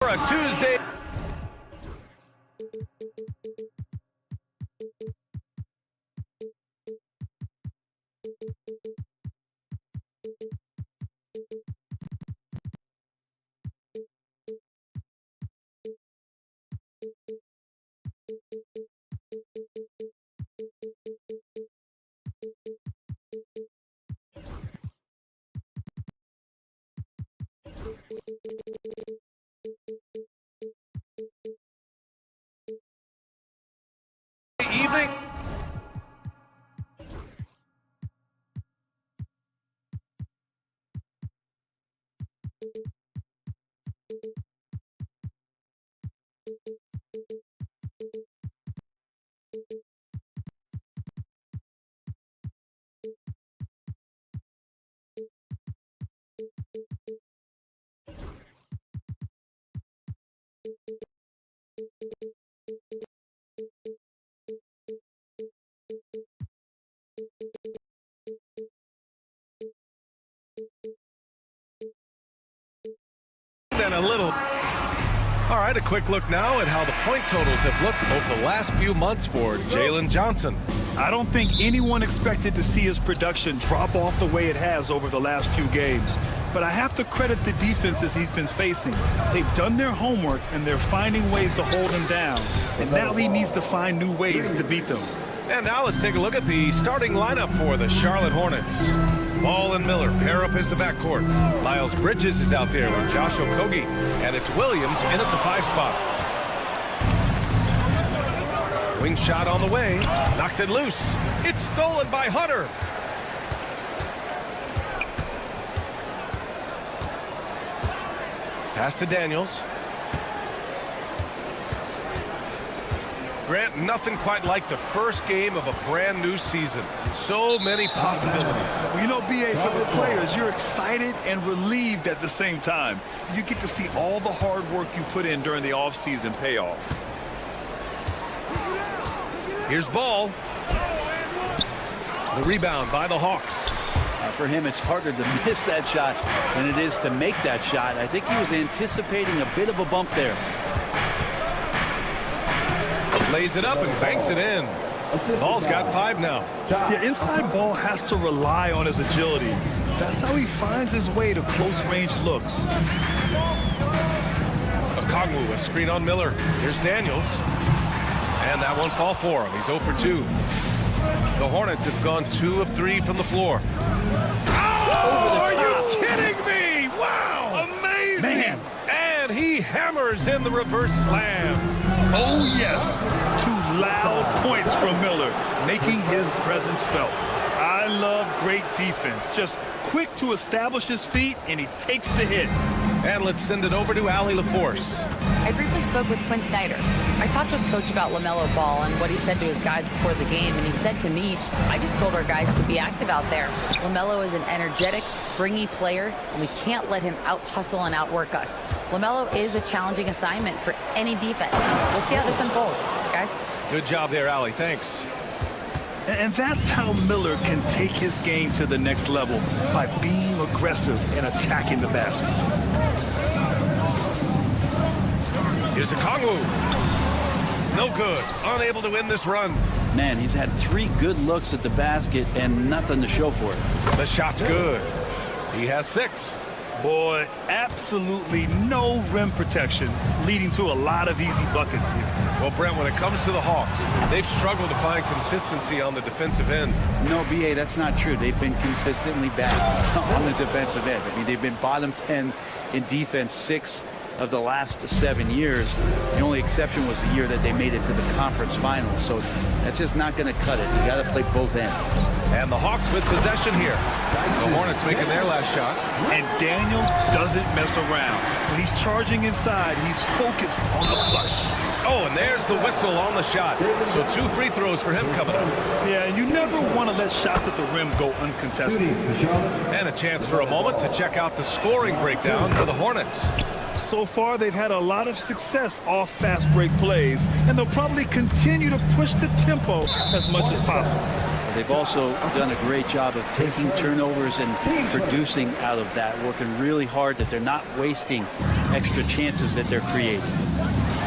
Speaker 2: For a Tuesday. Evening. And a little. All right, a quick look now at how the point totals have looked over the last few months for Jalen Johnson.
Speaker 3: I don't think anyone expected to see his production drop off the way it has over the last few games. But I have to credit the defenses he's been facing. They've done their homework, and they're finding ways to hold him down. And now he needs to find new ways to beat them.
Speaker 2: And now let's take a look at the starting lineup for the Charlotte Hornets. Ball and Miller pair up as the backcourt. Miles Bridges is out there with Josh Okogie. And it's Williams in at the 5 spot. Wing shot on the way. Knocks it loose. It's stolen by Hunter. Pass to Daniels. Grant, nothing quite like the first game of a brand new season. So many possibilities.
Speaker 3: Well, you know, BA, for the players, you're excited and relieved at the same time. You get to see all the hard work you put in during the offseason pay off.
Speaker 2: Here's Ball. The rebound by the Hawks.
Speaker 5: For him, it's harder to miss that shot than it is to make that shot. I think he was anticipating a bit of a bump there.
Speaker 2: Lays it up and banks it in. Ball's got 5 now.
Speaker 3: Yeah, inside Ball has to rely on his agility. That's how he finds his way to close-range looks.
Speaker 2: Okongwu, a screen on Miller. Here's Daniels. And that won't fall for him. He's 0 for 2. The Hornets have gone 2 of 3 from the floor. Oh, are you kidding me? Wow! Amazing!
Speaker 3: Man.
Speaker 2: And he hammers in the reverse slam.
Speaker 3: Oh, yes. 2 loud points from Miller, making his presence felt. I love great defense. Just quick to establish his feet, and he takes the hit.
Speaker 2: And let's send it over to Allie LaForce.
Speaker 6: I briefly spoke with Quinn Snyder. I talked with Coach about LaMelo Ball and what he said to his guys before the game, and he said to me, I just told our guys to be active out there. LaMelo is an energetic, springy player, and we can't let him out-hustle and outwork us. LaMelo is a challenging assignment for any defense. We'll see how this unfolds, guys.
Speaker 2: Good job there, Allie. Thanks.
Speaker 3: And that's how Miller can take his game to the next level, by being aggressive and attacking the basket.
Speaker 2: Here's Okongwu. No good. Unable to win this run.
Speaker 5: Man, he's had 3 good looks at the basket and nothing to show for it.
Speaker 2: The shot's good. He has 6.
Speaker 3: Boy, absolutely no rim protection, leading to a lot of easy buckets here.
Speaker 2: Well, Brent, when it comes to the Hawks, they've struggled to find consistency on the defensive end.
Speaker 5: No, BA, that's not true. They've been consistently bad on the defensive end. I mean, they've been bottom 10 in defense 6 of the last 7 years. The only exception was the year that they made it to the conference finals. So that's just not going to cut it. You got to play both ends.
Speaker 2: And the Hawks with possession here. The Hornets making their last shot.
Speaker 3: And Daniels doesn't mess around. When he's charging inside, he's focused on the flush.
Speaker 2: Oh, and there's the whistle on the shot. So 2 free throws for him coming up.
Speaker 3: Yeah, and you never want to let shots at the rim go uncontested.
Speaker 2: And a chance for a moment to check out the scoring breakdown for the Hornets.
Speaker 3: So far, they've had a lot of success off fast break plays, and they'll probably continue to push the tempo as much as possible.
Speaker 5: They've also done a great job of taking turnovers and producing out of that, working really hard that they're not wasting extra chances that they're creating.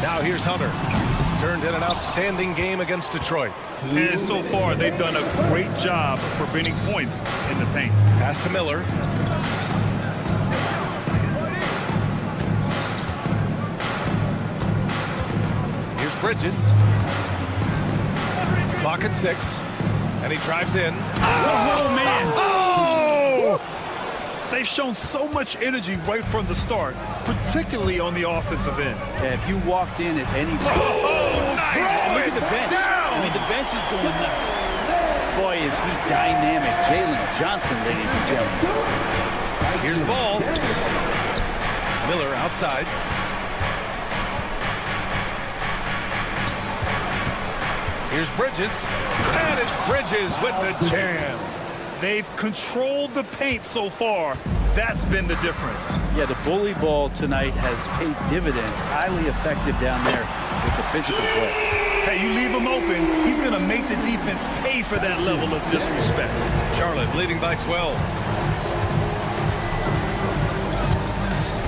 Speaker 2: Now here's Hunter. Turned in an outstanding game against Detroit.
Speaker 3: And so far, they've done a great job of preventing points in the paint.
Speaker 2: Pass to Miller. Here's Bridges. Clock at 6. And he drives in.
Speaker 3: Oh, man.
Speaker 2: Oh!
Speaker 3: They've shown so much energy right from the start, particularly on the offensive end.
Speaker 5: Yeah, if you walked in at any point, look at the bench. I mean, the bench is going nuts. Boy, is he dynamic. Jalen Johnson, ladies and gentlemen.
Speaker 2: Here's the ball. Miller outside. Here's Bridges. And it's Bridges with the jam.
Speaker 3: They've controlled the paint so far. That's been the difference.
Speaker 5: Yeah, the bully ball tonight has paid dividends. Highly effective down there with the physical play.
Speaker 3: Hey, you leave him open, he's going to make the defense pay for that level of disrespect.
Speaker 2: Charlotte leading by 12.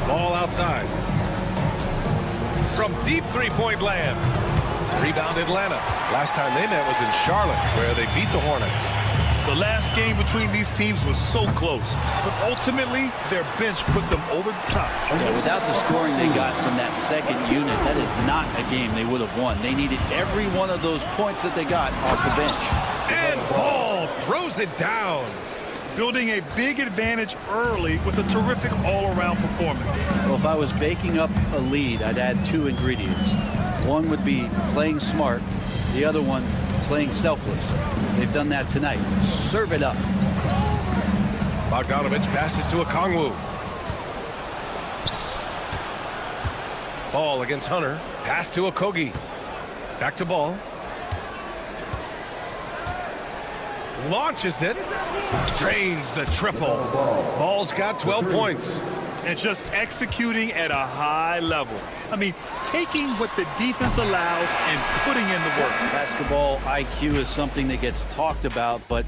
Speaker 2: Ball outside. From deep three-point land. Rebound Atlanta. Last time they met was in Charlotte, where they beat the Hornets.
Speaker 3: The last game between these teams was so close, but ultimately their bench put them over the top.
Speaker 5: Yeah, without the scoring they got from that second unit, that is not a game they would have won. They needed every one of those points that they got off the bench.
Speaker 2: And Ball throws it down.
Speaker 3: Building a big advantage early with a terrific all-around performance.
Speaker 5: Well, if I was baking up a lead, I'd add 2 ingredients. One would be playing smart, the other one playing selfless. They've done that tonight. Serve it up.
Speaker 2: Bogdanovich passes to Okongwu. Ball against Hunter. Pass to Okogie. Back to Ball. Launches it. Drains the triple. Ball's got 12 points.
Speaker 3: And just executing at a high level. I mean, taking what the defense allows and putting in the work.
Speaker 5: Basketball IQ is something that gets talked about, but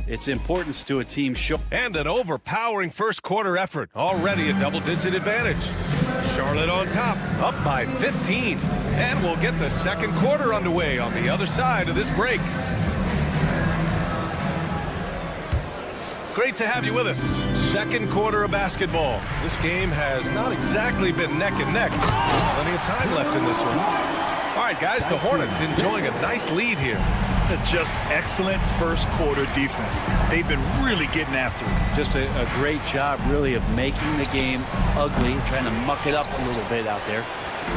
Speaker 5: its importance to a team show.
Speaker 2: And an overpowering first quarter effort. Already a double-digit advantage. Charlotte on top, up by 15. And we'll get the second quarter underway on the other side of this break. Great to have you with us. Second quarter of basketball. This game has not exactly been neck and neck. Plenty of time left in this one. All right, guys, the Hornets enjoying a nice lead here.
Speaker 3: Just excellent first quarter defense. They've been really getting after it.
Speaker 5: Just a great job, really, of making the game ugly, trying to muck it up a little bit out there.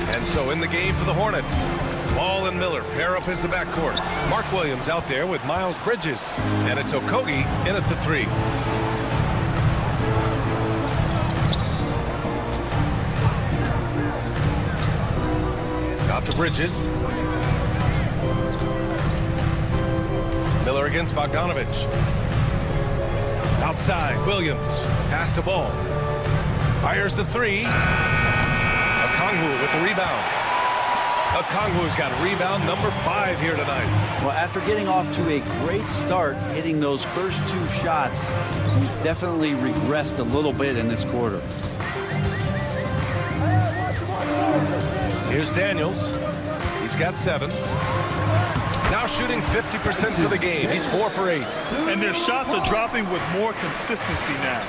Speaker 2: And so in the game for the Hornets, Ball and Miller pair up as the backcourt. Mark Williams out there with Miles Bridges. And it's Okogie in at the 3. Out to Bridges. Miller against Bogdanovich. Outside, Williams. Pass to Ball. Fires the 3. Okongwu with the rebound. Okongwu's got rebound number 5 here tonight.
Speaker 5: Well, after getting off to a great start, hitting those first 2 shots, he's definitely regressed a little bit in this quarter.
Speaker 2: Here's Daniels. He's got 7. Now shooting 50% for the game. He's 4 for 8.
Speaker 3: And their shots are dropping with more consistency now.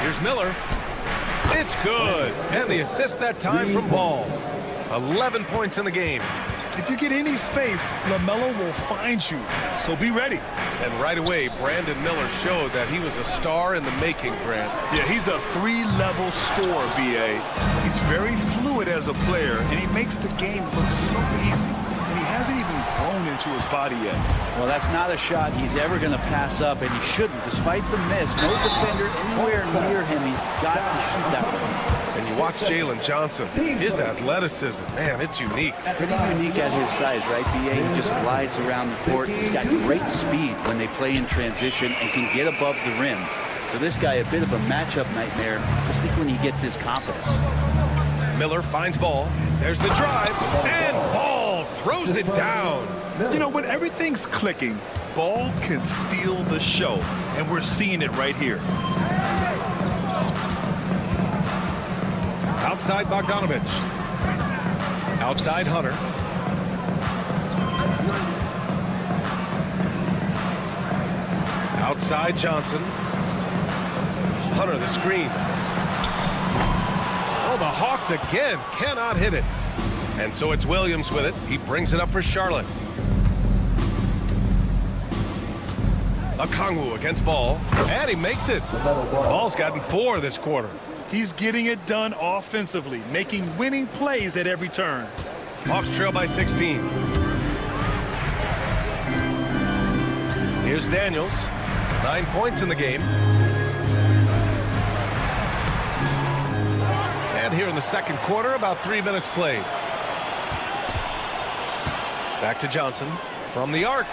Speaker 2: Here's Miller. It's good. And the assist that time from Ball. 11 points in the game.
Speaker 3: If you get any space, LaMelo will find you. So be ready.
Speaker 2: And right away, Brandon Miller showed that he was a star in the making, Grant.
Speaker 3: Yeah, he's a 3-level scorer, B.A. He's very fluid as a player, and he makes the game look so easy. And he hasn't even grown into his body yet.
Speaker 5: Well, that's not a shot he's ever going to pass up, and he shouldn't. Despite the miss, no defender anywhere near him. He's got to shoot that one.
Speaker 2: And you watch Jalen Johnson. His athleticism, man, it's unique.
Speaker 5: Pretty unique at his size, right, B.A.? He just glides around the court. He's got great speed when they play in transition and can get above the rim. So this guy, a bit of a matchup nightmare. Just think when he gets his confidence.
Speaker 2: Miller finds Ball. There's the drive, and Ball throws throws it down.
Speaker 3: You know, when everything's clicking, Ball can steal the show, and we're seeing it right here.
Speaker 2: Outside Bogdanovich. Outside Hunter. Outside Johnson. Hunter the screen. Oh, the Hawks again cannot hit it. And so it's Williams with it. He brings it up for Charlotte. Okongwu against Ball. And he makes it. Ball's gotten 4 this quarter.
Speaker 3: He's getting it done offensively, making winning plays at every turn.
Speaker 2: Hawks trail by 16. Here's Daniels. 9 points in the game. And here in the second quarter, about 3 minutes played. Back to Johnson from the arc.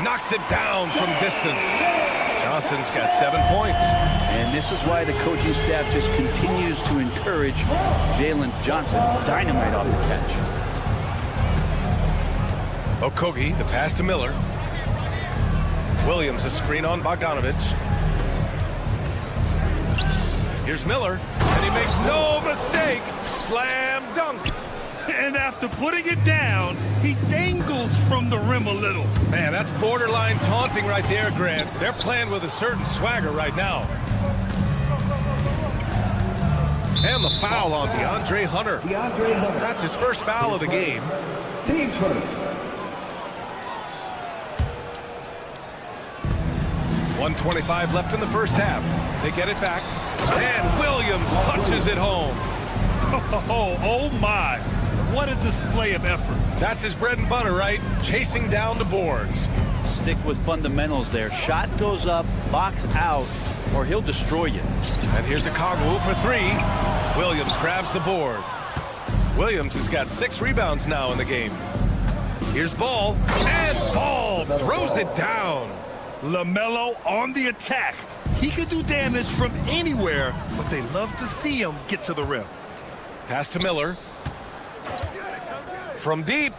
Speaker 2: Knocks it down from distance. Johnson's got 7 points.
Speaker 5: And this is why the coaching staff just continues to encourage Jalen Johnson. Dynamite off the catch.
Speaker 2: Okogie, the pass to Miller. Williams, a screen on Bogdanovich. Here's Miller, and he makes no mistake. Slam dunk.
Speaker 3: And after putting it down, he dangles from the rim a little.
Speaker 2: Man, that's borderline taunting right there, Grant. They're playing with a certain swagger right now. And the foul on DeAndre Hunter. That's his first foul of the game.
Speaker 1: Team first.
Speaker 2: 1:25 left in the first half. They get it back. And Williams punches it home.
Speaker 3: Oh my. What a display of effort.
Speaker 2: That's his bread and butter, right? Chasing down the boards.
Speaker 5: Stick with fundamentals there. Shot goes up, box out, or he'll destroy you.
Speaker 2: And here's Okongwu for 3. Williams grabs the board. Williams has got 6 rebounds now in the game. Here's Ball. And Ball throws it down.
Speaker 3: LaMelo on the attack. He could do damage from anywhere, but they love to see him get to the rim.
Speaker 2: Pass to Miller. From deep.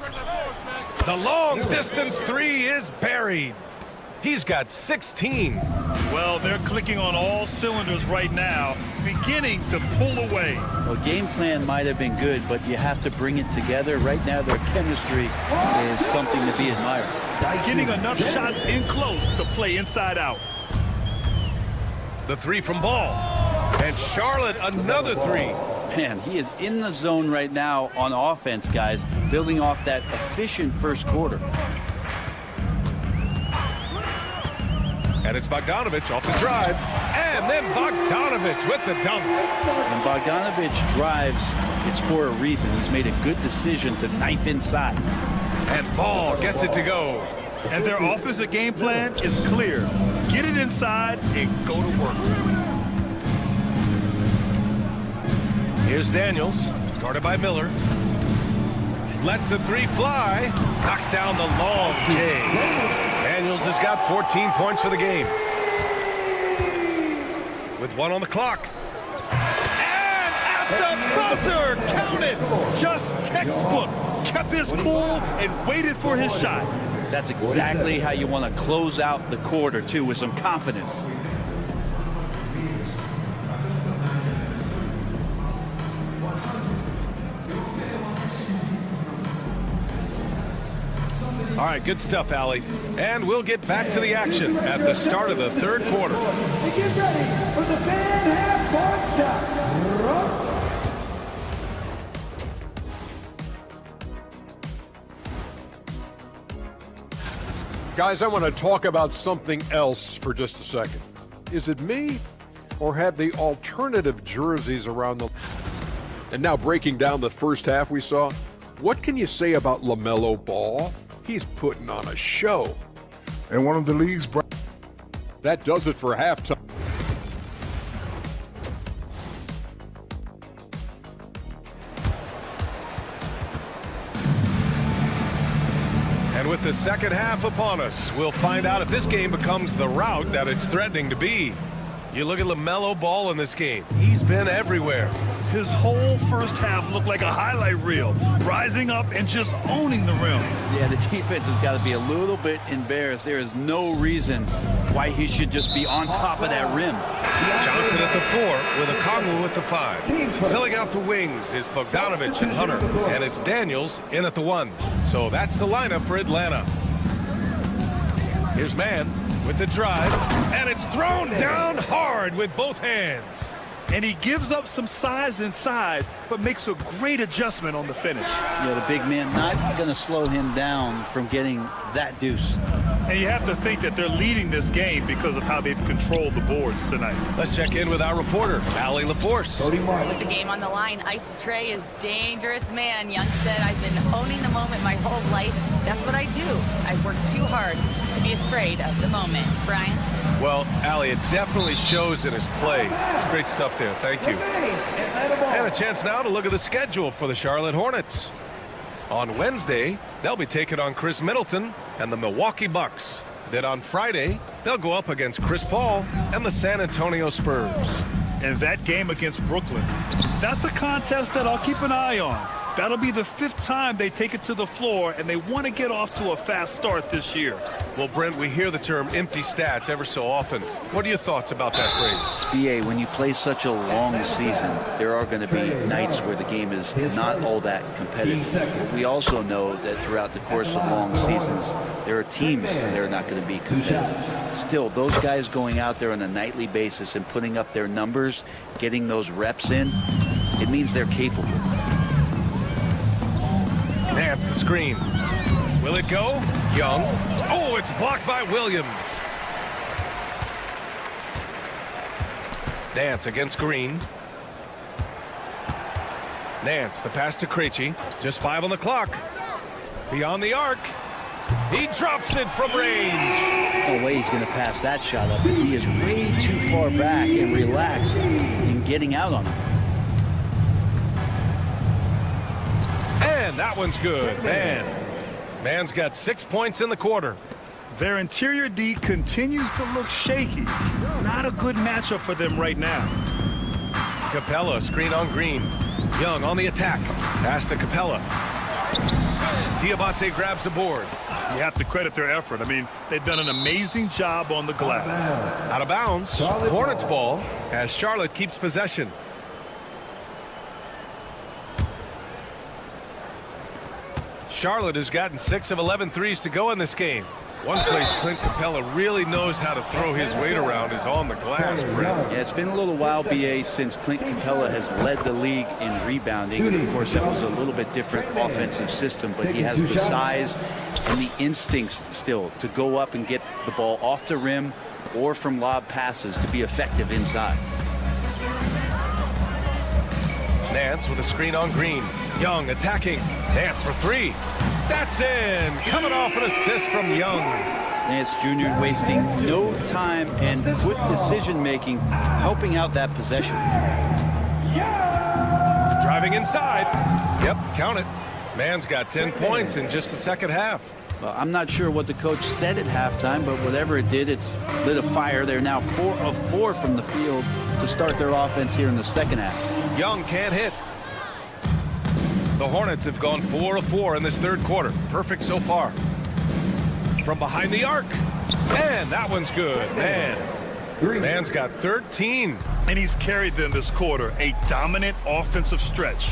Speaker 2: The long distance 3 is buried. He's got 16.
Speaker 3: Well, they're clicking on all cylinders right now, beginning to pull away.
Speaker 5: Well, game plan might have been good, but you have to bring it together. Right now, their chemistry is something to be admired.
Speaker 3: Getting enough shots in close to play inside out.
Speaker 2: The 3 from Ball. And Charlotte, another 3.
Speaker 5: Man, he is in the zone right now on offense, guys, building off that efficient first quarter.
Speaker 2: And it's Bogdanovich off the drive. And then Bogdanovich with the dunk.
Speaker 5: When Bogdanovich drives, it's for a reason. He's made a good decision to knife inside.
Speaker 2: And Ball gets it to go.
Speaker 3: And their offensive game plan is clear. Get it inside and go to work.
Speaker 2: Here's Daniels, guarded by Miller. Lets the 3 fly. Knocks down the long J. Daniels has got 14 points for the game. With 1 on the clock. And at the buzzer, count it.
Speaker 3: Just textbook. Kept his cool and waited for his shot.
Speaker 5: That's exactly how you want to close out the quarter, too, with some confidence.
Speaker 2: All right, good stuff, Allie. And we'll get back to the action at the start of the third quarter.
Speaker 1: Get ready for the fan half-court shot.
Speaker 9: Guys, I want to talk about something else for just a second. Is it me, or have the alternative jerseys around the... And now breaking down the first half we saw, what can you say about LaMelo Ball? He's putting on a show.
Speaker 7: And one of the league's...
Speaker 9: That does it for halftime.
Speaker 2: And with the second half upon us, we'll find out if this game becomes the rout that it's threatening to be. You look at LaMelo Ball in this game. He's been everywhere.
Speaker 3: His whole first half looked like a highlight reel, rising up and just owning the rim.
Speaker 5: Yeah, the defense has got to be a little bit embarrassed. There is no reason why he should just be on top of that rim.
Speaker 2: Johnson at the 4 with Okongwu at the 5. Filling out the wings is Bogdanovich and Hunter, and it's Daniels in at the 1. So that's the lineup for Atlanta. Here's Mann with the drive, and it's thrown down hard with both hands.
Speaker 3: And he gives up some size inside, but makes a great adjustment on the finish.
Speaker 5: Yeah, the big man not going to slow him down from getting that deuce.
Speaker 3: And you have to think that they're leading this game because of how they've controlled the boards tonight.
Speaker 2: Let's check in with our reporter, Allie LaForce.
Speaker 6: With the game on the line, Ice Trey is dangerous, man. Young said, I've been owning the moment my whole life. That's what I do. I work too hard to be afraid of the moment. Brian?
Speaker 2: Well, Allie, it definitely shows in his play. It's great stuff there. Thank you. And a chance now to look at the schedule for the Charlotte Hornets. On Wednesday, they'll be taking on Chris Middleton and the Milwaukee Bucks. Then on Friday, they'll go up against Chris Paul and the San Antonio Spurs.
Speaker 3: And that game against Brooklyn, that's a contest that I'll keep an eye on. That'll be the 5th time they take it to the floor, and they want to get off to a fast start this year.
Speaker 2: Well, Brent, we hear the term empty stats ever so often. What are your thoughts about that phrase?
Speaker 5: BA, when you play such a long season, there are going to be nights where the game is not all that competitive. But we also know that throughout the course of long seasons, there are teams that are not going to be competitive. Still, those guys going out there on a nightly basis and putting up their numbers, getting those reps in, it means they're capable.
Speaker 2: Nance the screen. Will it go? Young. Oh, it's blocked by Williams. Nance against Green. Nance, the pass to Krejci. Just 5 on the clock. Beyond the arc. He drops it from range.
Speaker 5: No way he's going to pass that shot up. The D is way too far back and relaxed in getting out on him.
Speaker 2: And that one's good. Mann's got 6 points in the quarter.
Speaker 3: Their interior D continues to look shaky. Not a good matchup for them right now.
Speaker 2: Capella, screen on Green. Young on the attack. Pass to Capella. Diabate grabs the board.
Speaker 3: You have to credit their effort. I mean, they've done an amazing job on the glass.
Speaker 2: Out of bounds. Hornets ball as Charlotte keeps possession. Charlotte has gotten 6 of 11 threes to go in this game. One place Clint Capella really knows how to throw his weight around is on the glass, Brent.
Speaker 5: Yeah, it's been a little while, BA, since Clint Capella has led the league in rebounding. And of course, that was a little bit different offensive system, but he has the size and the instincts still to go up and get the ball off the rim or from lob passes to be effective inside.
Speaker 2: Nance with a screen on Green. Young attacking. Nance for 3. That's in. Coming off an assist from Young.
Speaker 5: Nance Jr. wasting no time and quick decision-making, helping out that possession.
Speaker 2: Driving inside. Yep, count it. Mann's got 10 points in just the second half.
Speaker 5: Well, I'm not sure what the coach said at halftime, but whatever it did, it's lit a fire. They're now 4 of 4 from the field to start their offense here in the second half.
Speaker 2: Young can't hit. The Hornets have gone 4 of 4 in this third quarter. Perfect so far. From behind the arc. And that one's good. Mann's got 13.
Speaker 3: And he's carried them this quarter. A dominant offensive stretch.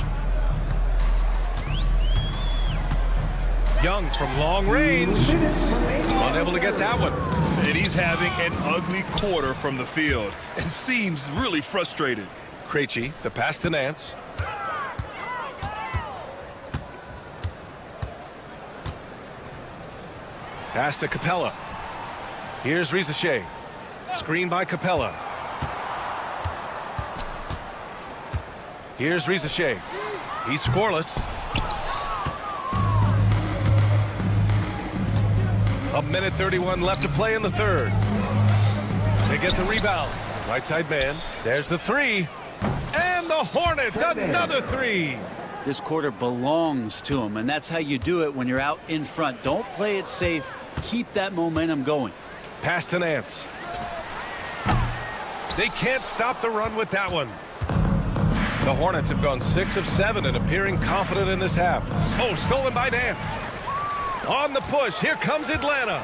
Speaker 2: Young from long range. Unable to get that one.
Speaker 3: And he's having an ugly quarter from the field and seems really frustrated.
Speaker 2: Krejci, the pass to Nance. Pass to Capella. Here's Rizachet. Screen by Capella. Here's Rizachet. He's scoreless. A minute 31 left to play in the third. They get the rebound. Right side man. There's the 3. And the Hornets, another 3.
Speaker 5: This quarter belongs to them, and that's how you do it when you're out in front. Don't play it safe. Keep that momentum going.
Speaker 2: Pass to Nance. They can't stop the run with that one. The Hornets have gone 6 of 7 and appearing confident in this half. Oh, stolen by Nance. On the push, here comes Atlanta.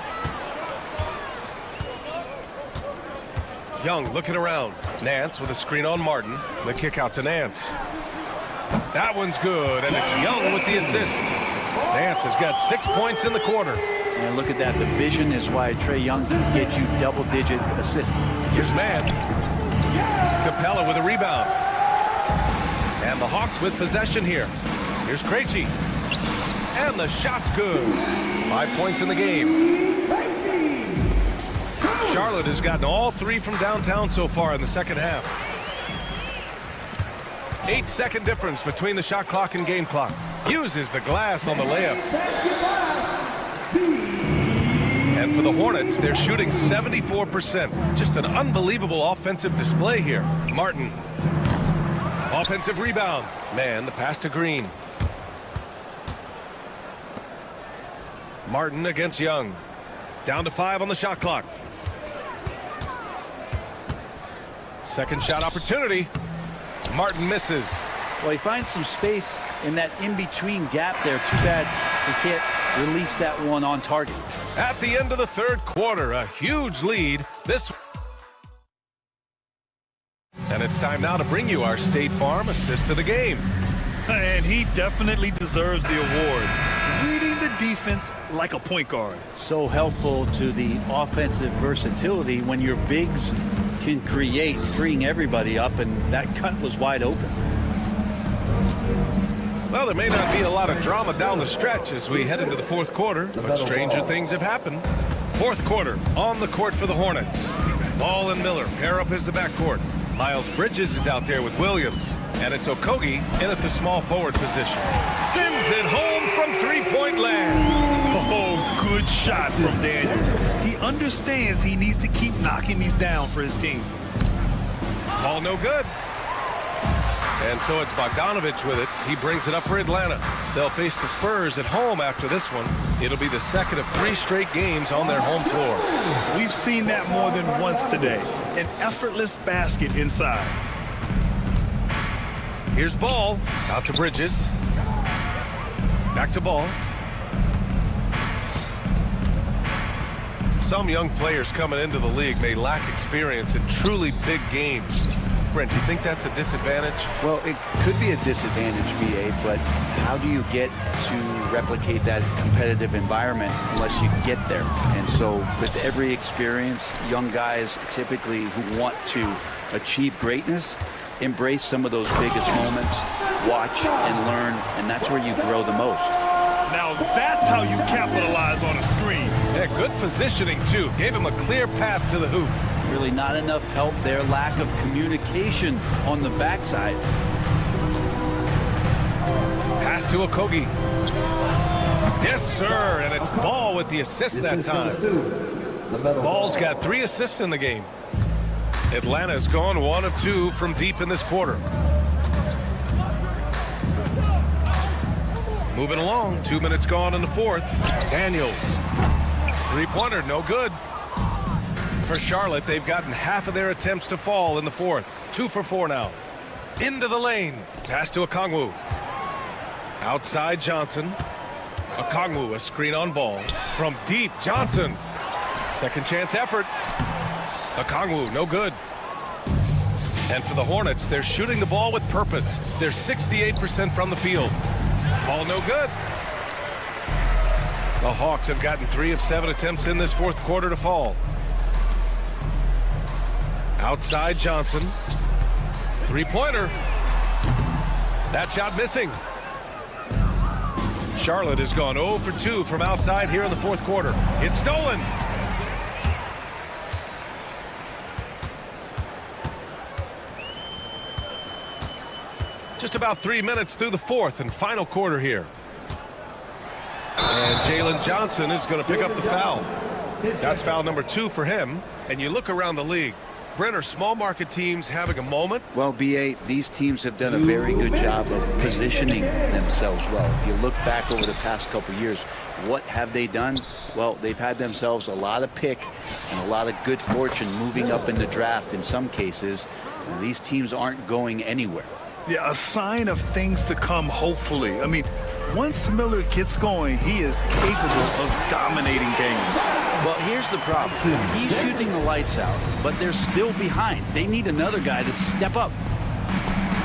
Speaker 2: Young looking around. Nance with a screen on Martin. The kick out to Nance. That one's good, and it's Young with the assist. Nance has got 6 points in the quarter.
Speaker 5: And look at that. The vision is why Trae Young can get you double-digit assists.
Speaker 2: Here's Mann. Capella with a rebound. And the Hawks with possession here. Here's Krejci. And the shot's good. 5 points in the game. Charlotte has gotten all 3 from downtown so far in the second half. 8-second difference between the shot clock and game clock. Uses the glass on the layup. And for the Hornets, they're shooting 74%. Just an unbelievable offensive display here. Martin. Offensive rebound. Man, the pass to Green. Martin against Young. Down to 5 on the shot clock. Second shot opportunity. Martin misses.
Speaker 5: Well, he finds some space in that in-between gap there. Too bad he can't release that one on target.
Speaker 2: At the end of the third quarter, a huge lead. And it's time now to bring you our State Farm assist of the game.
Speaker 3: And he definitely deserves the award. Reading the defense like a point guard.
Speaker 5: So helpful to the offensive versatility when your bigs can create, freeing everybody up, and that cut was wide open.
Speaker 2: Well, there may not be a lot of drama down the stretch as we head into the fourth quarter, but stranger things have happened. Fourth quarter, on the court for the Hornets. Ball and Miller pair up as the backcourt. Miles Bridges is out there with Williams, and it's Okogie in at the small forward position. Sends it home from three-point land.
Speaker 3: Oh, good shot from Daniels. He understands he needs to keep knocking these down for his team.
Speaker 2: Ball no good. And so it's Bogdanovich with it. He brings it up for Atlanta. They'll face the Spurs at home after this one. It'll be the second of 3 straight games on their home floor.
Speaker 3: We've seen that more than once today. An effortless basket inside.
Speaker 2: Here's Ball. Out to Bridges. Back to Ball. Some young players coming into the league may lack experience in truly big games. Brent, do you think that's a disadvantage?
Speaker 5: Well, it could be a disadvantage, BA, but how do you get to replicate that competitive environment unless you get there? And so with every experience, young guys typically who want to achieve greatness embrace some of those biggest moments, watch and learn, and that's where you grow the most.
Speaker 3: Now that's how you capitalize on a screen.
Speaker 2: Yeah, good positioning, too. Gave him a clear path to the hoop.
Speaker 5: Really not enough help there. Lack of communication on the backside.
Speaker 2: Pass to Okogie. Yes, sir. And it's Ball with the assist that time. Ball's got 3 assists in the game. Atlanta's gone 1 of 2 from deep in this quarter. Moving along. 2 minutes gone in the fourth. Daniels. Three-pointer, no good. For Charlotte, they've gotten half of their attempts to fall in the fourth. 2 for 4 now. Into the lane. Pass to Okongwu. Outside Johnson. Okongwu, a screen on Ball. From deep, Johnson. Second chance effort. Okongwu, no good. And for the Hornets, they're shooting the ball with purpose. They're 68% from the field. Ball no good. The Hawks have gotten 3 of 7 attempts in this fourth quarter to fall. Outside Johnson. Three-pointer. That shot missing. Charlotte has gone 0 for 2 from outside here in the fourth quarter. It's stolen. Just about 3 minutes through the fourth and final quarter here. And Jalen Johnson is going to pick up the foul. That's foul number 2 for him. And you look around the league. Brent, are small market teams having a moment?
Speaker 5: Well, BA, these teams have done a very good job of positioning themselves well. If you look back over the past couple years, what have they done? Well, they've had themselves a lot of pick and a lot of good fortune moving up in the draft in some cases. And these teams aren't going anywhere.
Speaker 3: Yeah, a sign of things to come, hopefully. I mean, once Miller gets going, he is capable of dominating games.
Speaker 5: Well, here's the problem. He's shooting the lights out, but they're still behind. They need another guy to step up.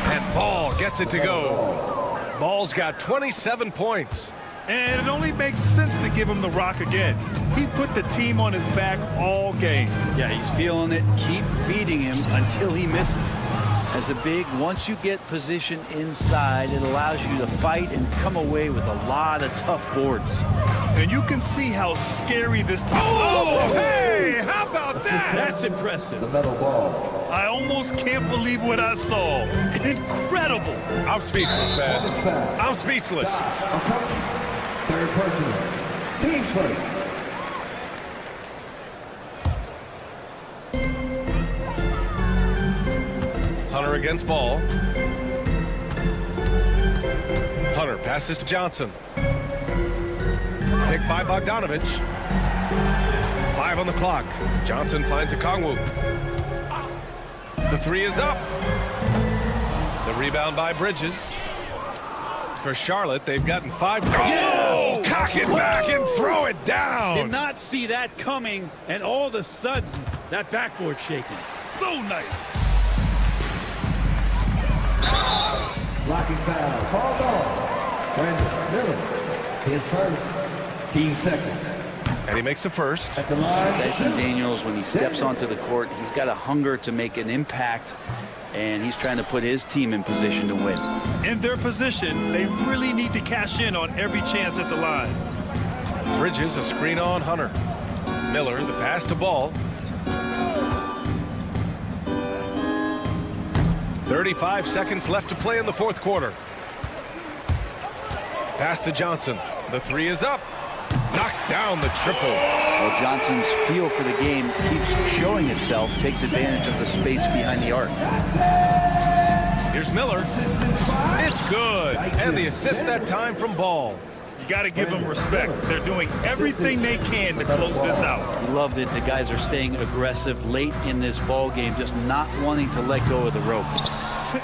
Speaker 2: And Ball gets it to go. Ball's got 27 points.
Speaker 3: And it only makes sense to give him the rock again. He put the team on his back all game.
Speaker 5: Yeah, he's feeling it. Keep feeding him until he misses. As a big, once you get position inside, it allows you to fight and come away with a lot of tough boards.
Speaker 3: And you can see how scary this team is.
Speaker 2: Oh, hey, how about that?
Speaker 5: That's impressive.
Speaker 1: The metal ball.
Speaker 3: I almost can't believe what I saw. Incredible.
Speaker 2: I'm speechless, man. I'm speechless.
Speaker 1: Third personal. Team first.
Speaker 2: Hunter against Ball. Hunter passes to Johnson. Picked by Bogdanovich. 5 on the clock. Johnson finds a Kongwu. The three is up. The rebound by Bridges. For Charlotte, they've gotten 5. Oh! Cock it back and throw it down.
Speaker 5: Did not see that coming, and all of a sudden, that backboard shaking.
Speaker 3: So nice.
Speaker 1: Blocking foul. Call ball. Brandon Miller. His first. Team second.
Speaker 2: And he makes a first.
Speaker 1: At the line.
Speaker 5: Dyson Daniels, when he steps onto the court, he's got a hunger to make an impact, and he's trying to put his team in position to win.
Speaker 3: In their position, they really need to cash in on every chance at the line.
Speaker 2: Bridges, a screen on Hunter. Miller, the pass to Ball. 35 seconds left to play in the fourth quarter. Pass to Johnson. The three is up. Knocks down the triple.
Speaker 5: Well, Johnson's feel for the game keeps showing itself, takes advantage of the space behind the arc.
Speaker 2: Here's Miller. It's good. And the assist that time from Ball.
Speaker 3: You got to give them respect. They're doing everything they can to close this out.
Speaker 5: Loved it. The guys are staying aggressive late in this ball game, just not wanting to let go of the rope.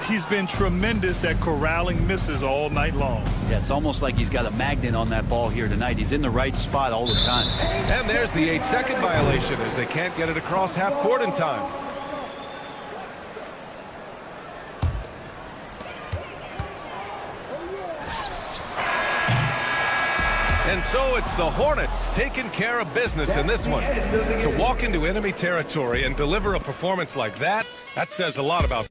Speaker 3: He's been tremendous at corralling misses all night long.
Speaker 5: Yeah, it's almost like he's got a magnet on that ball here tonight. He's in the right spot all the time.
Speaker 2: And there's the 8-second violation as they can't get it across half court in time. And so it's the Hornets taking care of business in this one. To walk into enemy territory and deliver a performance like that, that says a lot about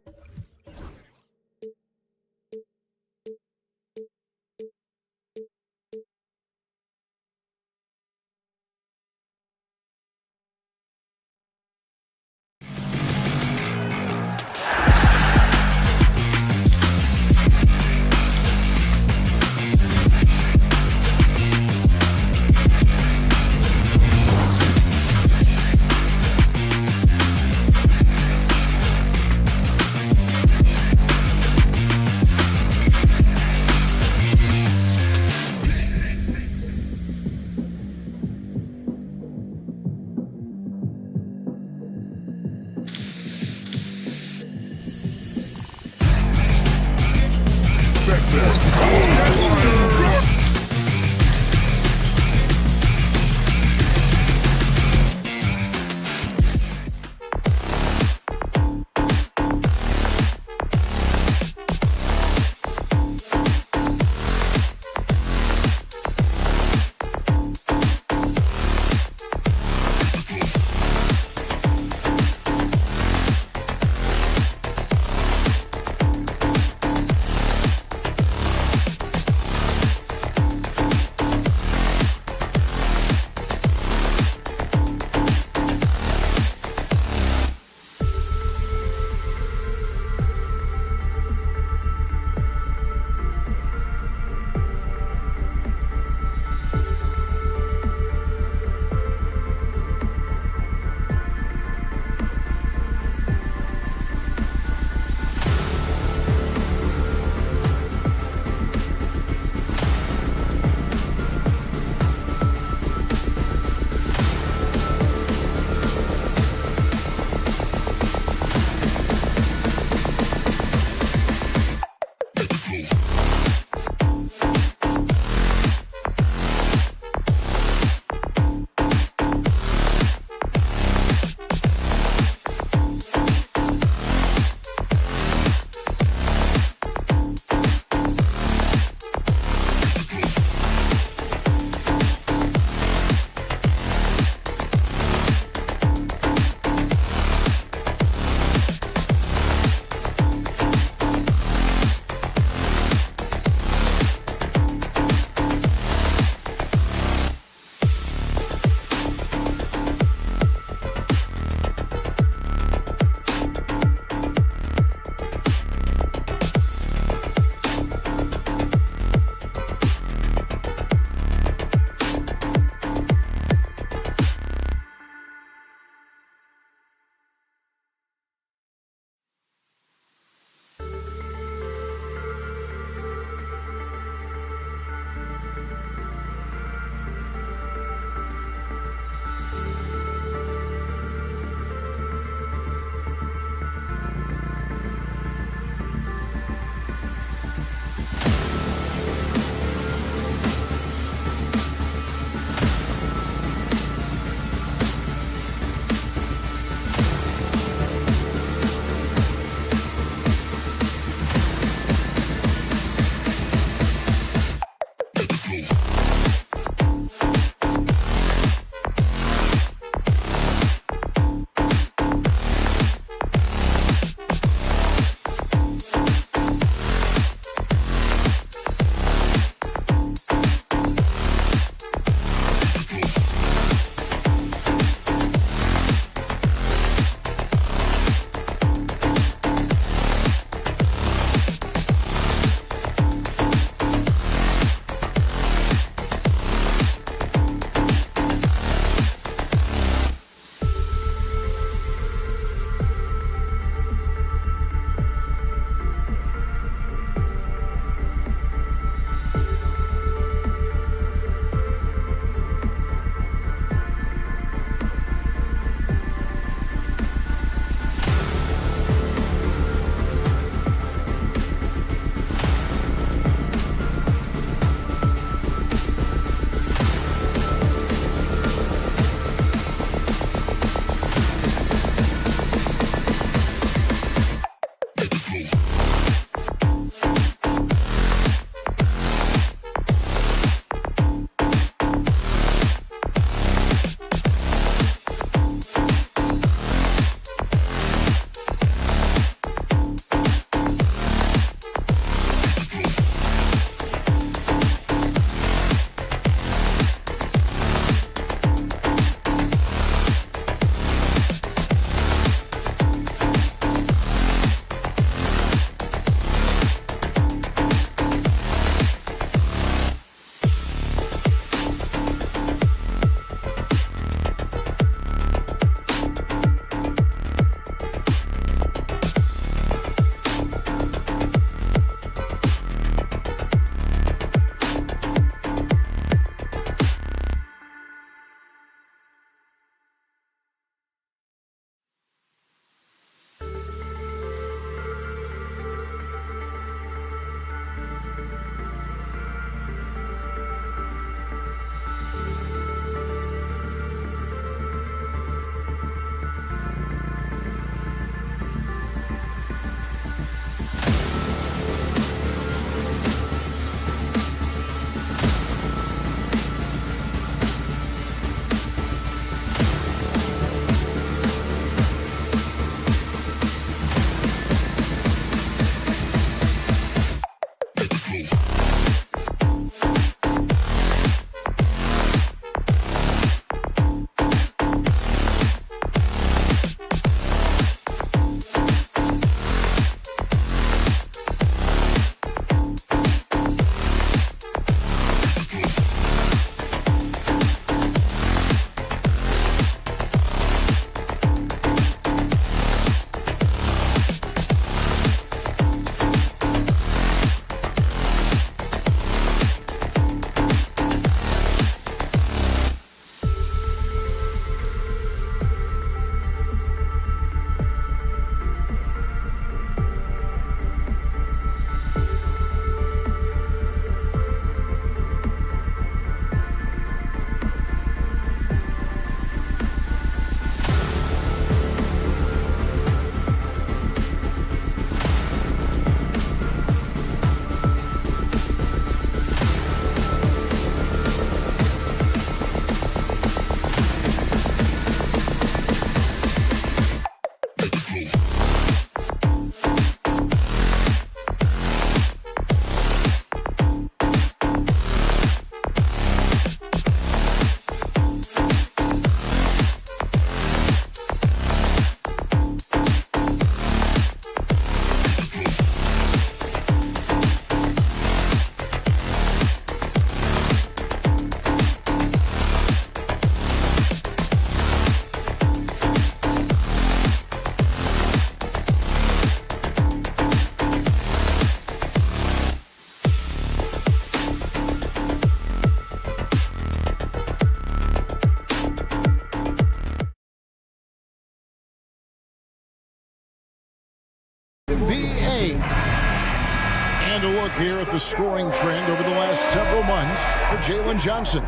Speaker 10: scoring trend over the last several months for Jalen Johnson.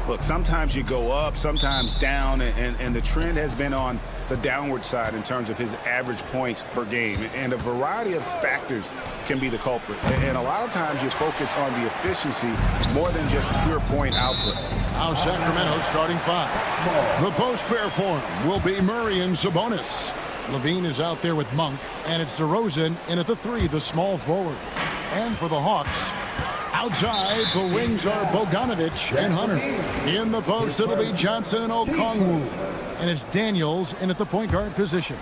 Speaker 12: Look, sometimes you go up, sometimes down, and the trend has been on the downward side in terms of his average points per game. And a variety of factors can be the culprit. And a lot of times you focus on the efficiency more than just pure point output.
Speaker 10: Now Sacramento starting five. The post pair for him will be Murray and Sabonis. Levine is out there with Monk, and it's DeRozan in at the three, the small forward. And for the Hawks, outside, the wings are Bogdanovich and Hunter. In the post, it'll be Johnson and Okongwu. And it's Daniels in at the point guard position.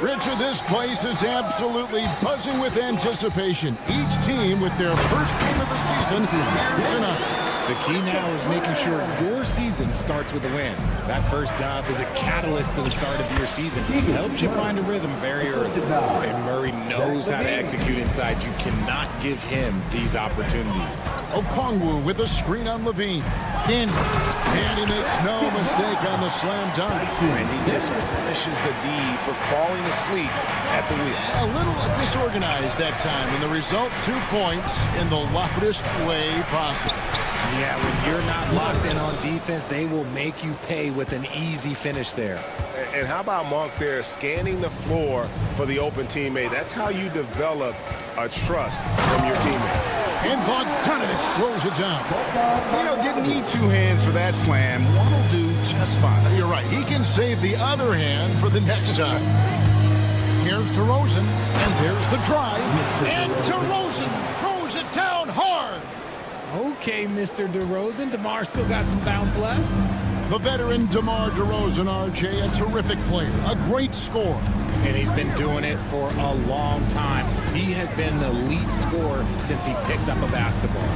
Speaker 10: Richard, this place is absolutely buzzing with anticipation. Each team with their first game of the season here tonight.
Speaker 17: The key now is making sure your season starts with a win. That first dub is a catalyst to the start of your season. It helps you find a rhythm very early. And Murray knows how to execute inside. You cannot give him these opportunities.
Speaker 10: Okongwu with a screen on Levine. And he makes no mistake on the slam dunk.
Speaker 17: And he just punishes the D for falling asleep at the wheel.
Speaker 10: A little disorganized that time, and the result 2 points in the loudest way possible.
Speaker 17: Yeah, when you're not locked in on defense, they will make you pay with an easy finish there.
Speaker 2: And how about Monk there scanning the floor for the open teammate? That's how you develop a trust from your teammate.
Speaker 10: And Bogdanovich throws it down.
Speaker 12: Didn't need two hands for that slam. One will do just fine.
Speaker 10: You're right. He can save the other hand for the next time. Here's DeRozan, and there's the drive. And DeRozan throws it down hard.
Speaker 17: Okay, Mr. DeRozan. DeMar still got some bounce left.
Speaker 10: The veteran DeMar DeRozan, RJ, a terrific player, a great scorer.
Speaker 17: And he's been doing it for a long time. He has been an elite scorer since he picked up a basketball.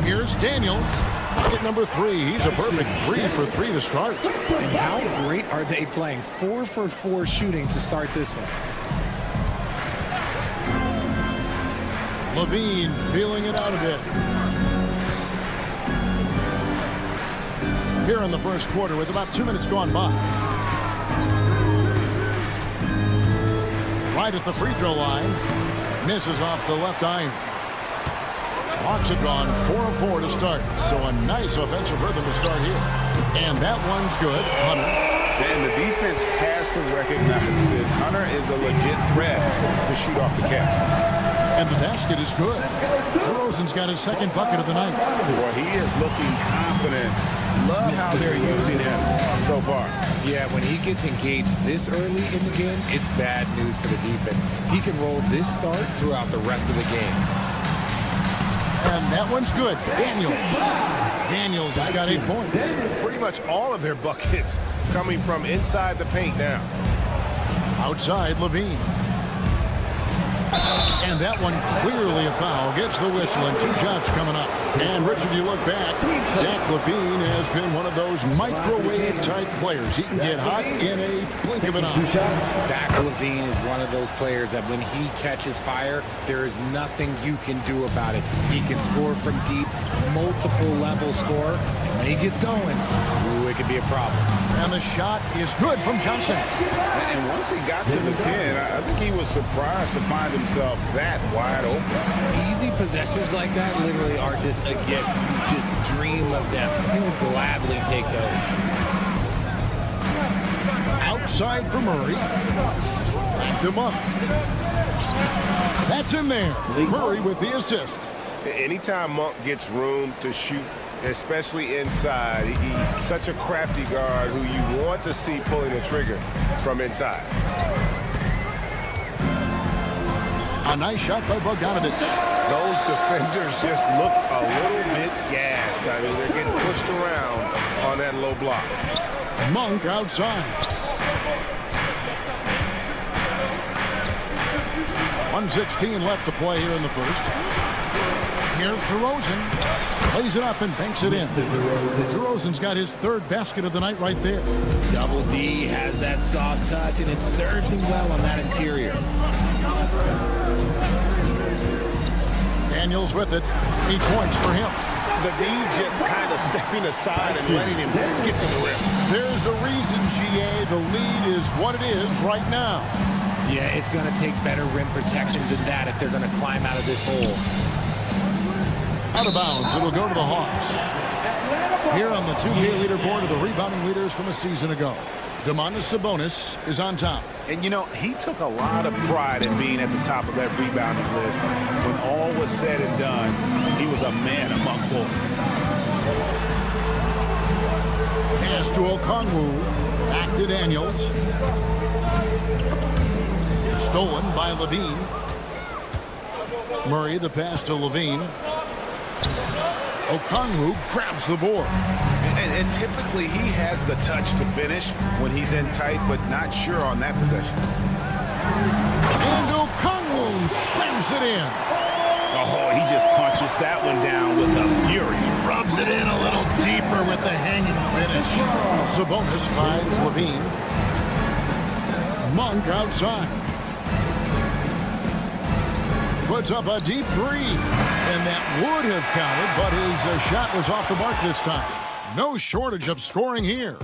Speaker 10: Here's Daniels, bucket number 3. He's a perfect 3 for 3 to start.
Speaker 17: And how great are they playing? 4 for 4 shooting to start this one.
Speaker 10: Levine feeling it out a bit. Here in the first quarter with about 2 minutes gone by. Right at the free throw line. Misses off the left iron. Hawks have gone 4 of 4 to start. So a nice offensive rhythm to start here. And that one's good. Hunter.
Speaker 2: And the defense has to recognize this. Hunter is a legit threat to shoot off the catch.
Speaker 10: And the basket is good. DeRozan's got his second bucket of the night.
Speaker 2: Boy, he is looking confident. Love how they're using him so far.
Speaker 17: Yeah, when he gets engaged this early in the game, it's bad news for the defense. He can roll this start throughout the rest of the game.
Speaker 10: And that one's good. Daniels has got 8 points.
Speaker 2: Pretty much all of their buckets coming from inside the paint now.
Speaker 10: Outside, Levine. And that one clearly a foul. Gets the whistle and 2 shots coming up. And Richard, you look back, Zach LaVine has been one of those microwave-type players. He can get hot in a blink of an eye.
Speaker 17: Zach LaVine is one of those players that when he catches fire, there is nothing you can do about it. He can score from deep, multiple level score. And when he gets going, ooh, it could be a problem.
Speaker 10: And the shot is good from Johnson.
Speaker 2: And once he got to the 10, I think he was surprised to find himself that wide open.
Speaker 17: Easy possessions like that literally are just a gift. You just dream of them. He'll gladly take those.
Speaker 10: Outside for Murray. Back him up. That's in there. Murray with the assist.
Speaker 2: Anytime Monk gets room to shoot, especially inside, he's such a crafty guard who you want to see pulling the trigger from inside.
Speaker 10: A nice shot by Bogdanovich.
Speaker 2: Those defenders just look a little bit gassed. I mean, they're getting pushed around on that low block.
Speaker 10: Monk outside. 1:16 left to play here in the first. Here's DeRozan. Plays it up and banks it in. DeRozan's got his 3rd basket of the night right there.
Speaker 17: Double D has that soft touch, and it serves him well on that interior.
Speaker 10: Daniels with it. 8 points for him.
Speaker 2: LaVine just kind of stepping aside and letting him get to the rim.
Speaker 10: There's a reason, GA. The lead is what it is right now.
Speaker 17: Yeah, it's going to take better rim protection than that if they're going to climb out of this hole.
Speaker 10: Out of bounds. It'll go to the Hawks. Here on the 2K leaderboard are the rebounding leaders from a season ago. Domantas Sabonis is on top.
Speaker 12: And, you know, he took a lot of pride in being at the top of that rebounding list. When all was said and done, he was a man among boys.
Speaker 10: Pass to Okongwu. Back to Daniels. Stolen by Levine. Murray, the pass to Levine. Okongwu grabs the board.
Speaker 12: And typically he has the touch to finish when he's in tight, but not sure on that possession.
Speaker 10: And Okongwu slams it in.
Speaker 12: Oh, he just punches that one down with a fury.
Speaker 10: Rubs it in a little deeper with the hanging finish. Sabonis finds Levine. Monk outside. Puts up a deep three. And that would have counted, but his shot was off the mark this time. No shortage of scoring here.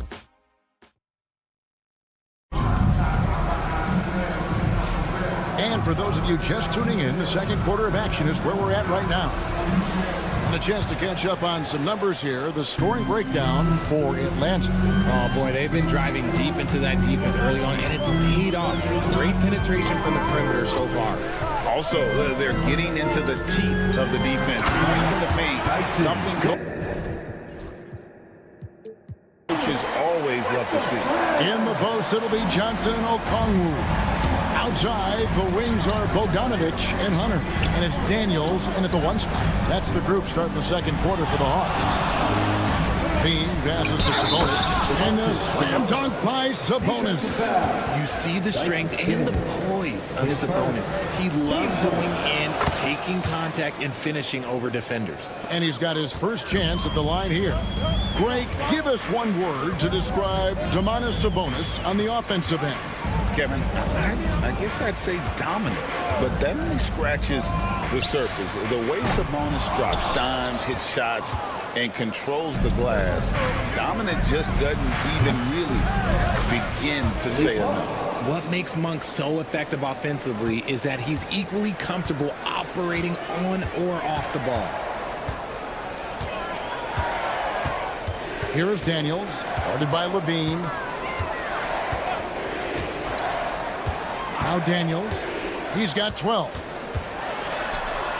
Speaker 10: And for those of you just tuning in, the second quarter of action is where we're at right now. And a chance to catch up on some numbers here. The scoring breakdown for Atlanta.
Speaker 17: Oh, boy, they've been driving deep into that defense early on, and it's paid off. Great penetration from the perimeter so far.
Speaker 12: Also, they're getting into the teeth of the defense. Points in the paint. Something coaches always love to see.
Speaker 10: In the post, it'll be Johnson and Okongwu. Outside, the wings are Bogdanovich and Hunter. And it's Daniels in at the one spot. That's the group starting the second quarter for the Hawks. Bean passes to Sabonis. And a slam dunk by Sabonis.
Speaker 17: You see the strength and the poise of Sabonis. He loves going in, taking contact, and finishing over defenders.
Speaker 10: And he's got his first chance at the line here. Greg, give us one word to describe Domantas Sabonis on the offensive end.
Speaker 12: Kevin, I guess I'd say dominant, but that only scratches the surface. The way Sabonis drops dimes, hits shots, and controls the glass, dominant just doesn't even really begin to say enough.
Speaker 17: What makes Monk so effective offensively is that he's equally comfortable operating on or off the ball.
Speaker 10: Here is Daniels, guarded by Levine. Now Daniels, he's got 12.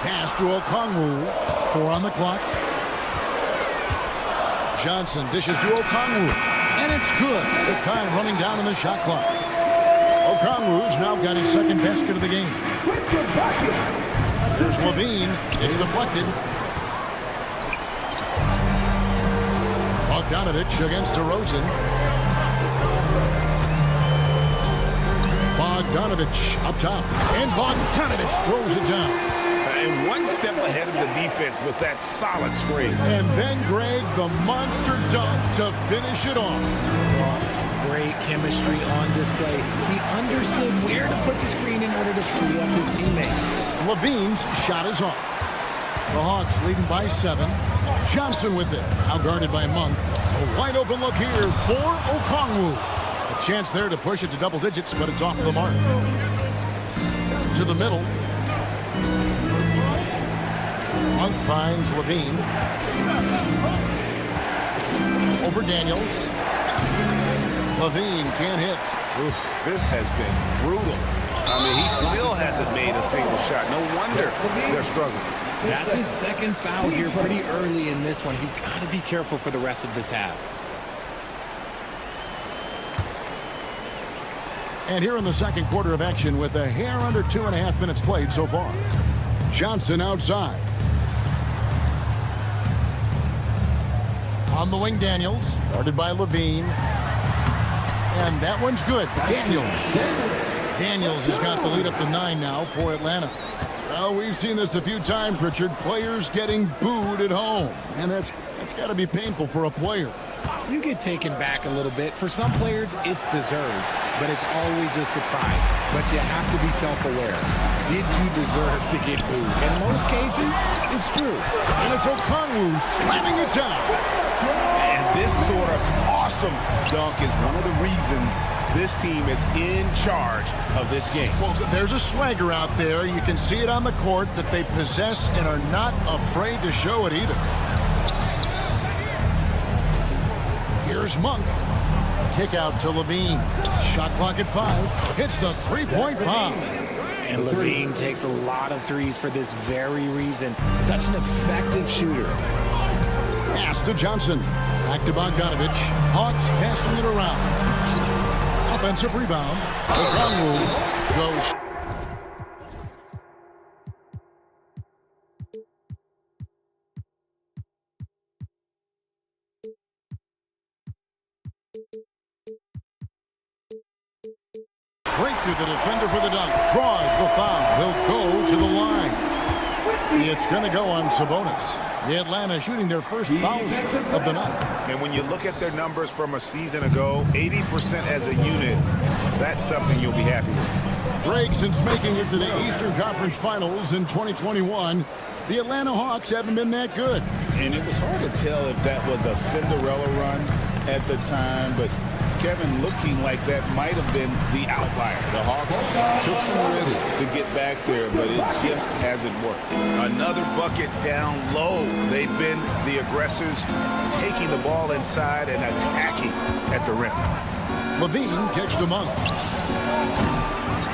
Speaker 10: Pass to Okongwu, 4 on the clock. Johnson dishes to Okongwu, and it's good. The time running down on the shot clock. Okongwu's now got his second basket of the game. Here's Levine, it's deflected. Bogdanovich against DeRozan. Bogdanovich up top, and Bogdanovich throws it down.
Speaker 12: And one step ahead of the defense with that solid screen.
Speaker 10: And then Greg, the monster dunk to finish it off.
Speaker 17: Great chemistry on display. He understood where to put the screen in order to free up his teammate.
Speaker 10: Levine's shot is off. The Hawks leading by 7. Johnson with it, now guarded by Monk. A wide open look here for Okongwu. A chance there to push it to double digits, but it's off the mark. To the middle. Monk finds Levine. Over Daniels. Levine can't hit.
Speaker 12: Oof, this has been brutal. I mean, he still hasn't made a single shot. No wonder they're struggling.
Speaker 17: That's his second foul here pretty early in this one. He's got to be careful for the rest of this half.
Speaker 10: And here in the second quarter of action with a hair under 2.5 minutes played so far. Johnson outside. On the wing, Daniels, guarded by Levine. And that one's good. Daniels has got the lead up to 9 now for Atlanta. Well, we've seen this a few times, Richard. Players getting booed at home. And that's got to be painful for a player.
Speaker 17: You get taken back a little bit. For some players, it's deserved, but it's always a surprise. But you have to be self-aware. Did you deserve to get booed? In most cases, it's true.
Speaker 10: And it's Okongwu slamming it down.
Speaker 12: And this sort of
Speaker 16: awesome dunk is one of the reasons this team is in charge of this game.
Speaker 10: Well, there's a swagger out there. You can see it on the court that they possess and are not afraid to show it either. Here's Monk. Kick out to Levine. Shot clock at 5. Hits the three-point bomb.
Speaker 17: And Levine takes a lot of threes for this very reason. Such an effective shooter.
Speaker 10: Pass to Johnson. Back to Bogdanovich. Hawks passing it around. Offensive rebound. Okongwu goes. Break to the defender for the dunk. Draws the foul. He'll go to the line. It's going to go on Sabonis. The Atlanta shooting their first foul shot of the night.
Speaker 16: And when you look at their numbers from a season ago, 80% as a unit, that's something you'll be happy with.
Speaker 10: Greg, since making it to the Eastern Conference Finals in 2021, the Atlanta Hawks haven't been that good.
Speaker 16: And it was hard to tell if that was a Cinderella run at the time, but Kevin, looking like that might have been the outlier. The Hawks took some risks to get back there, but it just hasn't worked. Another bucket down low. They've been the aggressors, taking the ball inside and attacking at the rim.
Speaker 10: Levine kicks to Monk.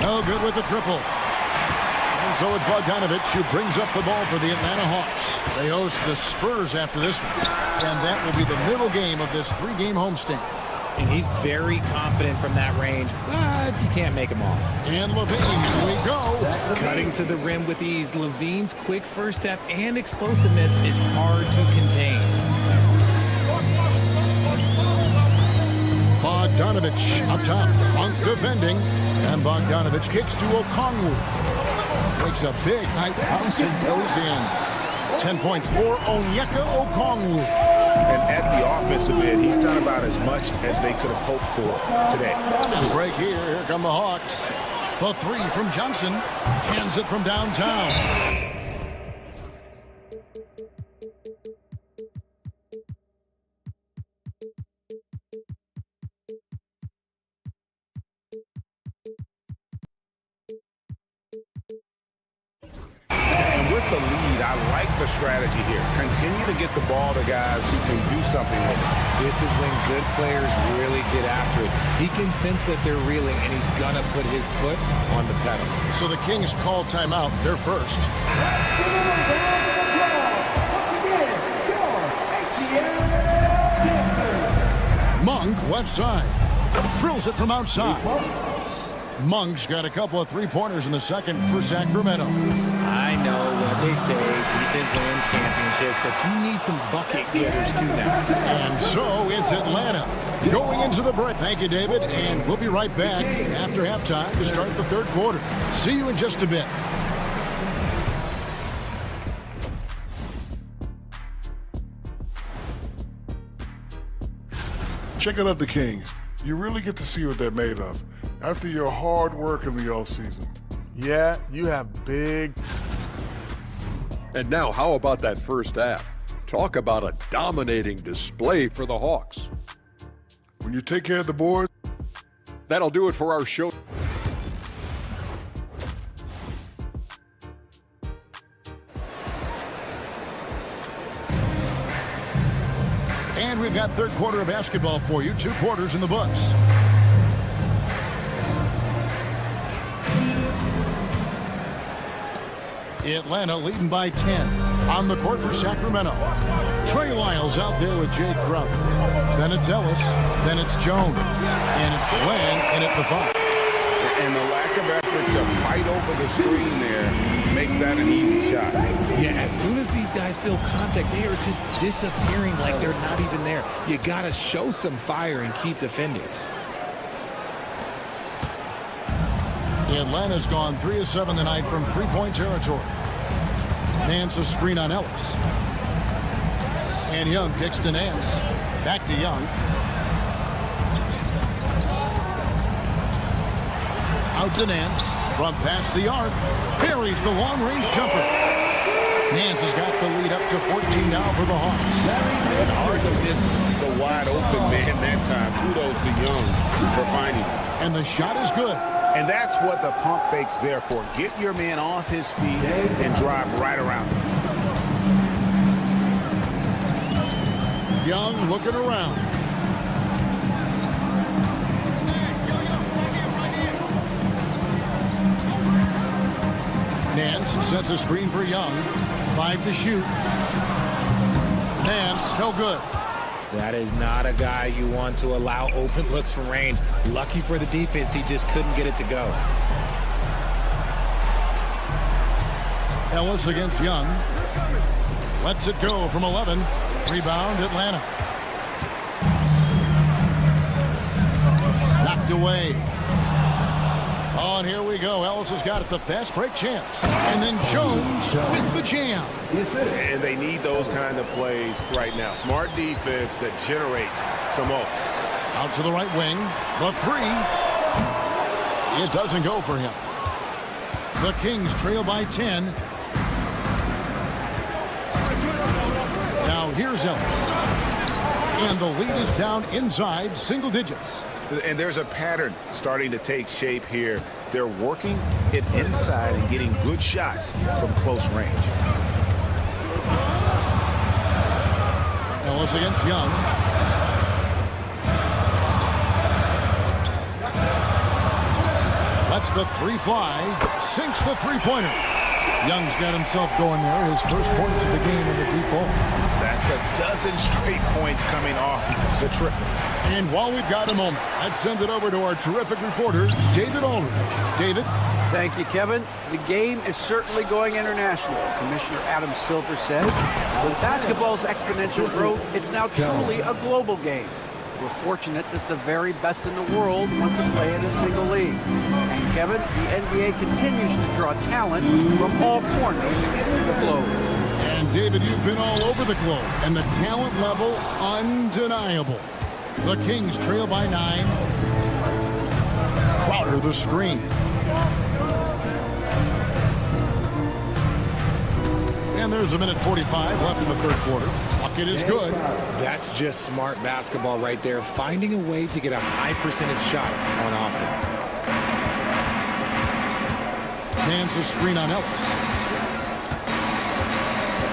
Speaker 10: No good with the triple. And so it's Bogdanovich who brings up the ball for the Atlanta Hawks. They host the Spurs after this one, and that will be the middle game of this 3-game homestand.
Speaker 17: And he's very confident from that range, but you can't make him all.
Speaker 10: And Levine, here we go.
Speaker 17: Cutting to the rim with ease. Levine's quick first step and explosiveness is hard to contain.
Speaker 10: Bogdanovich up top. Monk defending. And Bogdanovich kicks to Okongwu. Makes a big high bounce and goes in. 10 points for Onyeka Okongwu.
Speaker 16: And at the offensive end, he's done about as much as they could have hoped for today.
Speaker 10: Break here. Here come the Hawks. The 3 from Johnson. Cans it from downtown.
Speaker 16: And with the lead, I like the strategy here. Continue to get the ball to guys who can do something with it.
Speaker 17: This is when good players really get after it. He can sense that they're reeling, and he's going to put his foot on the pedal.
Speaker 10: So the Kings call timeout. They're first. Monk, left side. Drills it from outside. Monk's got a couple of three-pointers in the second for Sacramento.
Speaker 17: I know what they say, defense wins championships, but you need some bucket getters too now.
Speaker 10: And so it's Atlanta going into the break. Thank you, David, and we'll be right back after halftime to start the third quarter. See you in just a bit.
Speaker 7: Check out the Kings. You really get to see what they're made of after your hard work in the offseason.
Speaker 8: Yeah, you have big.
Speaker 9: And now, how about that first half? Talk about a dominating display for the Hawks.
Speaker 7: When you take care of the board,
Speaker 9: that'll do it for our show.
Speaker 10: And we've got third quarter of basketball for you. 2 quarters in the books. Atlanta leading by 10. On the court for Sacramento. Trey Lyles out there with Jay Crump. Then it's Ellis. Then it's Jones. And it's Len in at the 5.
Speaker 16: And the lack of effort to fight over the screen there makes that an easy shot.
Speaker 17: Yeah, as soon as these guys feel contact, they are just disappearing like they're not even there. You got to show some fire and keep defending.
Speaker 10: Atlanta's gone 3 of 7 tonight from three-point territory. Nance a screen on Ellis. And Young kicks to Nance. Back to Young. Out to Nance. From past the arc. Buries the long-range jumper. Nance has got the lead up to 14 now for the Hawks.
Speaker 16: And hard to miss the wide open man that time. Kudos to Young for finding him.
Speaker 10: And the shot is good.
Speaker 16: And that's what the pump fake's there for. Get your man off his feet and drive right around him.
Speaker 10: Young looking around. Nance sets a screen for Young. 5 to shoot. Nance, no good.
Speaker 17: That is not a guy you want to allow open looks from range. Lucky for the defense, he just couldn't get it to go.
Speaker 10: Ellis against Young. Lets it go from 11. Rebound, Atlanta. Knocked away. Oh, and here we go. Ellis has got it. The fast break chance. And then Jones with the jam.
Speaker 2: And they need those kind of plays right now. Smart defense that generates some more.
Speaker 10: Out to the right wing. The three. It doesn't go for him. The Kings trail by 10. Now here's Ellis. And the lead is down inside single digits.
Speaker 16: And there's a pattern starting to take shape here. They're working it inside and getting good shots from close range.
Speaker 10: Ellis against Young. Lets the three fly. Sinks the three-pointer. Young's got himself going there. His first points of the game in the deep ball.
Speaker 16: That's a dozen straight points coming off the trip.
Speaker 10: And while we've got a moment, let's send it over to our terrific reporter, David Aldridge. David?
Speaker 15: Thank you, Kevin. The game is certainly going international. Commissioner Adam Silver says, with basketball's exponential growth, it's now truly a global game. We're fortunate that the very best in the world want to play in a single league. And Kevin, the NBA continues to draw talent from all corners of the globe.
Speaker 10: And David, you've been all over the globe, and the talent level undeniable. The Kings trail by 9. Crowder the screen. And there's a minute 45 left in the third quarter. Bucket is good.
Speaker 17: That's just smart basketball right there, finding a way to get a high percentage shot on offense.
Speaker 10: Hands the screen on Ellis.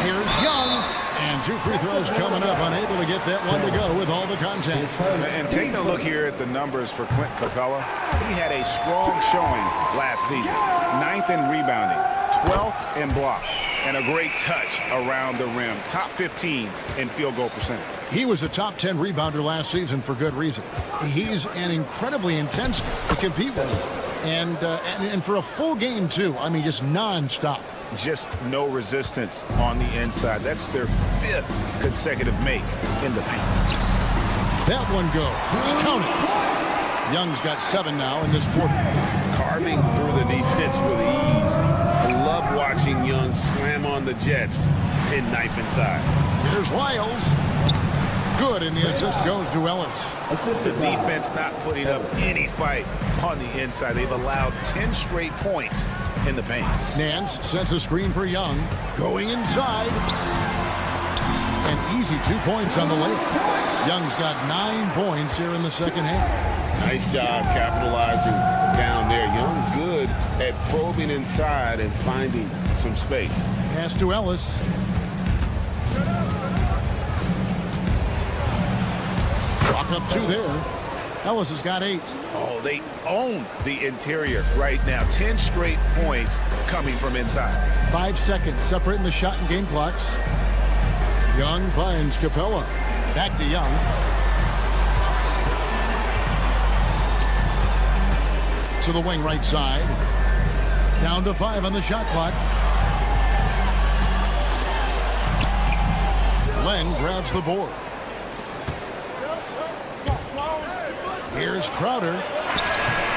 Speaker 10: Here's Young. And 2 free throws coming up, unable to get that one to go with all the contact.
Speaker 16: And taking a look here at the numbers for Clint Capella, he had a strong showing last season. 9th in rebounding, 12th in block, and a great touch around the rim. Top 15 in field goal percentage.
Speaker 10: He was a top 10 rebounder last season for good reason. He's an incredibly intense to compete with. And for a full game, too. I mean, just nonstop.
Speaker 16: Just no resistance on the inside. That's their 5th consecutive make in the paint.
Speaker 10: That one goes. Count it. Young's got 7 now in this quarter.
Speaker 16: Carving through the defense with ease. I love watching Young slam on the Jets and knife inside.
Speaker 10: Here's Lyles. Good, and the assist goes to Ellis.
Speaker 16: The defense not putting up any fight on the inside. They've allowed 10 straight points in the paint.
Speaker 10: Nance sets a screen for Young. Going inside. An easy 2 points on the layup. Young's got 9 points here in the second half.
Speaker 16: Nice job capitalizing down there. Young good at probing inside and finding some space.
Speaker 10: Pass to Ellis. Chalk up 2 there. Ellis has got 8.
Speaker 16: Oh, they own the interior right now. 10 straight points coming from inside.
Speaker 10: 5 seconds separating the shot and game clocks. Young finds Capella. Back to Young. To the wing right side. Down to 5 on the shot clock. Len grabs the board. Here's Crowder.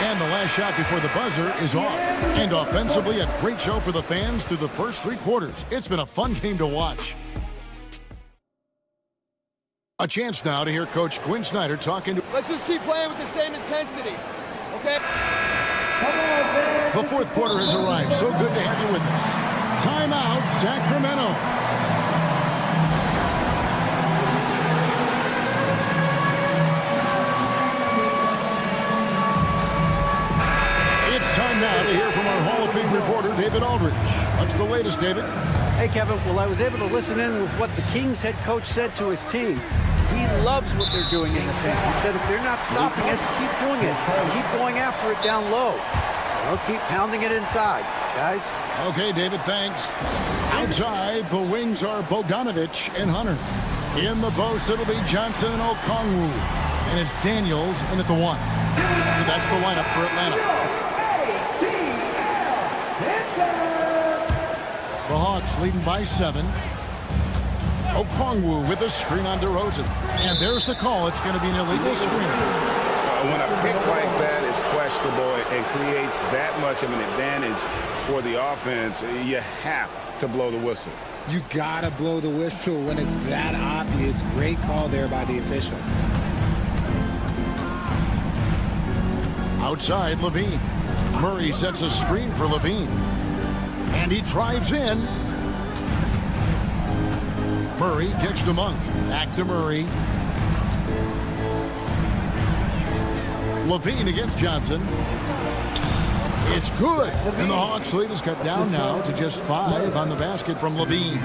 Speaker 10: And the last shot before the buzzer is off. And offensively, a great show for the fans through the first 3 quarters. It's been a fun game to watch. A chance now to hear Coach Quinn Snyder talking to...
Speaker 18: Let's just keep playing with the same intensity, okay?
Speaker 10: The fourth quarter has arrived. So good to have you with us. Timeout, Sacramento. It's time now to hear from our Hall of Fame reporter, David Aldridge. What's the latest, David?
Speaker 15: Hey, Kevin. Well, I was able to listen in with what the Kings head coach said to his team. He loves what they're doing in the paint. He said if they're not stopping us, keep doing it. Keep going after it down low. They'll keep pounding it inside, guys.
Speaker 10: Okay, David, thanks. Outside, the wings are Bogdanovich and Hunter. In the post, it'll be Johnson and Okongwu. And it's Daniels in at the 1. So that's the lineup for Atlanta. The Hawks leading by 7. Okongwu with a screen on DeRozan. And there's the call. It's going to be an illegal screen.
Speaker 16: When a pick like that is questionable and creates that much of an advantage for the offense, you have to blow the whistle.
Speaker 17: You gotta blow the whistle when it's that obvious. Great call there by the official.
Speaker 10: Outside, Levine. Murray sets a screen for Levine. And he drives in. Murray kicks to Monk. Back to Murray. Levine against Johnson. It's good. And the Hawks lead is cut down now to just 5 on the basket from Levine.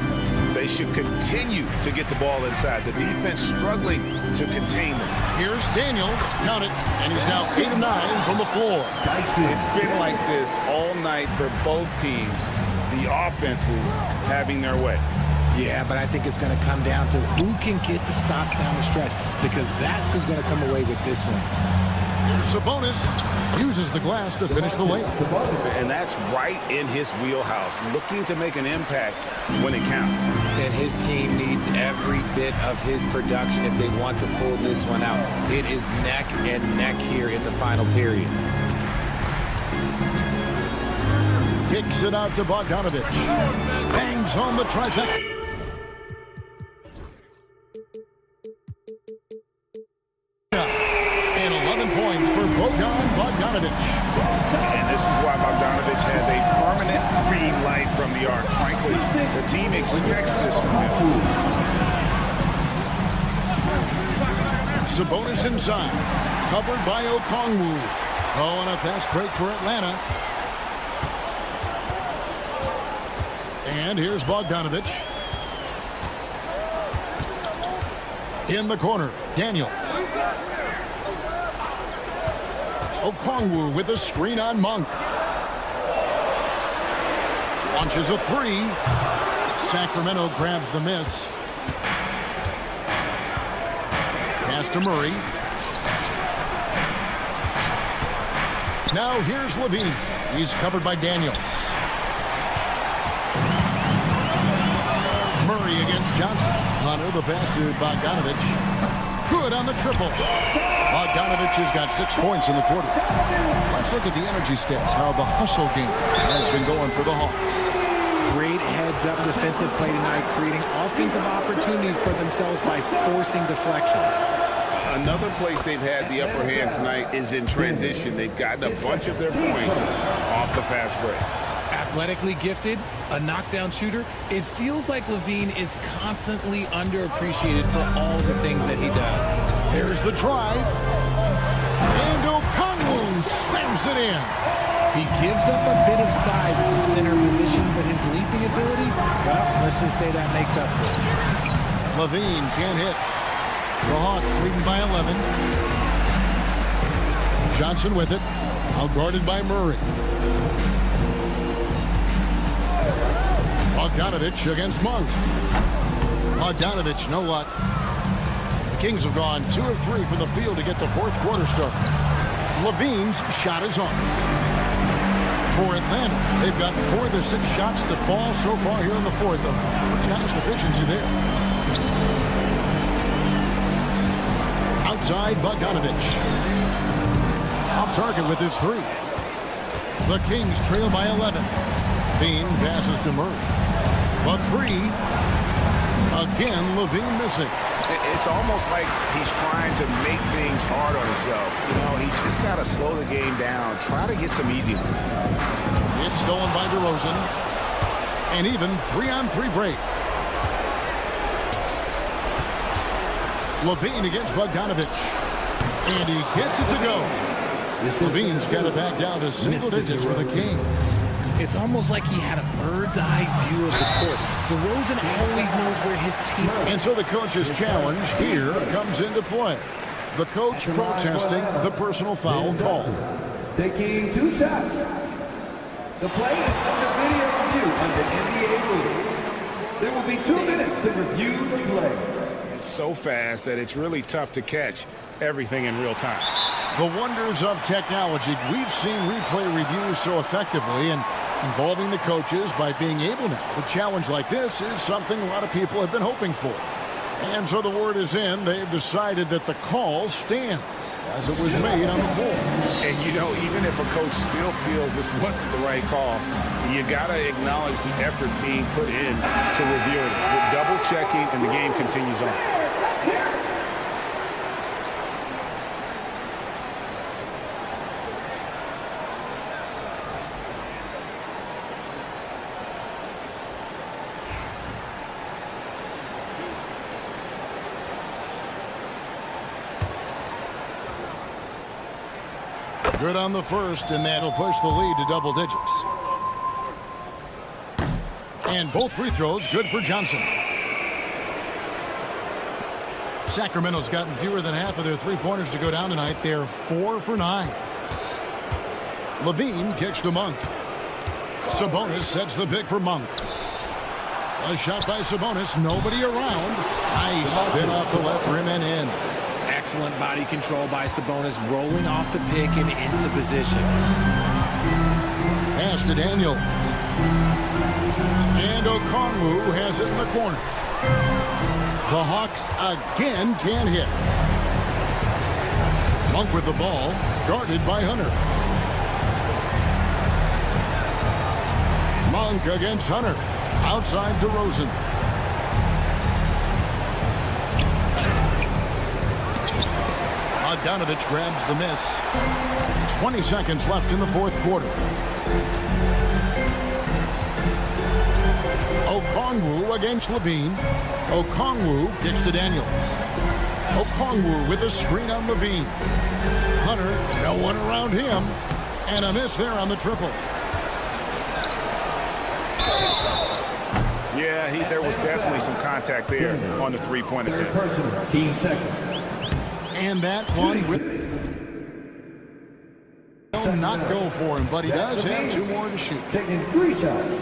Speaker 16: They should continue to get the ball inside. The defense struggling to contain them.
Speaker 10: Here's Daniels. Count it. And he's now 8 of 9 from the floor.
Speaker 16: It's been like this all night for both teams. The offenses having their way.
Speaker 17: Yeah, but I think it's going to come down to who can get the stops down the stretch, because that's who's going to come away with this one.
Speaker 10: Here's Sabonis. Uses the glass to finish the layup.
Speaker 16: And that's right in his wheelhouse, looking to make an impact when it counts.
Speaker 17: And his team needs every bit of his production if they want to pull this one out. It is neck and neck here in the final period.
Speaker 10: Kicks it out to Bogdanovich. Bangs on the trifecta. And 11 points for Bogdanovich.
Speaker 16: And this is why Bogdanovich has a permanent green light from the arc. Frankly, the team expects this from him.
Speaker 10: Sabonis inside. Covered by Okongwu. Oh, and a fast break for Atlanta. And here's Bogdanovich. In the corner, Daniels. Okongwu with a screen on Monk. Launches a 3. Sacramento grabs the miss. Pass to Murray. Now here's Levine. He's covered by Daniels. Murray against Johnson. Hunter, the pass to Bogdanovich. Good on the triple. Bogdanovich has got 6 points in the quarter. Let's look at the energy stats, how the hustle game has been going for the Hawks.
Speaker 17: Great heads-up defensive play tonight, creating offensive opportunities for themselves by forcing deflections.
Speaker 16: Another place they've had the upper hand tonight is in transition. They've gotten a bunch of their points off the fast break.
Speaker 17: Athletically gifted, a knockdown shooter, it feels like Levine is constantly underappreciated for all the things that he does.
Speaker 10: There's the drive. And Okongwu slams it in.
Speaker 17: He gives up a bit of size at the center position, but his leaping ability, well, let's just say that makes up for it.
Speaker 10: Levine can't hit. The Hawks leading by 11. Johnson with it. Outguarded by Murray. Bogdanovich against Monk. Bogdanovich, no luck. The Kings have gone 2 of 3 from the field to get the fourth quarter started. Levine's shot is on. For Atlanta, they've got 4 of their 6 shots to fall so far here in the fourth. Pretty nice efficiency there. Outside, Bogdanovich. Off target with his 3. The Kings trail by 11. Levine passes to Murray. The 3. Again, Levine missing.
Speaker 16: It's almost like he's trying to make things hard on himself. You know, he's just got to slow the game down. Try to get some easy ones.
Speaker 10: It's stolen by DeRozan. An even 3-on-3 break. Levine against Bogdanovich. And he gets it to go. Levine's got it back down to single digits for the Kings.
Speaker 17: It's almost like he had a bird's eye view of the court. DeRozan always knows where his team is.
Speaker 10: And so the coach's challenge here comes into play. The coach protesting the personal foul call.
Speaker 1: Taking 2 shots. The play is under video review under NBA rules. There will be 2 minutes to review the play.
Speaker 12: It's so fast that it's really tough to catch everything in real time.
Speaker 10: The wonders of technology. We've seen replay reviews so effectively and involving the coaches by being able now. A challenge like this is something a lot of people have been hoping for. And so the word is in. They've decided that the call stands as it was made on the floor.
Speaker 12: And, you know, even if a coach still feels this wasn't the right call, you got to acknowledge the effort being put in to review it. With double checking, and the game continues on.
Speaker 10: Good on the first, and that'll push the lead to double digits. And both free throws good for Johnson. Sacramento's gotten fewer than half of their three-pointers to go down tonight. They're 4 for 9. Levine kicks to Monk. Sabonis sets the pick for Monk. A shot by Sabonis, nobody around. Nice spin off the left rim and in.
Speaker 17: Excellent body control by Sabonis, rolling off the pick and into position.
Speaker 10: Pass to Daniel. And Okongwu has it in the corner. The Hawks again can't hit. Monk with the ball, guarded by Hunter. Monk against Hunter. Outside DeRozan. Bogdanovich grabs the miss. 20 seconds left in the fourth quarter. Okongwu against Levine. Okongwu kicks to Daniels. Okongwu with a screen on Levine. Hunter, no one around him. And a miss there on the triple.
Speaker 12: Yeah, there was definitely some contact there on the three-point attempt.
Speaker 1: Team seconds.
Speaker 10: And that one will not go for him, but he does have 2 more to shoot.
Speaker 1: Taking 3 shots.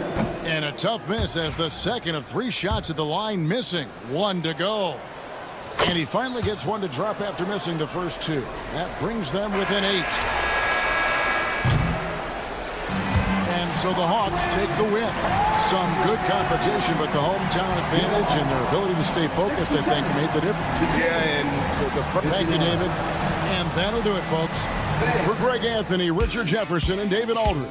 Speaker 10: And a tough miss as the second of 3 shots at the line missing. 1 to go. And he finally gets 1 to drop after missing the first 2. That brings them within 8. And so the Hawks take the win. Some good competition, but the hometown advantage and their ability to stay focused, I think, made the difference.
Speaker 12: Yeah, and
Speaker 10: Thank you, David. And that'll do it, folks. For Greg Anthony, Richard Jefferson, and David Aldridge,